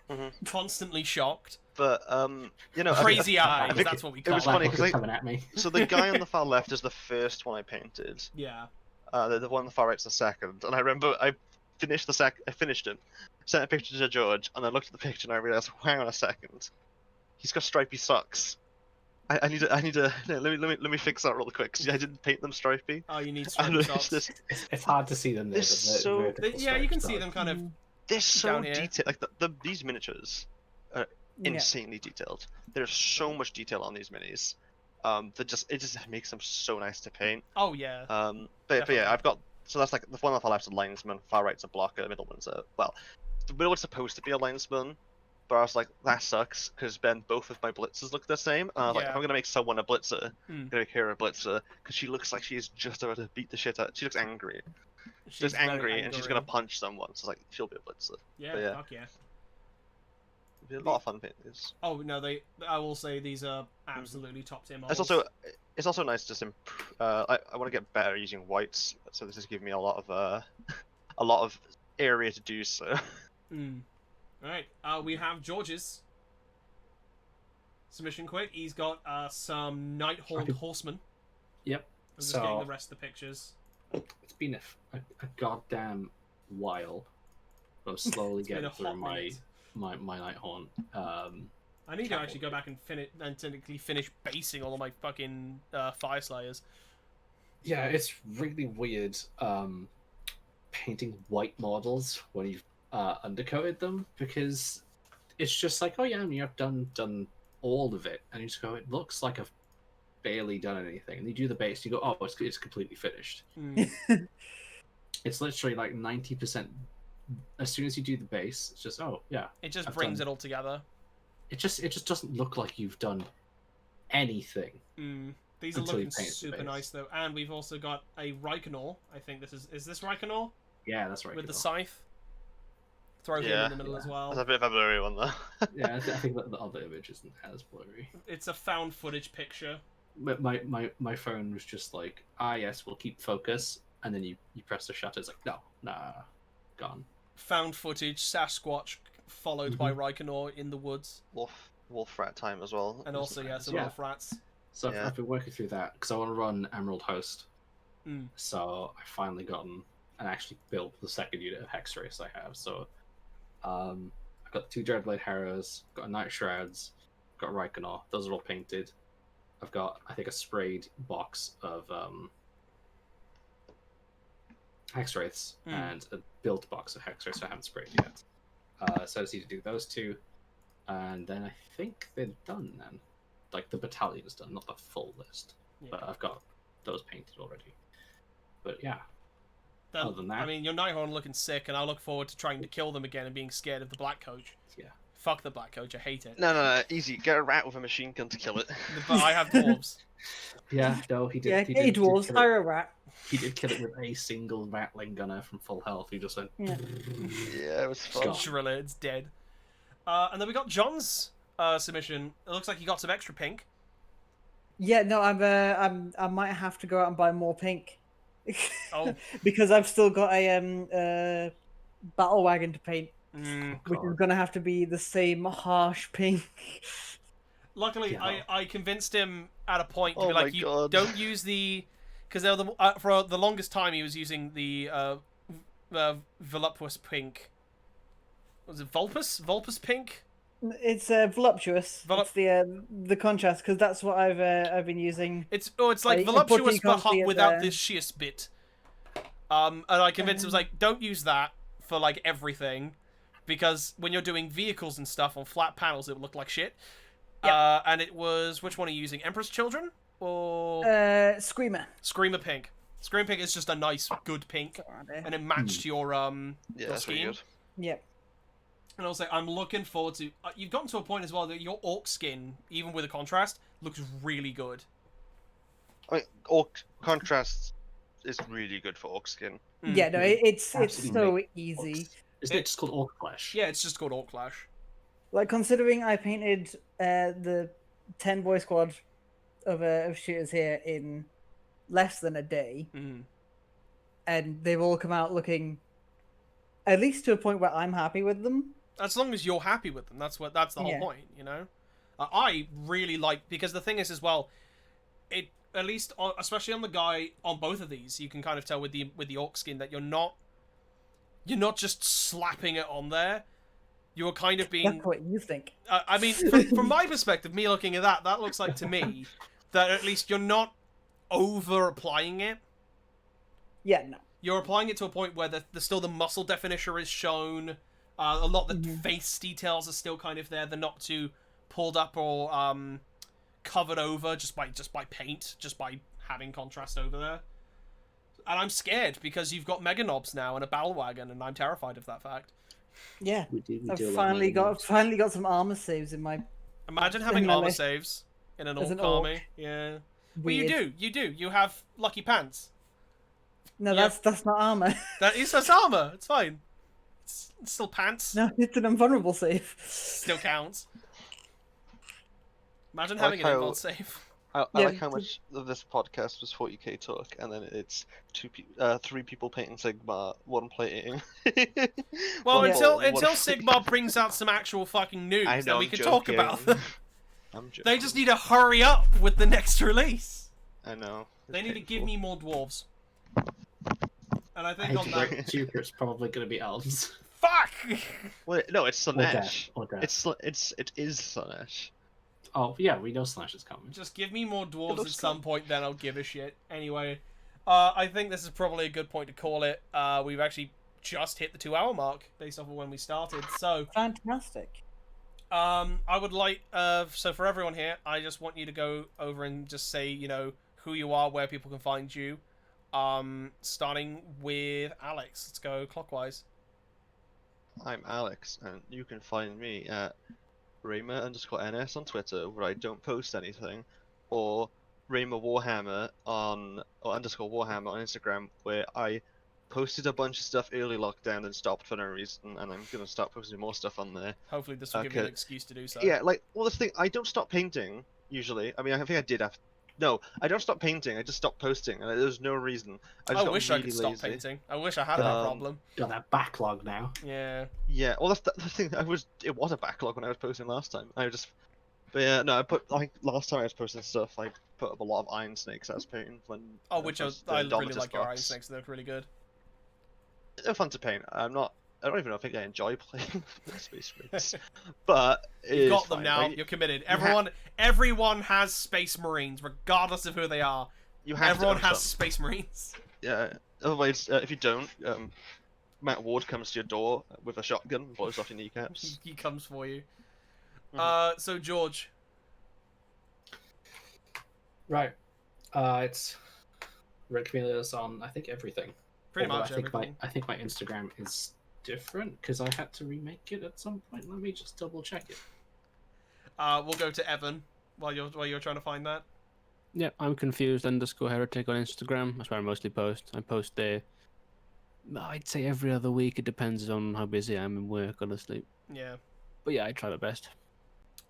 Mhm. constantly shocked, But you know, crazy I eyes. think That's what we it call was it. funny Like, 'cause they- coming at me. so the guy on the far left is the first one I painted. Yeah, The one on the far right's the second, and I remember I finished I finished it, sent a picture to George, and I looked at the picture and I realized, hang on a second, he's got stripy socks. I need to let me fix that real quick because I didn't paint them stripy. oh, you need And striped it's socks. just, It's hard to see them there. This but is so- vertical Yeah, you can stripes see are- them kind of. they're so Down here. detailed. Like these miniatures are Yeah. insanely detailed. There's so much detail on these minis. That it just makes them so nice to paint. Oh yeah. But Definitely. yeah, I've got so that's like the one on the left's a linesman, far right's a blocker, the middle one's a the middle one's supposed to be a linesman, but I was like that sucks because then both of my blitzers look the same. And I was like, if I'm gonna make someone a blitzer, I'm gonna make her a blitzer because she looks like she is just about to beat the shit out. She looks angry. She's very angry and she's gonna punch someone. So like she'll be a blitzer. Yeah, But yeah. fuck yeah. It'll be a lot of fun painting these. Oh no, I will say these are absolutely top tier models. It's also nice to just I want to get better using whites, so this is giving me a lot of area to do so. Alright, we have George's submission quick. He's got some Nighthorn horsemen. Yep. I'm just getting the rest of the pictures. It's been a goddamn while. I'm slowly getting through my Nighthorn. I need to actually go back and technically finish basing all of my fucking Fire Slayers. Yeah, it's really weird painting white models when you've undercoated them, because it's just like, oh yeah, I mean, I've done all of it, and you just go, it looks like I've barely done anything. And you do the base, you go, oh, it's completely finished. It's literally like 90%. As soon as you do the base, it's just, oh yeah. It just brings it all together. It just doesn't look like you've done anything. These are looking super nice though, and we've also got a Reikenor. I think this is this Reikenor? Yeah, that's right. With the scythe. Throw him in the middle as well. That's a bit of a blurry one though. Yeah, I think that the other image isn't as blurry. It's a found footage picture. But my phone was just like, yes, we'll keep focus, and then you press the shutter. It's like, no, nah, gone. Found footage, Sasquatch followed by Reikenor in the woods. Wolf rat time as well. And also, some wolf rats. So I've been working through that because I want to run Emerald Host. So I finally gotten and actually built the second unit of Hex Race I have. So I've got 2 Dreadblade Harrows, got a Night Shrouds, got Reikenor. Those are all painted. I've got, I think, a sprayed box of Hex Wraiths and a built box of Hex Wraiths I haven't sprayed yet. So I just need to do those 2, and then I think they're done then. Like, the battalion is done, not the full list. Yeah. But I've got those painted already. But yeah. Other than that... I mean, your Nighthorn looking sick, and I look forward to trying to kill them again and being scared of the Black Coach. Yeah. Fuck the Black Coach, I hate it. No, easy. Get a rat with a machine gun to kill it. But I have dwarves. Yeah, no, he did. Yeah, he did dwarves, hire a rat. He did kill it with a single Ratling gunner from full health. He just went... Yeah, it was fun. Drill it, it's dead. And then we got John's submission. It looks like he got some extra pink. Yeah, no, I might have to go out and buy more pink. Oh. Because I've still got a battle wagon to paint, which is gonna have to be the same harsh pink. Luckily, I convinced him at a point to be like, you don't use the, because for the longest time he was using the voluptuous pink. Was it Vulpus pink? It's voluptuous. It's the contrast, because that's what I've been using. It's like voluptuous but hot without this schist bit. And I convinced him, like, don't use that for like everything, because when you're doing vehicles and stuff on flat panels, it would look like shit. Yep. And it was, which one are you using? Emperor's Children or Screamer? Screamer pink. Screamer pink is just a nice, good pink, and it matched your your scheme. Good. Yep. And I was like, I'm looking forward to... you've gotten to a point as well that your orc skin, even with a contrast, looks really good. I mean, orc contrast is really good for orc skin. Yeah, no, it's so easy. Isn't it just called Orc Flesh? Yeah, it's just called Orc Flesh. Like, considering I painted the 10 boy squad of shooters here in less than a day, and they've all come out looking at least to a point where I'm happy with them. As long as you're happy with them, that's the whole point, you know. I really like, because the thing is as well, it at least especially on the guy on both of these, you can kind of tell with the orc skin that you're not just slapping it on there. You're kind of being... That's what you think. I mean, from my perspective, me looking at that looks like to me that at least you're not over-applying it. Yeah, no. You're applying it to a point where still the muscle definition is shown. A lot of the face details are still kind of there. They're not too pulled up or covered over just by paint, just by having contrast over there. And I'm scared because you've got mega knobs now and a battle wagon, and I'm terrified of that fact. Yeah, We do I've a lot finally of got some armor saves in my. Imagine having In my armor list. saves in an As orc an orc. army. Yeah. Well, Weird. you do. You have lucky pants. No, Yeah. that's not armor. That's armor. It's fine. It's still pants. No, it's an invulnerable save. Still counts. Imagine I having like an how- invuln save. I Yeah, like how much of this podcast was 40k talk, and then it's 3 people painting Sigma, 1 plating. Well, one until ball, one- Sigmar brings out some actual fucking news, I know, then we I'm can talk about joking. them. I'm joking. They just need to hurry up with the next release. I know. They It's need to give painful. me more dwarves. And I I think hate on to that. break it to you, but it's probably going to be elves. Fuck! Wait, no, it's Or death. Slanesh. Or death. It is Slanesh. Oh, yeah, we know Slash is coming. Just give me more dwarves at looks some cool. point, then I'll give a shit. Anyway, I think this is probably a good point to call it. We've actually just hit the 2-hour mark based off of when we started. So, Fantastic. I would like, so for everyone here, I just want you to go over and just say, you know, who you are, where people can find you. Starting with Alex. Let's go clockwise. I'm Alex, and you can find me at Raymer_NS on Twitter, where I don't post anything, or Raymer Warhammer on _Warhammer on Instagram, where I posted a bunch of stuff early lockdown and stopped for no reason, and I'm gonna start posting more stuff on there. Hopefully this will give you an Okay. excuse to do so. Yeah, like, well, this thing, I don't stop painting usually. I mean, I think I did have. No, I don't stop painting. I just stopped posting, and there's no reason. I just I got wish really I could stop lazy. painting. I wish I had that Um, problem. Got that backlog now. Yeah. Yeah, well, that's the thing. It was a backlog when I was posting last time. But yeah, no, last time I was posting stuff, I put up a lot of Iron Snakes I was painting when. Oh, which was the I really Indomitus like your Iron box. Snakes. They look really good. They're fun to paint. I don't even know if I enjoy playing with Space Marines, but You've got it's them fine. now. Like, You're committed. ha- Everyone has Space Marines, regardless of who they are. you have Everyone to own has some. Space Marines. Yeah. Otherwise, if you don't, Matt Ward comes to your door with a shotgun and blows off your kneecaps. He comes for you. Mhm. So George. Right. It's RedChameleos on, I think, everything. Pretty Although much everything. I think my Instagram is different because I had to remake it at some point. Let me just double check it. We'll go to Evan while you're trying to find that. Yeah, I'm confused_heretic on Instagram. That's where I mostly post. I post there. I'd say every other week. It depends on how busy I am in work, honestly. Yeah. But yeah, I try my best.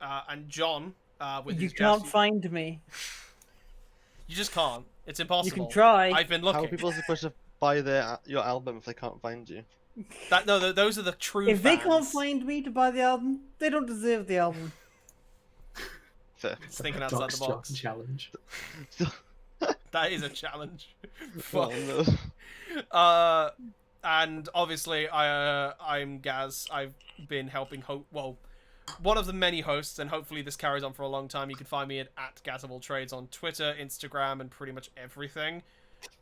And John, with You his can't Jazz- find me. You just can't. It's impossible. You can try. I've been How are looking. people supposed to buy your album if they can't find you? Those are the true If they fans. can't find me to buy the album, they don't deserve the album. Fair. It's thinking outside the box. Challenge. That is a challenge. Oh, Fuck. no. And obviously, I'm Gaz. I've been helping one of the many hosts, and hopefully this carries on for a long time. You can find me at GazOfAllTrades on Twitter, Instagram, and pretty much everything.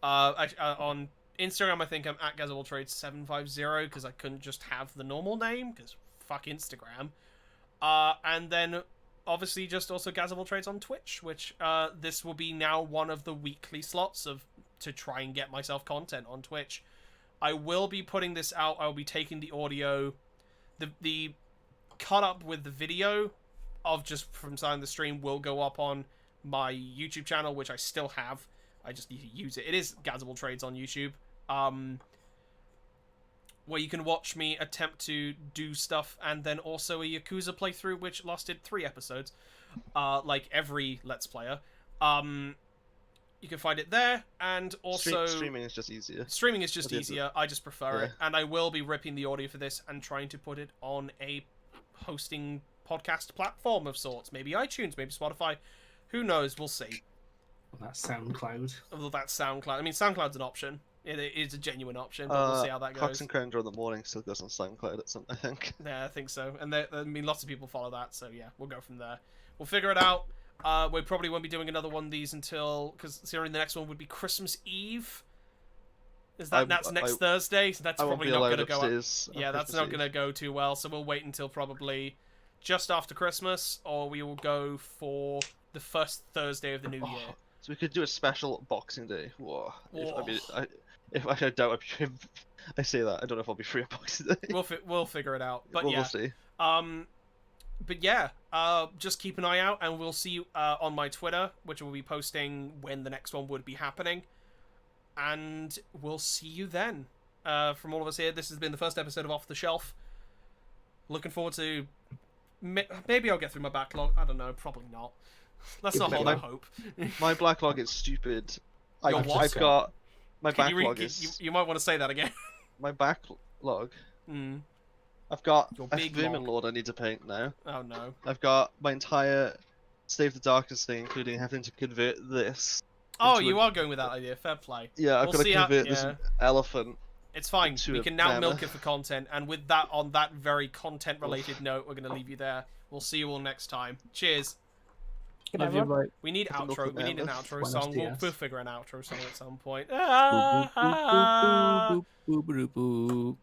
On Instagram, I think I'm at GazOfAllTrades750 because I couldn't just have the normal name because fuck Instagram. And then obviously just also GazOfAllTrades on Twitch, which this will be now one of the weekly slots to try and get myself content on Twitch. I will be putting this out. I'll be taking the audio, the cut up with the video of just from starting the stream will go up on my YouTube channel, which I still have. I just need to use it. It is GazOfAllTrades on YouTube, where you can watch me attempt to do stuff, and then also a Yakuza playthrough, which lasted 3 episodes, like every Let's Player. You can find it there, and also Streaming is just easier. streaming is just What is it? easier. I just prefer it, Yeah. and I will be ripping the audio for this and trying to put it on a hosting podcast platform of sorts. Maybe iTunes, maybe Spotify. Who knows? We'll see. That SoundCloud. Although that's SoundCloud. I mean, SoundCloud's an option. It is a genuine option, but we'll see how that Cox goes. and Crender in the morning still goes on SoundCloud at some, I think. Yeah, I think so. And I mean, lots of people follow that, so yeah, we'll go from there. We'll figure it out. We probably won't be doing another one of these until, because considering the next one would be Christmas Eve. That's next Thursday, so that's I won't probably be not allowed going to go. upstairs on Yeah, that's Christmas not Eve. going to go too well. So we'll wait until probably just after Christmas, or we will go for the first Thursday of the new year. So we could do a special Boxing Day. Whoa. Whoa. I doubt I say that. I don't know if I'll be free on Boxing Day. We'll figure it out. But we'll yeah. see. But yeah, just keep an eye out, and we'll see you on my Twitter, which will be posting when the next one would be happening. And we'll see you then. From all of us here, this has been the first episode of Off the Shelf. Looking forward to... Maybe I'll get through my backlog. I don't know. Probably not. Let's not hold out hope. My backlog is stupid. Your what? I've got... My Can backlog is... You might want to say that again. My backlog... Mm. I've got Your a big Vermin log. Lord I need to paint now. Oh no. I've got my entire Save the Darkness thing, including having to convert this. Oh, into you a... are going with that idea. Fair play. Yeah, I've We'll got to see how- convert this yeah. elephant. It's fine. into We a can now milk mammoth. it for content. And with that, on that very content-related note, we're going to leave you there. We'll see you all next time. Cheers. Good Love you, everyone. bye. We need Milk outro. the We need an mammoth. outro Buenos song. dias. We'll figure an outro song at some point. Boop, boop, boop, boop, boop, boop, boop, boop, boop.